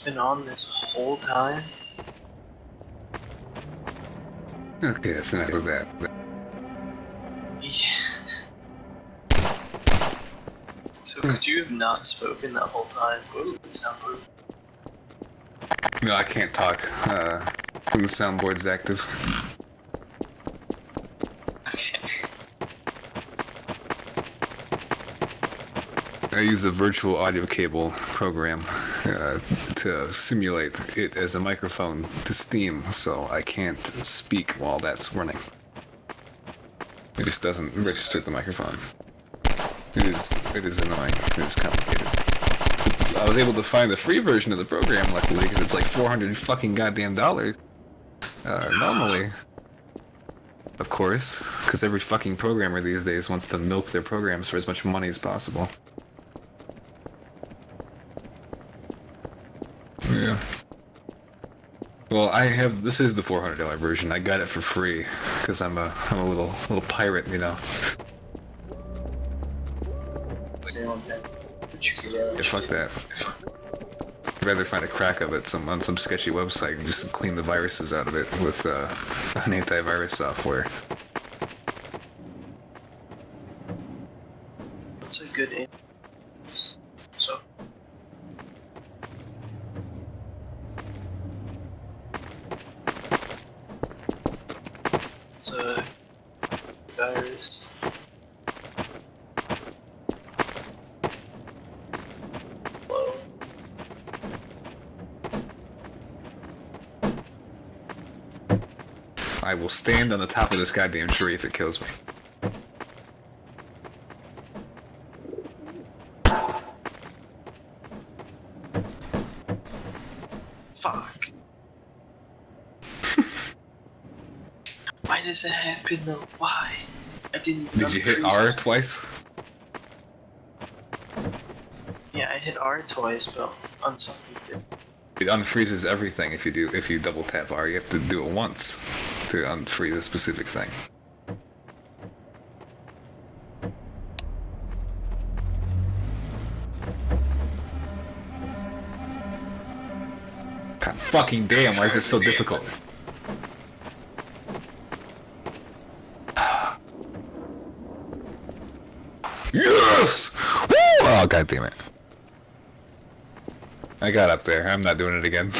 been on this whole time? Okay, that's enough of that. Yeah. So could you have not spoken that whole time? Wasn't the soundboard? No, I can't talk when the soundboard's active. Okay. I use a virtual audio cable program to simulate it as a microphone to Steam, so I can't speak while that's running. It just doesn't register the microphone. It is annoying. It is complicated. I was able to find the free version of the program, luckily, because it's like $400 fucking goddamn dollars. Normally, of course, because every fucking programmer these days wants to milk their programs for as much money as possible. Yeah. Well, this is the $400 version. I got it for free because I'm a little pirate, you know. Yeah, fuck that. I'd rather find a crack of it on some sketchy website and just clean the viruses out of it with an antivirus software. That's a good aim. So. It's a virus. Hello. I will stand on the top of this goddamn tree if it kills me. Fuck. Why does that happen though? Why? I didn't. Did you hit R twice? Yeah, I hit R twice, but on something different. It unfreezes everything if you double tap R. You have to do it once to unfreeze a specific thing. God fucking damn, why is this so difficult? Yes! Woo! Oh, god damn it. I got up there. I'm not doing it again.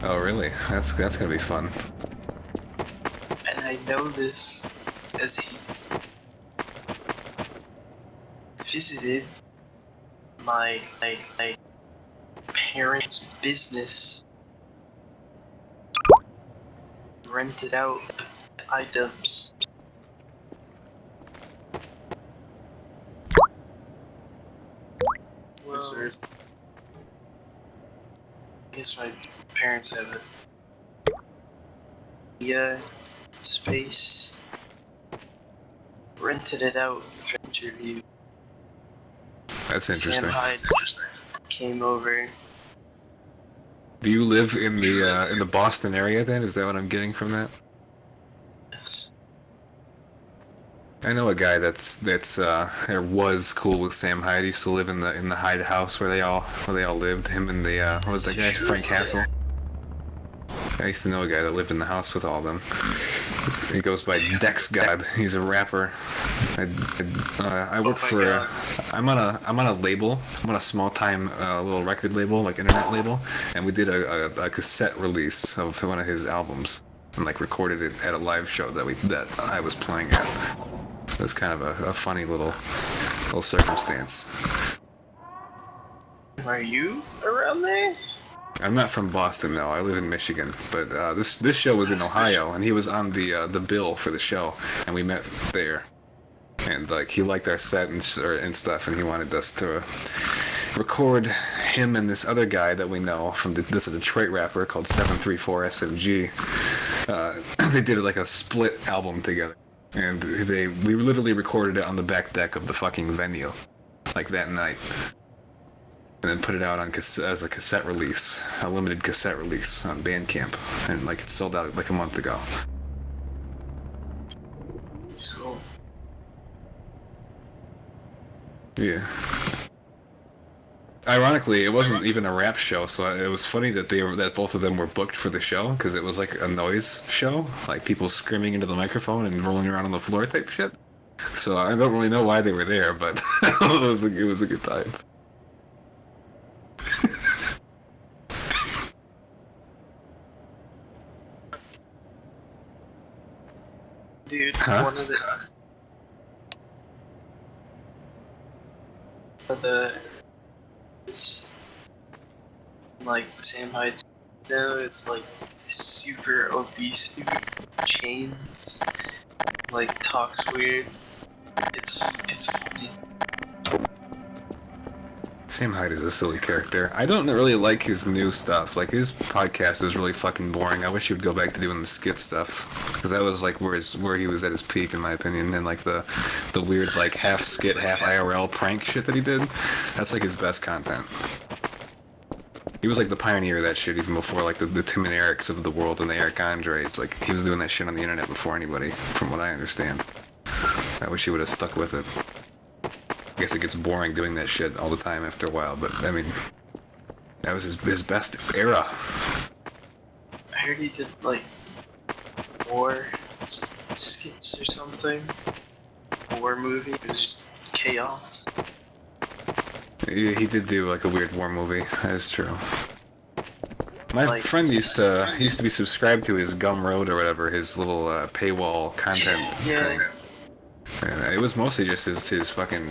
Oh, really? That's gonna be fun. And I know this as he visited my parents' business, rented out items. Well, I guess my parents have a space, rented it out for interview. That's interesting. Sam Hyde came over. Do you live in the Boston area then? Is that what I'm getting from that? Yes. I know a guy that's or was cool with Sam Hyde. He used to live in the Hyde house where they all lived. Him and the what was that guy? Frank Castle. I used to know a guy that lived in the house with all of them. He goes by Dex God. He's a rapper. I work for. I'm on a label. I'm on a small time little record label, like internet label, and we did a cassette release of one of his albums and like recorded it at a live show that I was playing at. That's kind of a funny little circumstance. Are you around there? I'm not from Boston, no. I live in Michigan, but this show was in Ohio, and he was on the bill for the show, and we met there. And like he liked our set and stuff, and he wanted us to record him and this other guy that we know from this Detroit rapper called 734 SMG. They did like a split album together, and we literally recorded it on the back deck of the fucking venue, like that night. And then put it out as a cassette release, a limited cassette release on Bandcamp, and like it sold out like a month ago. That's cool. Yeah. Ironically, it wasn't even a rap show, so it was funny that both of them were booked for the show because it was like a noise show, like people screaming into the microphone and rolling around on the floor type shit. So I don't really know why they were there, but it was a good time. Dude, Huh? one of the like Sam Hyde's now is like super obese dude, chains, like talks weird. It's funny. Sam Hyde is a silly character. I don't really like his new stuff. Like, his podcast is really fucking boring. I wish he would go back to doing the skit stuff. Because that was, like, where he was at his peak, in my opinion. And, like, the weird, like, half skit, half IRL prank shit that he did. That's, like, his best content. He was, like, the pioneer of that shit even before, like, the Tim and Erics of the world and the Eric Andres. Like, he was doing that shit on the internet before anybody, from what I understand. I wish he would have stuck with it. I guess it gets boring doing that shit all the time after a while, but I mean, that was his best era. I heard he did like war skits or something. War movie. It was just chaos. He did do like a weird war movie. That is true. My Like- friend used to be subscribed to his Gumroad or whatever, his little paywall content thing. And it was mostly just his fucking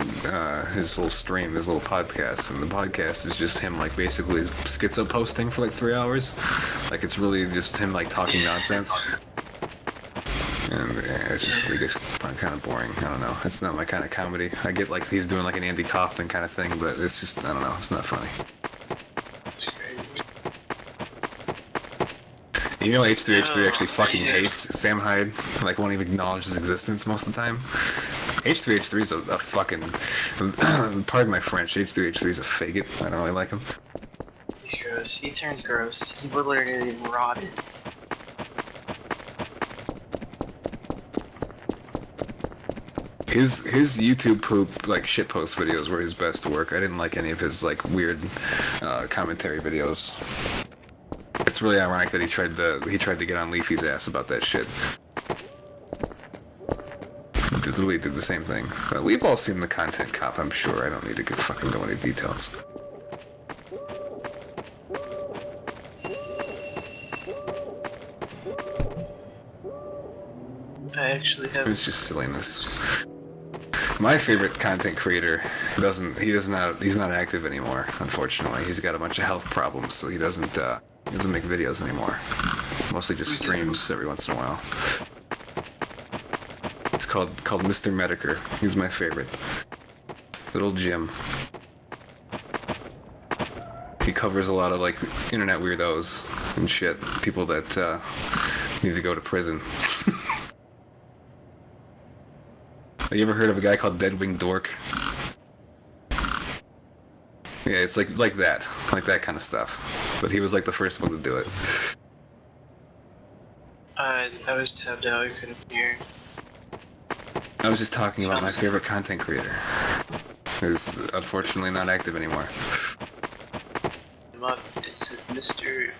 his little stream, his little podcast, and the podcast is just him like basically schizo posting for like 3 hours. Like, it's really just him like talking nonsense, and it's just kind of boring. I don't know. It's not my kind of comedy. I get like he's doing like an Andy Kaufman kind of thing, but it's just, I don't know. It's not funny. It's crazy. You know, H3H3 actually fucking hates Sam Hyde. Like, won't even acknowledge his existence most of the time. H3H3 is a fucking... pardon my French, H3H3 is a faggot. I don't really like him. He's gross. He turned gross. He literally rotted. His YouTube poop, like, shitpost videos were his best work. I didn't like any of his, like, weird commentary videos. It's really ironic that he tried to get on Leafy's ass about that shit. Literally did the same thing. We've all seen the Content Cop, I'm sure. I don't need to fucking go into details. I actually have. It's just silliness. My favorite content creator he's not active anymore, unfortunately. He's got a bunch of health problems, so he doesn't make videos anymore. Mostly just streams every once in a while. It's called Mr. Mediker. He's my favorite. Little Jim. He covers a lot of like internet weirdos and shit. People that need to go to prison. Have you ever heard of a guy called Deadwing Dork? Yeah, it's like that kind of stuff. But he was like the first one to do it. I was tabbed out. I couldn't hear. I was just talking about my favorite content creator, who's unfortunately not active anymore. It's Mr.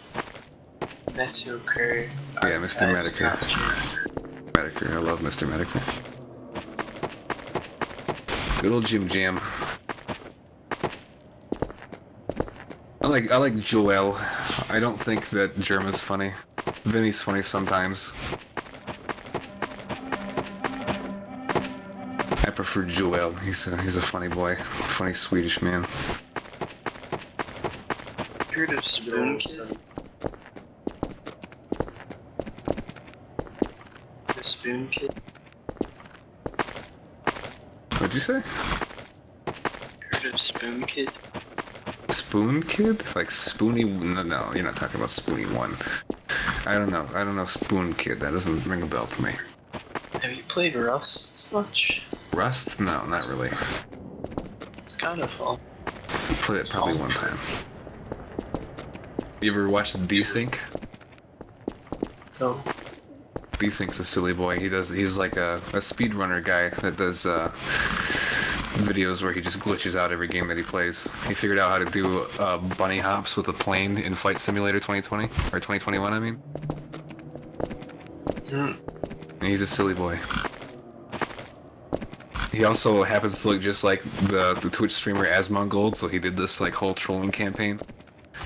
Mediker. Yeah, Mr. Mediker. Mediker, I love Mr. Mediker. Good old Jim Jam. I like Joel. I don't think that Germa's funny. Vinny's funny sometimes. I prefer Joel. He's a funny boy, funny Swedish man. Heard of Spoon Kid? The Spoon Kid? What'd you say? Heard of Spoon Kid? Spoon Kid? Like Spoony? No, you're not talking about Spoony 1. I don't know Spoon Kid. That doesn't ring a bell to me. Have you played Rust much? Rust? No, not really. It's kind of fun. Played it probably one time. You ever watched Desync? No. Desync's a silly boy. He's like a speedrunner guy that does videos where he just glitches out every game that he plays. He figured out how to do bunny hops with a plane in Flight Simulator 2020 or 2021, I mean. And he's a silly boy. He also happens to look just like the Twitch streamer Asmongold, so he did this like whole trolling campaign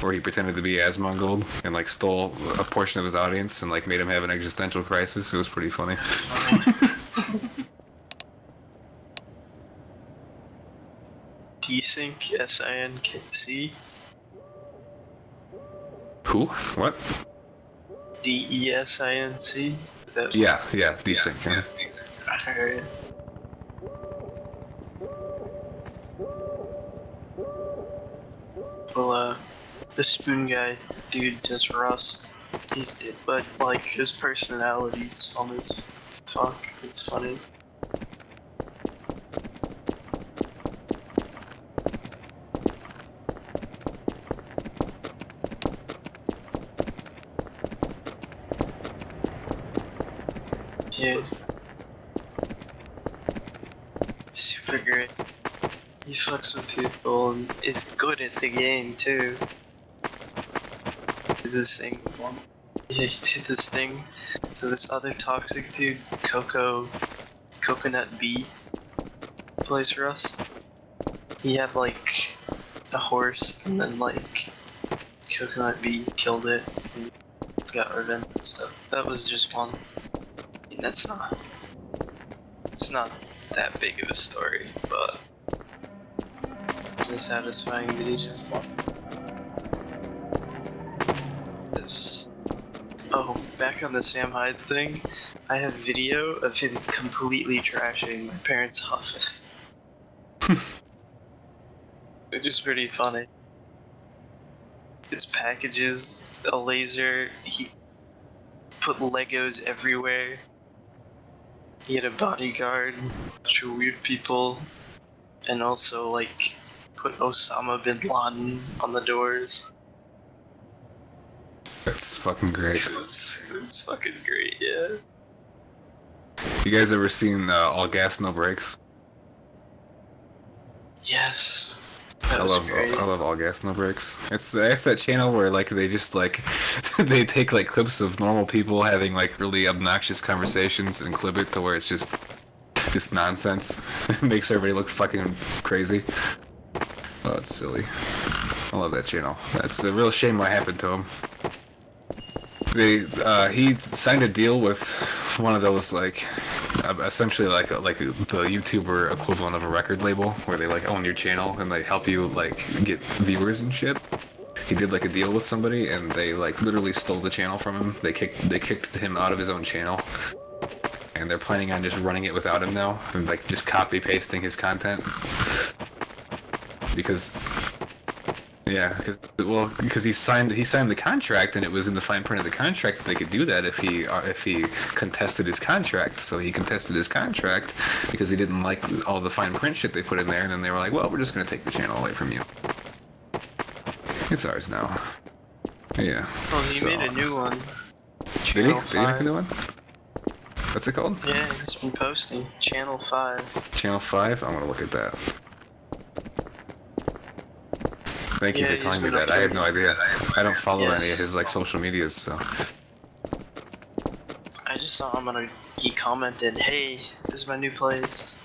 where he pretended to be Asmongold and like stole a portion of his audience and like made him have an existential crisis. It was pretty funny. Desync, S-I-N-C? Who? What? D-E-S-I-N-C? Is that... Yeah, Desync. Yeah. Alright. Well, the Spoon guy dude does Rust. But like his personality's fun as fuck. It's funny. Yeah. Super great. He fucks with people and is good at the game too. Did this thing. Yeah, he did this thing. So this other toxic dude, Coconut B, plays Rust. He had like a horse and then like Coconut B killed it and got revenge and stuff. That was just fun. I mean, it's not that big of a story, but it's a satisfying video. Oh, back on the Sam Hyde thing, I have video of him completely trashing my parents' office. Which is pretty funny. His packages, a laser, he put Legos everywhere. He had a bodyguard, a bunch of weird people, and also like put Osama bin Laden on the doors. That's fucking great. It's fucking great, yeah. You guys ever seen All Gas No Brakes? Yes. I love All Gas No Brakes. It's that channel where like they just like they take like clips of normal people having like really obnoxious conversations and clip it to where it's just nonsense. It makes everybody look fucking crazy. Oh, it's silly. I love that channel. That's a real shame what happened to him. He signed a deal with one of those like essentially like the YouTuber equivalent of a record label where they like own your channel and they help you like get viewers and shit. He did like a deal with somebody and they like literally stole the channel from him. They kicked him out of his own channel. And they're planning on just running it without him now and like just copy pasting his content. Because because he signed the contract, and it was in the fine print of the contract that they could do that if he contested his contract. So he contested his contract because he didn't like all the fine print shit they put in there, and then they were like, "Well, we're just gonna take the channel away from you. It's ours now." Yeah. Oh, he made a new one. Did he? Channel Did he make a 5. new one? What's it called? Yeah, he's been posting. Channel 5. Channel 5? I'm gonna look at that. Thank you Yeah, for he's telling me been that. I had no uploading. idea. I don't follow Yes. any of his like social medias, so. I just saw him he commented, "Hey, this is my new place."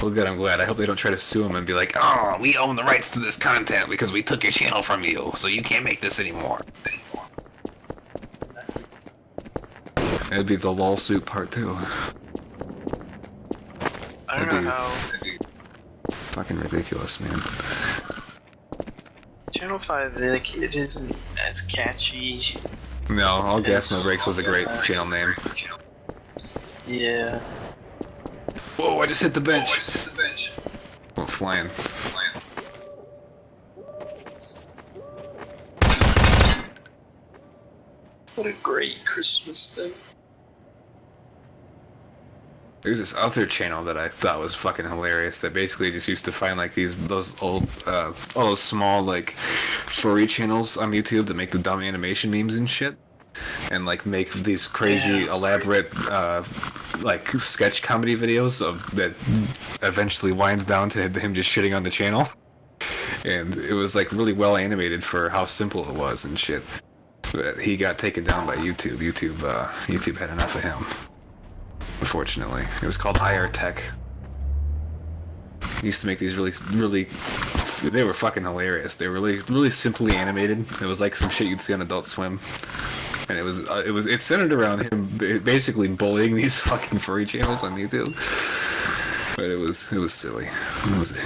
Well, good. I'm glad. I hope they don't try to sue him and be like, "Oh, we own the rights to this content because we took your channel from you, so you can't make this anymore." It'd be the lawsuit part 2. I don't That'd know how Fucking ridiculous, man. Channel 5, like, it isn't as catchy. No, All Gas No It's- Brakes was a great channel name. Yeah. Whoa! I just hit the bench. Went flying. What a great Christmas thing. There's this other channel that I thought was fucking hilarious that basically just used to find like those old, all those small like furry channels on YouTube that make the dumb animation memes and shit, and like make these crazy elaborate like sketch comedy videos that eventually winds down to him just shitting on the channel, and it was like really well animated for how simple it was and shit. But he got taken down by YouTube. YouTube had enough of him. Unfortunately, it was called IR Tech. He used to make these really, they were fucking hilarious. They were really simply animated. It was like some shit you'd see on Adult Swim, and it centered around him basically bullying these fucking furry channels on YouTube. But it was silly.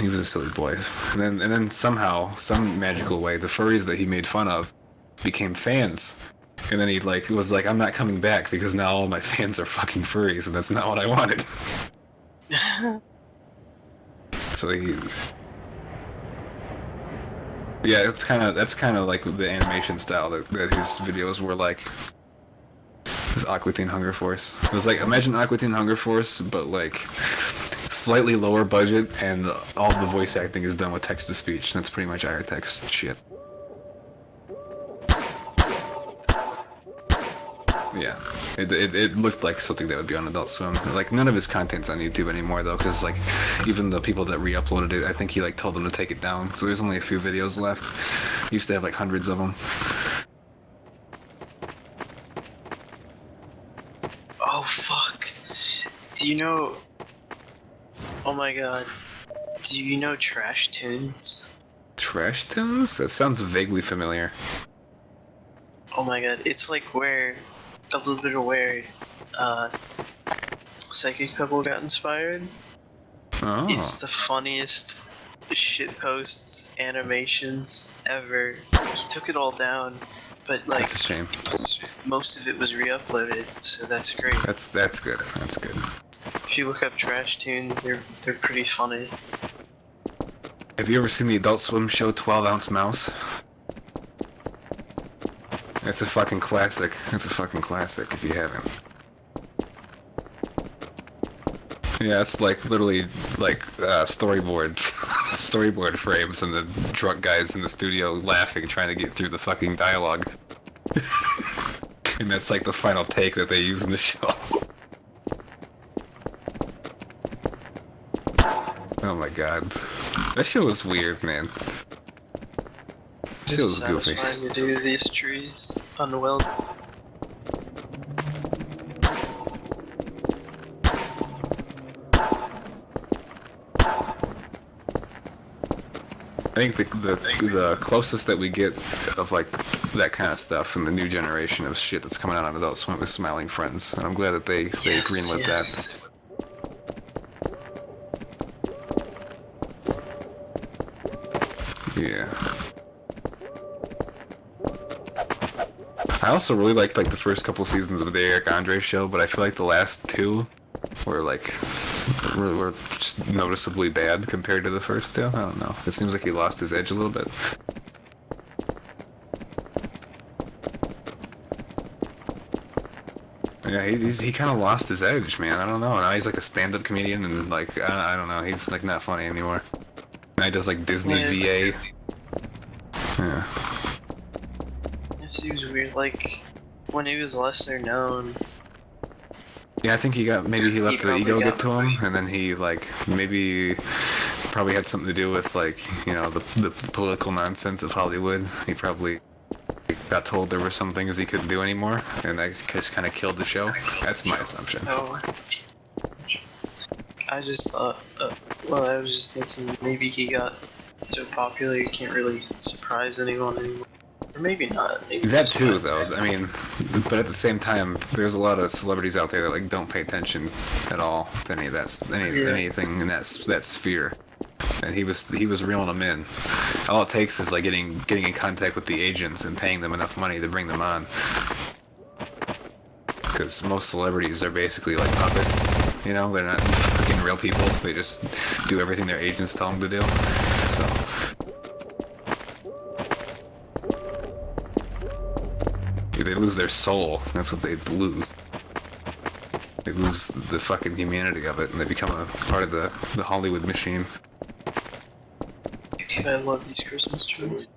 He was a silly boy. And then somehow, some magical way, the furries that he made fun of became fans. And then he was like, "I'm not coming back because now all my fans are fucking furries, and that's not what I wanted." So that's kind of like the animation style that his videos were like. This Aqua Teen Hunger Force. It was like, imagine Aqua Teen Hunger Force, but like slightly lower budget, and all the voice acting is done with text to speech. That's pretty much our text shit. Yeah, it looked like something that would be on Adult Swim. Like, none of his content's on YouTube anymore though, because like even the people that re-uploaded it, I think he like told them to take it down. So there's only a few videos left. He used to have like hundreds of them. Oh fuck! Do you know? Oh my god! Do you know Trash Tunes? Trash Tunes? That sounds vaguely familiar. Oh my god! It's like a little bit of where Psychic Couple got inspired. Oh. It's the funniest shit posts, animations ever. He took it all down, but like That's a shame. most of it was re-uploaded, so that's great. That's good. That's good. If you look up Trash Tunes, they're pretty funny. Have you ever seen the Adult Swim show 12 Ounce Mouse? It's a fucking classic. It's a fucking classic if you haven't. Yeah, it's like literally like storyboard frames and the drunk guys in the studio laughing trying to get through the fucking dialogue. And that's like the final take that they use in the show. Oh my god. That show was weird, man. That show was goofy. Satisfying to do these trees unwell. I think the closest that we get of like that kind of stuff in the new generation of shit that's coming out on Adult Swim is Smiling Friends, and I'm glad that they greenlit that. Yeah. I also really liked like the first couple seasons of the Eric Andre show, but I feel like the last two were were just noticeably bad compared to the first two. I don't know. It seems like he lost his edge a little bit. Yeah, he kind of lost his edge, man. I don't know. Now he's like a stand-up comedian, and like I don't know. He's like not funny anymore. Now he does like Disney VA. Yeah. It seems weird. Like when he was lesser known. Yeah, I think he let the ego get to him, free. and then he like maybe probably had something to do with like the political nonsense of Hollywood. He probably got told there were some things he couldn't do anymore, and that just kind of killed the show. That's my assumption. Oh, I just thought. Well, I was just thinking maybe he got so popular he can't really surprise anyone anymore. Or maybe not. Maybe That too, though. I mean, but at the same time, there's a lot of celebrities out there that like don't pay attention at all to any of that, anything in that sphere. And he was reeling them in. All it takes is like getting in contact with the agents and paying them enough money to bring them on. Because most celebrities are basically like puppets. They're not fucking real people. They just do everything their agents tell them to do. So. They lose their soul. That's what they lose. They lose the fucking humanity of it, and they become a part of the Hollywood machine. Dude, I love these Christmas trees.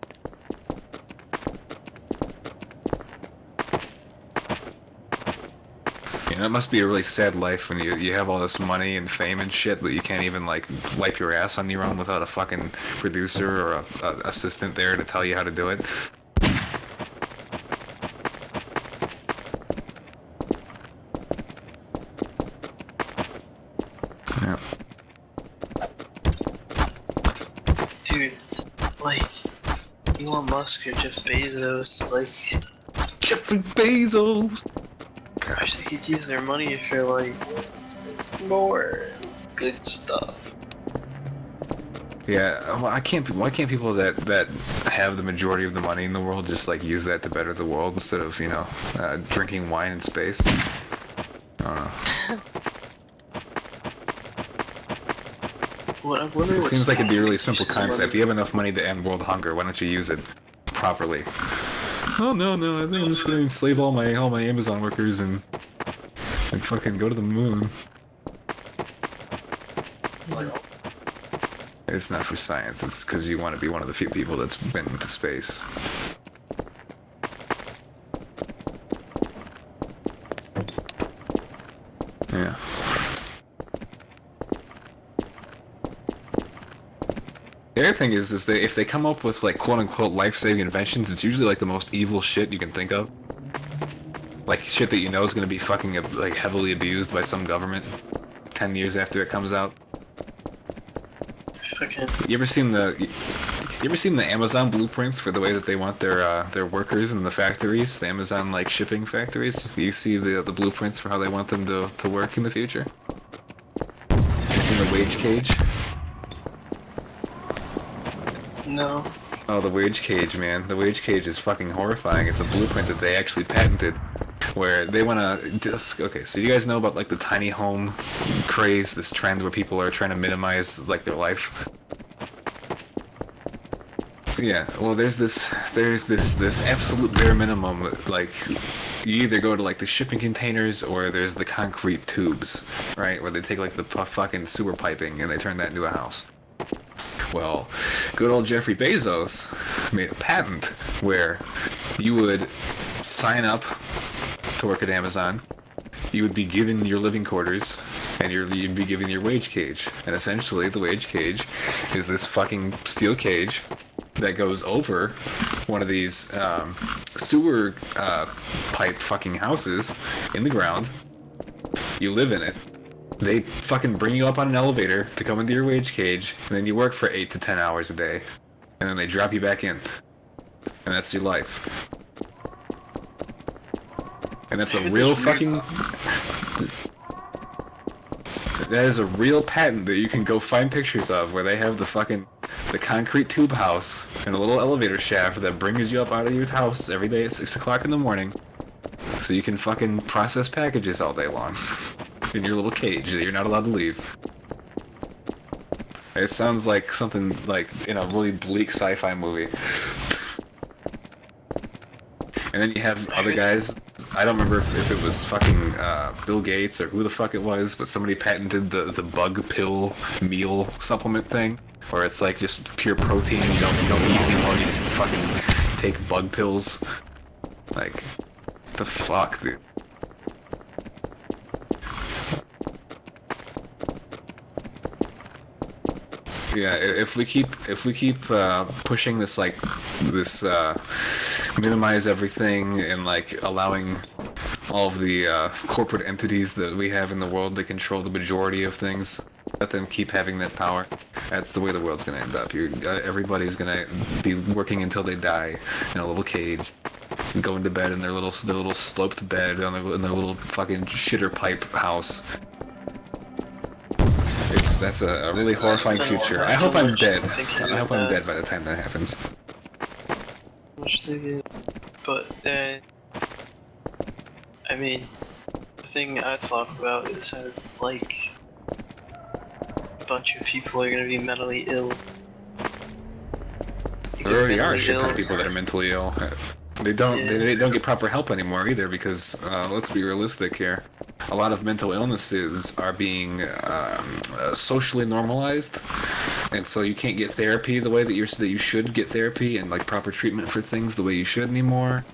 Yeah, that must be a really sad life when you have all this money and fame and shit, but you can't even like wipe your ass on your own without a fucking producer or a assistant there to tell you how to do it. Dude, like Elon Musk or Jeff Bezos, like Jeffrey Bezos! gosh, they could use their money for like more good stuff. Yeah, well, why can't people that have the majority of the money in the world just like use that to better the world instead of drinking wine in space? I don't know. It seems like it'd be a really simple concept. You have enough money to end world hunger. Why don't you use it properly? Oh no, I think I'm just gonna enslave all my Amazon workers and fucking go to the moon. It's not for science. It's because you want to be one of the few people that's been to space. Yeah. The other thing is that if they come up with like quote-unquote life-saving inventions, it's usually like the most evil shit you can think of. Like shit that you know is going to be fucking like heavily abused by some government 10 years after it comes out. You ever seen the Amazon blueprints for the way that they want their workers in the factories, the Amazon like shipping factories? You see the blueprints for how they want them to work in the future? You seen the wage cage? No. Oh, the wage cage, man. The wage cage is fucking horrifying. It's a blueprint that they actually patented, where they want to okay, so you guys know about like the tiny home craze, this trend where people are trying to minimize like their life. Yeah, well, there's this absolute bare minimum. Like, you either go to like the shipping containers or there's the concrete tubes, right, where they take like the fucking sewer piping and they turn that into a house. Well, good old Jeffrey Bezos made a patent where you would sign up to work at Amazon, you would be given your living quarters, and you'd be given your wage cage. And essentially, the wage cage is this fucking steel cage that goes over one of these sewer pipe fucking houses in the ground. You live in it. They fucking bring you up on an elevator to come into your wage cage, and then you work for 8 to 10 hours a day. and then they drop you back in, and that's your life. And that's a real fucking... That is a real patent that you can go find pictures of, where they have the concrete tube house and a little elevator shaft that brings you up out of your house every day at 6 o'clock in the morning, so you can fucking process packages all day long in your little cage that you're not allowed to leave. It sounds like something like in a really bleak sci-fi movie. And then you have other guys. I don't remember if it was fucking Bill Gates or who the fuck it was, but somebody patented the bug pill meal supplement thing, where it's like just pure protein. You don't eat anymore. You just fucking take bug pills. Like, the fuck, dude. Yeah, if we keep pushing this minimize everything and like allowing all of the corporate entities that we have in the world to control the majority of things, let them keep having that power, that's the way the world's gonna end up. Everybody's gonna be working until they die in a little cage, going to bed in their little sloped bed in their little fucking shitter pipe house. That's a really horrifying future. I hope I'm dead. I hope I'm dead by the time that happens. But I mean, the thing I thought about is that, like, a bunch of people are gonna be mentally ill. There already are a shit ton of people that are mentally ill. They don't get proper help anymore either, because let's be realistic here. A lot of mental illnesses are being socially normalized, and so you can't get therapy the way that you should get therapy and like proper treatment for things the way you should anymore,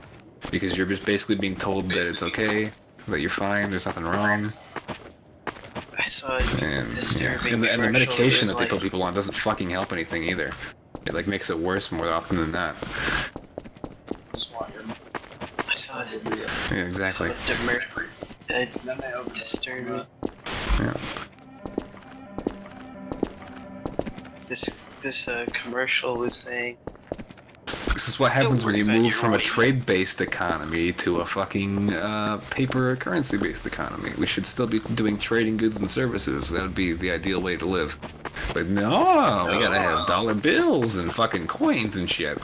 because you're just basically being told that it's okay, that you're fine, there's nothing wrong. I saw and the medication that they put people on doesn't fucking help anything either. It like makes it worse more often than not. I saw it. Yeah, exactly. That disturbed me. Yeah. This commercial was saying. This is what happens when you move from a trade-based economy to a fucking paper currency-based economy. We should still be doing trading goods and services. That would be the ideal way to live. But no, we gotta have dollar bills and fucking coins and shit.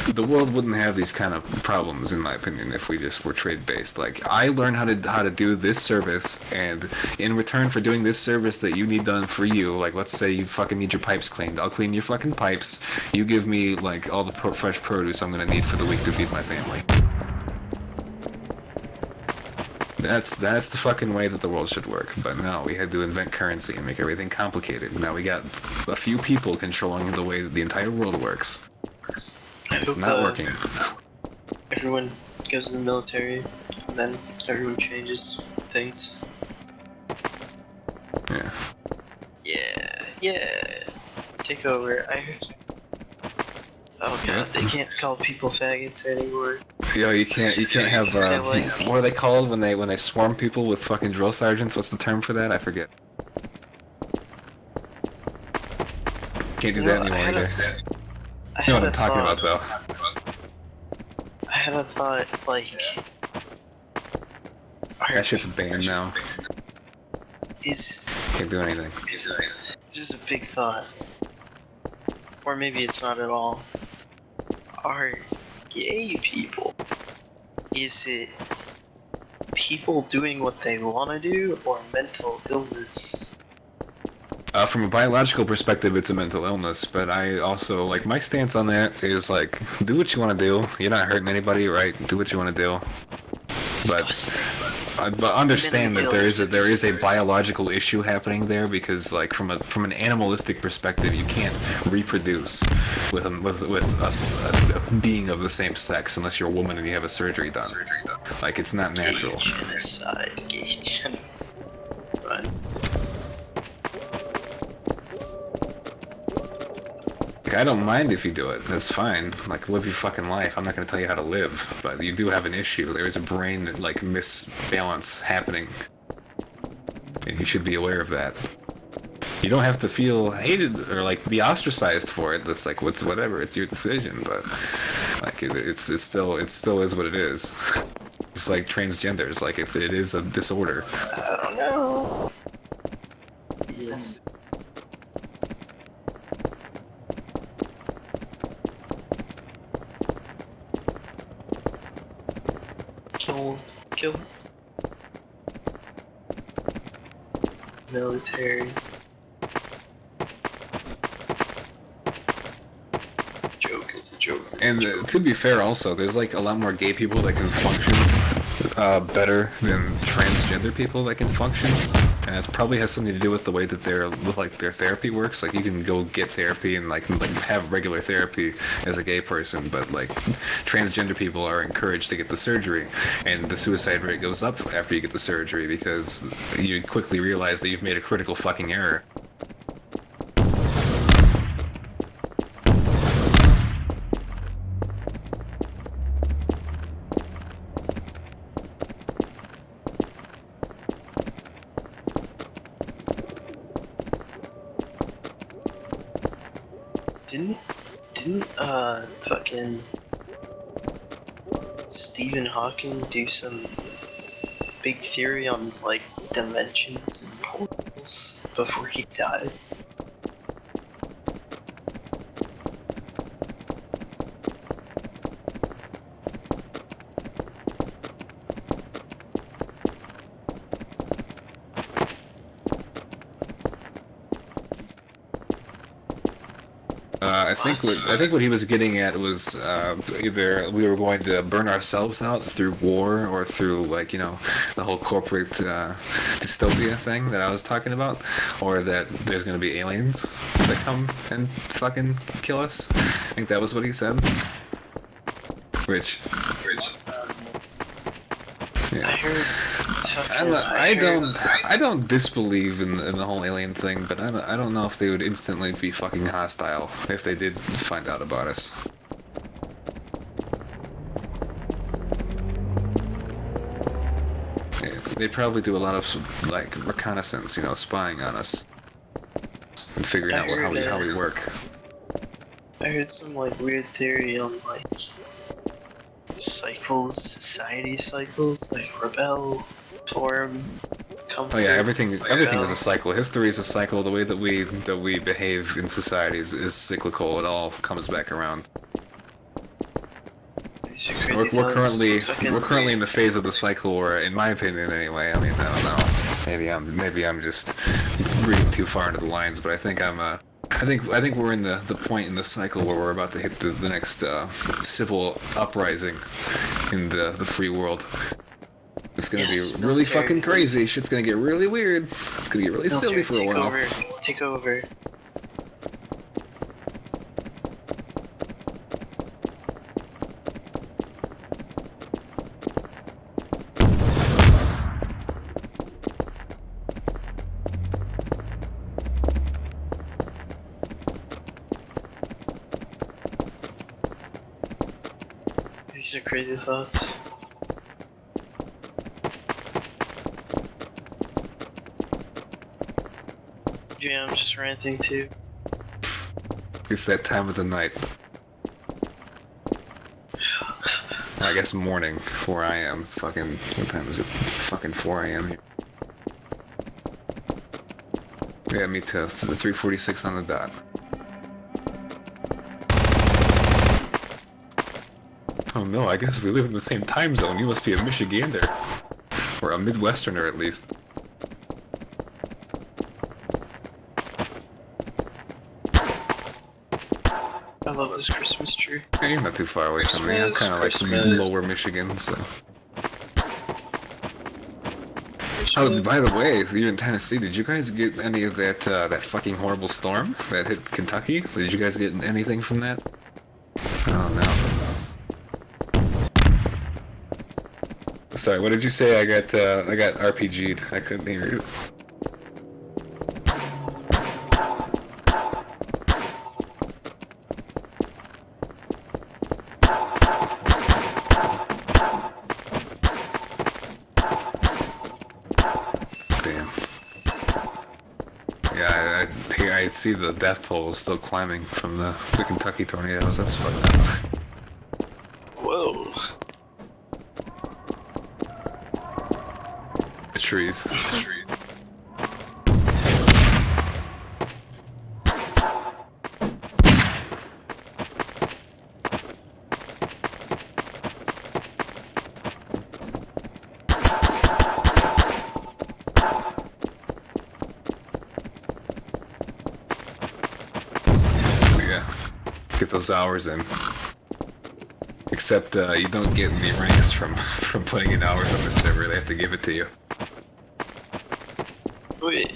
The world wouldn't have these kind of problems, in my opinion, if we just were trade-based. Like, I learn how to do this service, and in return for doing this service that you need done for you, like, let's say you fucking need your pipes cleaned, I'll clean your fucking pipes, you give me, like, all the fresh produce I'm gonna need for the week to feed my family. That's the fucking way that the world should work. But no, we had to invent currency and make everything complicated. Now we got a few people controlling the way that the entire world works. It's not working. Everyone goes in the military, and then everyone changes things. Yeah. Yeah. Take over. Oh god, they can't call people faggots anymore. Yo, you can't have what are they called when they swarm people with fucking drill sergeants? What's the term for that? I forget. Can't do that anymore either. You know what I'm talking about, though. I had a thought, like... That shit's banned now. Can't do anything. This is a big thought. Or maybe it's not at all. Are gay people... Is it people doing what they want to do, or mental illness? From a biological perspective, it's a mental illness, but I also, like, my stance on that is, like, do what you want to do. You're not hurting anybody, right? Do what you want to do. But understand that there is a biological issue happening there, because, like, from an animalistic perspective, you can't reproduce with a being of the same sex unless you're a woman and you have a surgery done. Like, it's not natural. Gay genocide. But... I don't mind if you do it. That's fine. Like, live your fucking life. I'm not gonna tell you how to live, but you do have an issue. There is a brain like misbalance happening You should be aware of that. You don't have to feel hated or like be ostracized for it. That's like whatever. It's your decision, but like it still is what it is. Just like transgenders, like it is a disorder. I don't know. Yeah. Kill. Military. Joke is a joke. And to be fair, also, there's like a lot more gay people that can function better than transgender people that can function, and it probably has something to do with the way that their therapy works. Like you can go get therapy and like have regular therapy as a gay person, but like transgender people are encouraged to get the surgery, and the suicide rate goes up after you get the surgery because you quickly realize that you've made a critical fucking error. Didn't fucking Stephen Hawking do some big theory on like dimensions and portals before he died? I think what he was getting at was either we were going to burn ourselves out through war or through like the whole corporate dystopia thing that I was talking about, or that there's going to be aliens that come and fucking kill us. I think that was what he said. Which yeah. I heard. I don't disbelieve in the whole alien thing, but I don't know if they would instantly be fucking hostile if they did find out about us. Yeah, they'd probably do a lot of like reconnaissance, spying on us and figuring out how we work. I heard some like weird theory on like cycles, society cycles, like rebel, form, comfort. Oh yeah, everything is a cycle. History is a cycle. The way that we behave in society is cyclical. It all comes back around. We're currently in the phase of the cycle where, in my opinion, anyway. I mean, I don't know. Maybe I'm just reading too far into the lines, but I think I think we're in the point in the cycle where we're about to hit the next civil uprising in the free world. It's gonna be really fucking crazy. Shit's gonna get really weird. It's gonna get really silly for a while. Take over. These are crazy thoughts. Yeah, I'm just ranting too. It's that time of the night. I guess morning, 4 a.m. It's fucking, what time is it? Fucking 4 a.m. here. Yeah, me too. It's the 3:46 on the dot. Oh no, I guess we live in the same time zone. You must be a Michigander. Or a Midwesterner at least. I love this Christmas tree. Hey, you're not too far away from me. I'm kind of like lower Michigan, so. Oh, by the way, you're in Tennessee. Did you guys get any of that that fucking horrible storm that hit Kentucky? Did you guys get anything from that? Oh no. Sorry, what did you say? I got RPG'd. I couldn't hear you. Damn. see the death toll is still climbing from the Kentucky tornadoes. That's fucked up. Whoa. The trees. Get those hours in. Except you don't get any ranks from putting in hours on the server. They have to give it to you. Wait,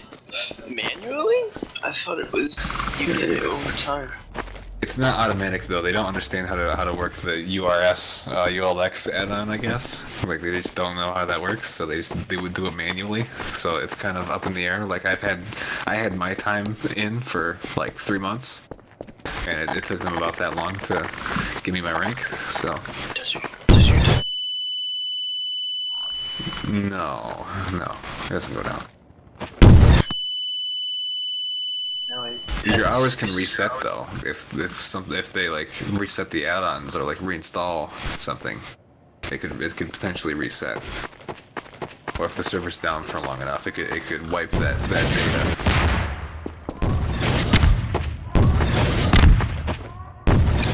manually? I thought it was you get it over time. It's not automatic though. They don't understand how to work the URS ULX add-on. I guess like they just don't know how that works. So they would do it manually. So it's kind of up in the air. Like I had my time in for like 3 months. And it took them about that long to give me my rank, so... Does your No, it doesn't go down. No, Your hours can reset though, if they like reset the add-ons or like reinstall something, it could potentially reset. Or if the server's down for long enough, it could wipe that data.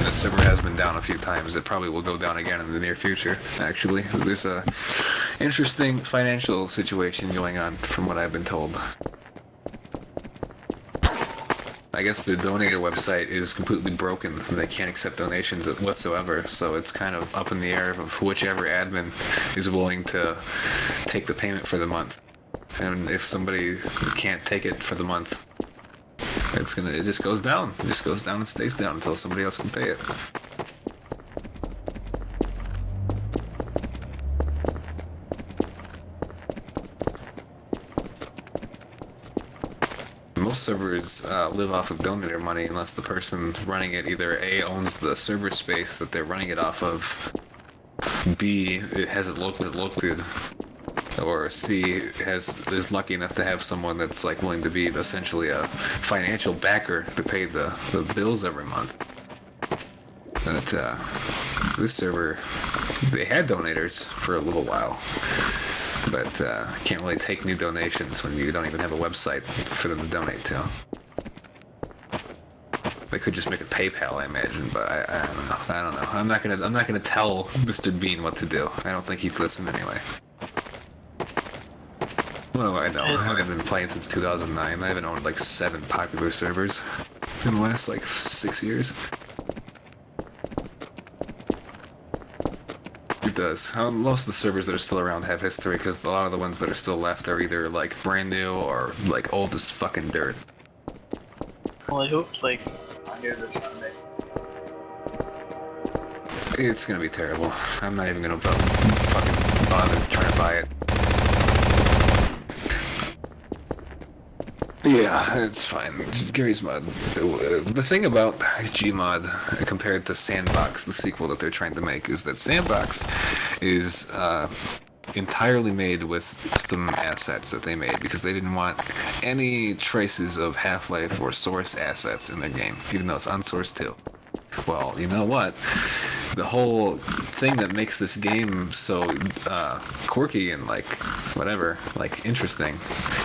The server has been down a few times. It probably will go down again in the near future, actually. There's a interesting financial situation going on, from what I've been told. I guess the donator website is completely broken. They can't accept donations whatsoever, so it's kind of up in the air of whichever admin is willing to take the payment for the month. And if somebody can't take it for the month, it just goes down. It just goes down and stays down until somebody else can pay it. Most servers live off of donator money unless the person running it either A, owns the server space that they're running it off of, B, it has it locally, or C, is lucky enough to have someone that's like willing to be essentially a financial backer to pay the bills every month. But this server, they had donators for a little while, but can't really take new donations when you don't even have a website for them to donate to. They could just make a PayPal, I imagine, but I don't know. I'm not gonna tell Mr. Bean what to do. I don't think he'd listen anyway. Well, I know. I haven't been playing since 2009. I haven't owned like 7 popular servers in the last like 6 years. It does. Most of the servers that are still around have history, because a lot of the ones that are still left are either like brand new or like old as fucking dirt. Well, I hope like it's gonna be terrible. I'm not even gonna fucking bother trying to buy it. Yeah, it's fine. Gary's Mod. The thing about Gmod compared to Sandbox, the sequel that they're trying to make, is that Sandbox is entirely made with custom assets that they made because they didn't want any traces of Half-Life or Source assets in their game, even though it's on Source too. Well, you know what? The whole thing that makes this game so quirky and like whatever, like interesting,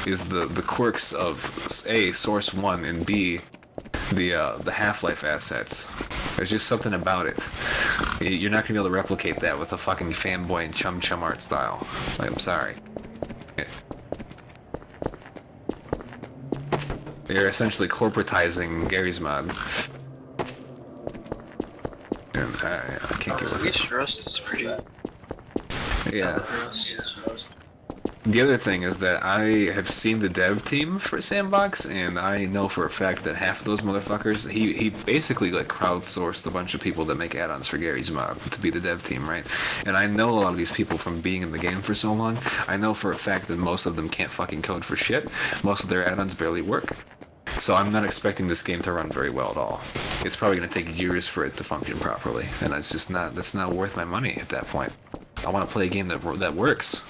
is the quirks of A, Source 1, and B, the Half-Life assets. There's just something about it. You're not gonna be able to replicate that with a fucking fanboy and chum chum art style. Like, I'm sorry. You're essentially corporatizing Gary's Mod. And I can't get with at least it. Rust is pretty. Yeah. Rust. The other thing is that I have seen the dev team for Sandbox, and I know for a fact that half of those motherfuckers, he basically like crowdsourced a bunch of people that make add-ons for Gary's Mod to be the dev team, right? And I know a lot of these people from being in the game for so long. I know for a fact that most of them can't fucking code for shit. Most of their add-ons barely work. So I'm not expecting this game to run very well at all. It's probably going to take years for it to function properly, and it's just that's not worth my money at that point. I want to play a game that works.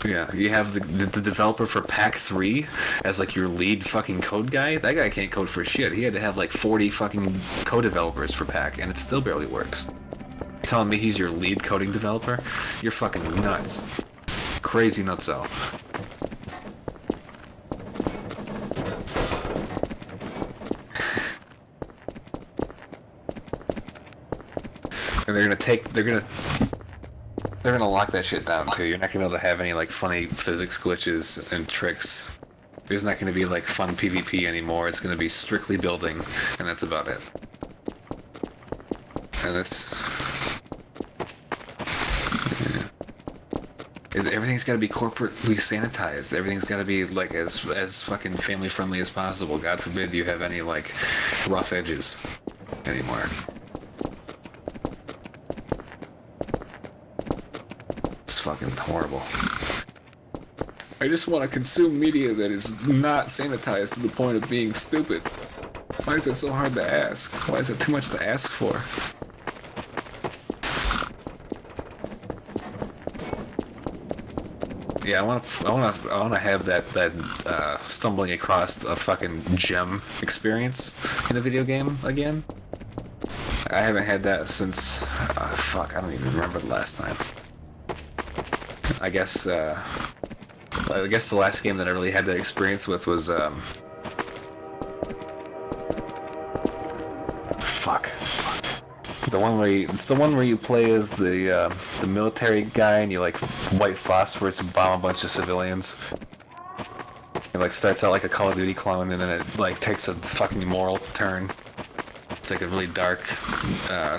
Yeah, you have the developer for Pack 3 as like your lead fucking code guy. That guy can't code for shit. He had to have like 40 fucking co-developers for Pack, and it still barely works. You're telling me he's your lead coding developer? You're fucking nuts. Crazy nutso. And they're gonna lock that shit down too. You're not gonna be able to have any like funny physics glitches and tricks. There's not gonna be like fun PvP anymore. It's gonna be strictly building, and that's about it. And it's everything's got to be corporately sanitized. Everything's got to be like as fucking family friendly as possible. God forbid you have any like rough edges anymore. It's fucking horrible. I just want to consume media that is not sanitized to the point of being stupid. Why is that so hard to ask? Why is that too much to ask for? Yeah, I want to have that stumbling across a fucking gem experience in a video game again. I haven't had that since fuck, I don't even remember the last time. I guess the last game that I really had that experience with was fuck. It's the one where you play as the military guy and you like white phosphorus and bomb a bunch of civilians. It like starts out like a Call of Duty clone and then it like takes a fucking moral turn. It's like a really dark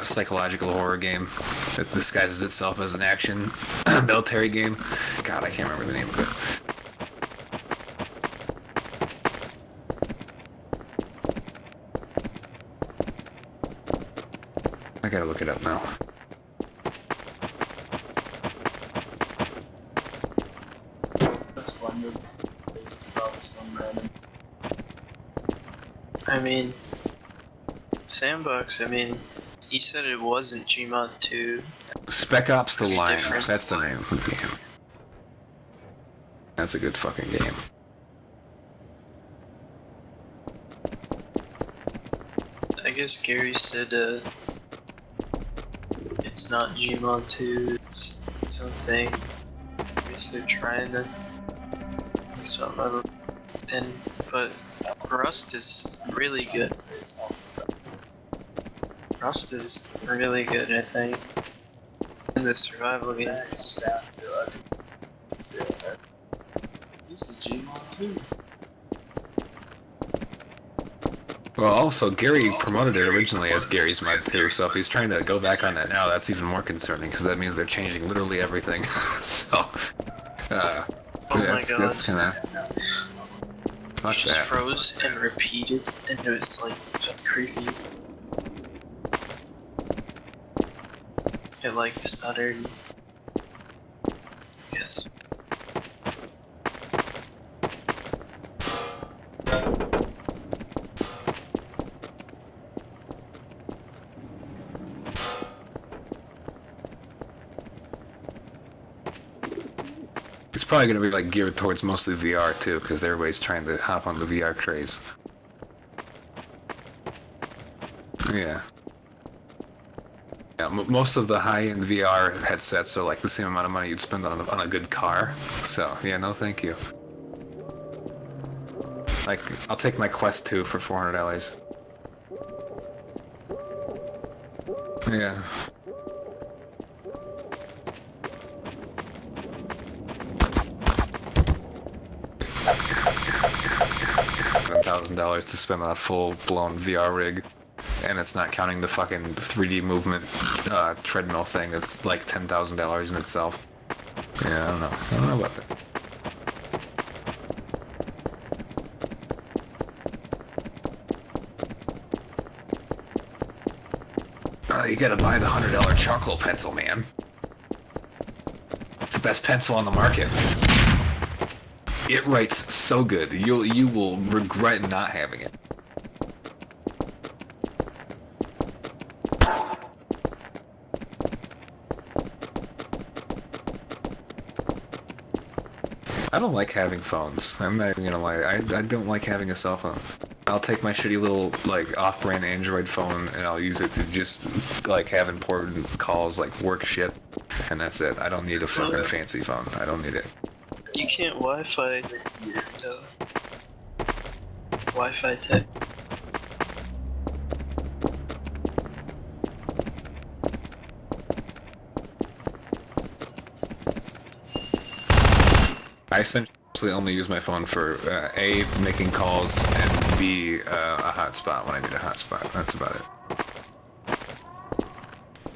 psychological horror game that disguises itself as an action military game. God, I can't remember the name of it. I gotta look it up now. That's fun. It's probably some random. I mean, Sandbox, I mean, he said it wasn't Gmod 2. Spec Ops The It's Line, different. that's the name of the game. That's a good fucking game. I guess Gary said it's not Gmod 2, it's its own thing. I guess they're trying to do something other but Rust is really good. Rust is really good, I think, in the survival games. This is Gmod 2. Well, also, Gary promoted it originally as Gary's Mod 2, so if he's trying to go back on that now, that's even more concerning, because that means they're changing literally everything. So, Oh my that's kind of... Fuck Just that. froze and repeated, and it was like creepy. It like stuttered. Yes. It's probably going to be like geared towards mostly VR too, because everybody's trying to hop on the VR craze. Yeah. Yeah, most of the high-end VR headsets are like the same amount of money you'd spend on a good car. So, yeah, no thank you. Like, I'll take my Quest 2 for $400. Yeah. $1,000 to spend on a full-blown VR rig, and it's not counting the fucking 3D movement treadmill thing that's like $10,000 in itself. Yeah, I don't know about that. You gotta buy the $100 charcoal pencil, man. It's the best pencil on the market. It writes so good, you will regret not having it. I don't like having phones. I'm not even gonna lie. I don't like having a cell phone. I'll take my shitty little, like, off-brand Android phone and I'll use it to just, like, have important calls, like, work shit. And that's it. I don't need a fucking fancy phone. I don't need it. You can't Wi-Fi. 6 years. Wi-Fi tech. I essentially only use my phone for A, making calls, and B, a hotspot when I need a hotspot. That's about it.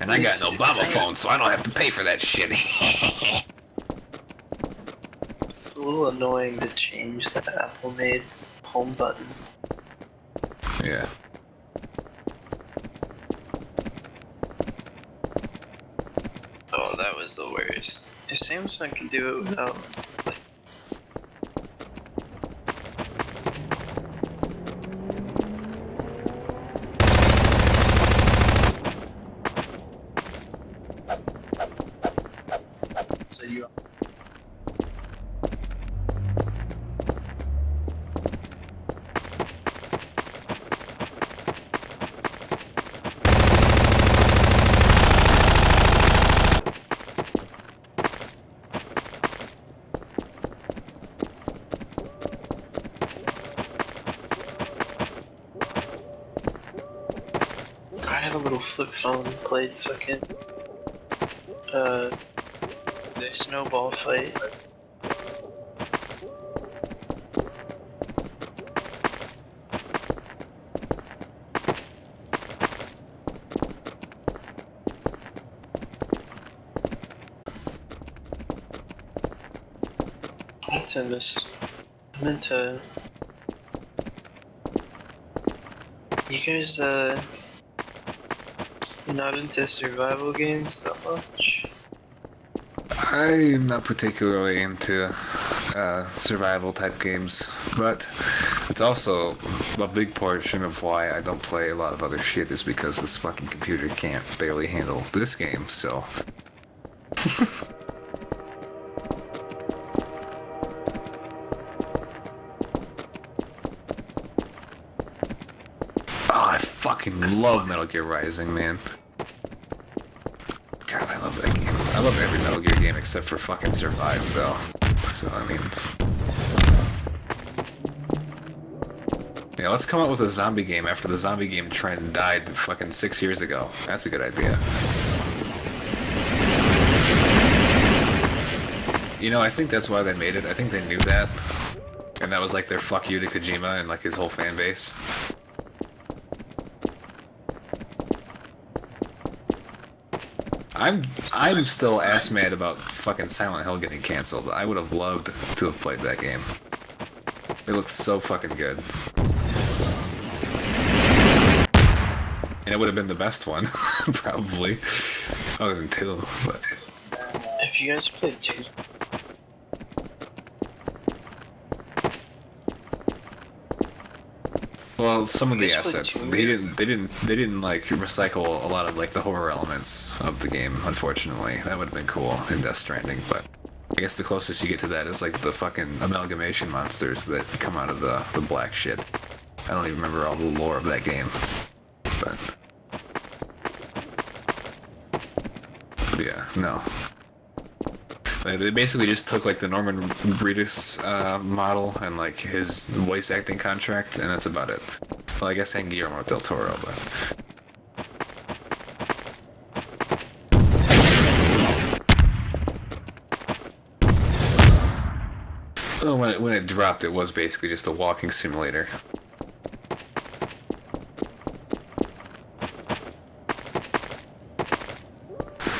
And I got an Obama phone, so I don't have to pay for that shit. It's a little annoying to change that Apple made home button. Yeah. Oh, that was the worst. If Samsung could do it without, like, So you I had a little flip phone, played fucking, snowball fight. I meant to, you guys, you're not into survival games that much? I'm not particularly into survival type games, but it's also a big portion of why I don't play a lot of other shit is because this fucking computer can't barely handle this game, so... Oh, I fucking love Metal Gear Rising, man. God, I love that game. I love every Metal Gear game except for fucking Survive, though. So, I mean... Yeah, let's come up with a zombie game after the zombie game trend died fucking 6 years ago. That's a good idea. You know, I think that's why they made it. I think they knew that. And that was like their fuck you to Kojima and like his whole fan base. I'm still ass mad about fucking Silent Hill getting canceled. I would have loved to have played that game. It looks so fucking good. And it would have been the best one, probably. Other than 2, but... If you guys played 2, Well, some of the Just played assets 2 they years. didn't like recycle a lot of like the horror elements of the game. Unfortunately, that would have been cool in Death Stranding, but I guess the closest you get to that is like the fucking amalgamation monsters that come out of the black shit. I don't even remember all the lore of that game, but yeah, no. They basically just took like the Norman Reedus model and like his voice acting contract, and that's about it. Well, I guess and Guillermo del Toro, but well, when it dropped, it was basically just a walking simulator.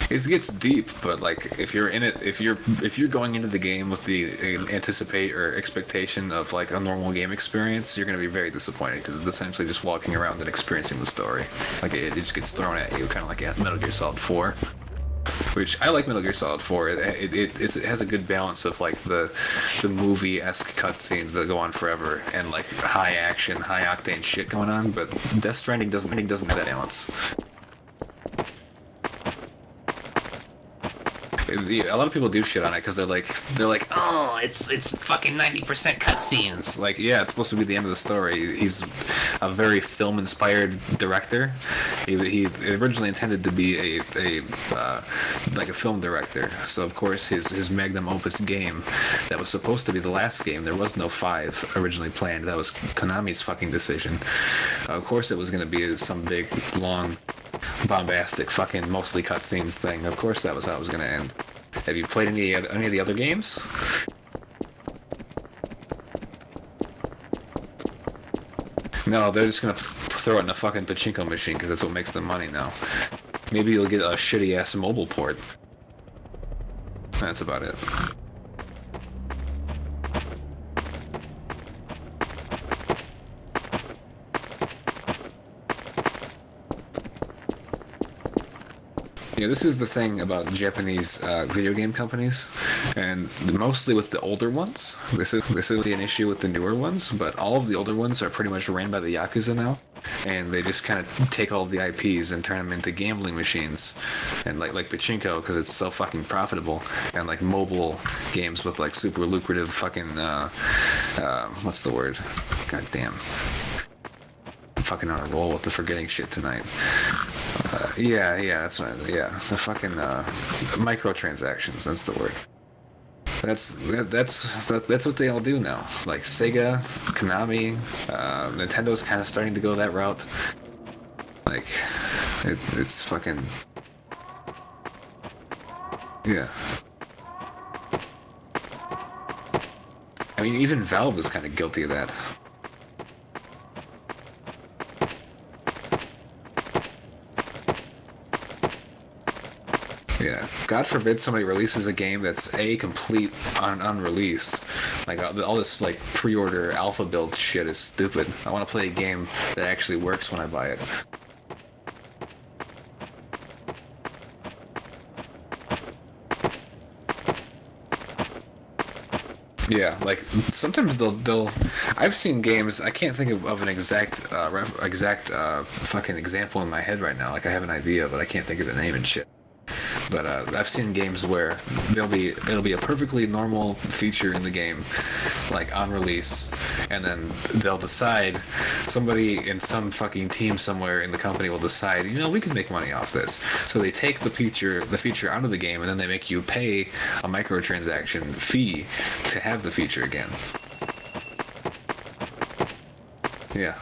It gets deep, but like if you're in it, if you're going into the game with the anticipate or expectation of like a normal game experience, you're gonna be very disappointed because it's essentially just walking around and experiencing the story. Like it just gets thrown at you, kind of like Metal Gear Solid 4. Which I like Metal Gear Solid 4. It has a good balance of like the movie-esque cutscenes that go on forever and like high action, high octane shit going on. But Death Stranding doesn't have that balance. A lot of people do shit on it because they're like, oh, it's fucking 90% cutscenes. Like, yeah, it's supposed to be the end of the story. He's a very film-inspired director. He originally intended to be like a film director. So of course his magnum opus game that was supposed to be the last game. There was no 5 originally planned. That was Konami's fucking decision. Of course it was going to be some big, long, bombastic, fucking mostly cutscenes thing. Of course that was how it was going to end. Have you played any of the other games? No, they're just going to throw it in a fucking pachinko machine because that's what makes them money now. Maybe you'll get a shitty ass mobile port. That's about it. Yeah, this is the thing about Japanese video game companies, and mostly with the older ones. This is an issue with the newer ones, but all of the older ones are pretty much ran by the Yakuza now, and they just kind of take all of the IPs and turn them into gambling machines, and like pachinko because it's so fucking profitable, and like mobile games with like super lucrative fucking what's the word? God damn. I'm fucking on a roll with the forgetting shit tonight. Yeah, that's right. Yeah, the fucking microtransactions. That's the word. That's what they all do now. Like Sega, Konami, Nintendo's kind of starting to go that route. Like, it's fucking yeah. I mean, even Valve is kind of guilty of that. Yeah, God forbid somebody releases a game that's complete on release. Like all this like pre-order alpha build shit is stupid. I want to play a game that actually works when I buy it. Yeah, like sometimes they'll. I've seen games. I can't think of an exact fucking example in my head right now. Like I have an idea, but I can't think of the name and shit. But I've seen games where it'll be a perfectly normal feature in the game, like on release, and then they'll decide, somebody in some fucking team somewhere in the company will decide, we can make money off this. So they take the feature out of the game, and then they make you pay a microtransaction fee to have the feature again. Yeah.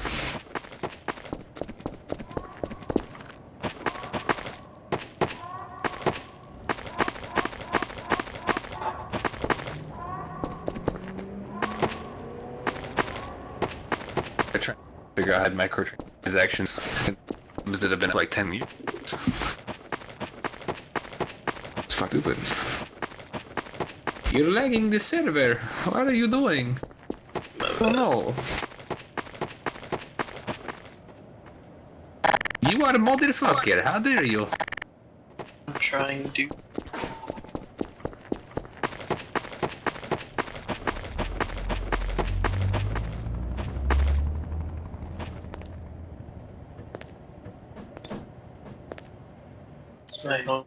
Figure out how to microtransactions that have been like 10 years. It's fucking stupid. You're lagging the server. What are you doing? Oh no. You are a motherfucker. How dare you? I'm trying to. My home.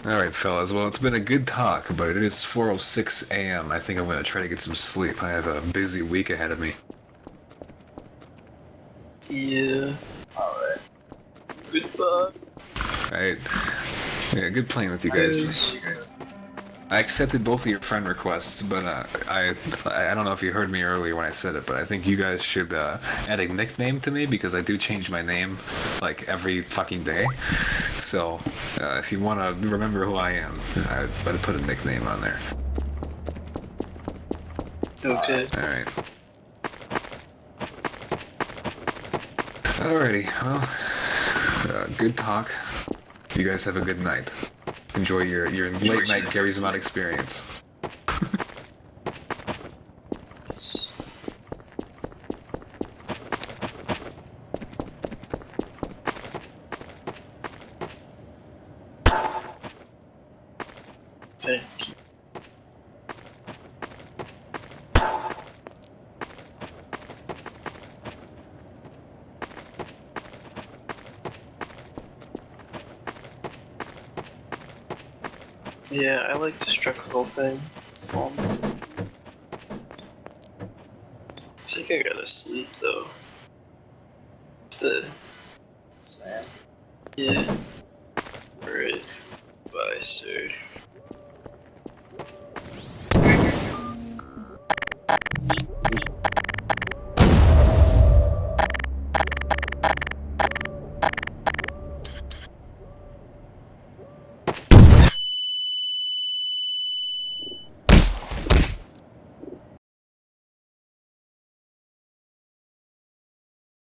Alright, fellas. Well, it's been a good talk, but it is 4:06 a.m. I think I'm going to try to get some sleep. I have a busy week ahead of me. Yeah. Alright. Goodbye. Alright. Yeah, good playing with you guys. I accepted both of your friend requests, but I don't know if you heard me earlier when I said it, but I think you guys should add a nickname to me because I do change my name like every fucking day. So if you want to remember who I am, I better put a nickname on there. Okay. Alright. Alrighty, well, good talk. You guys have a good night. Enjoy your late night Gary's Mod experience. Thank you. Yeah, I like the structural thing. It's fun. I think I gotta sleep though. Sam. Yeah. Alright. Bye, sir.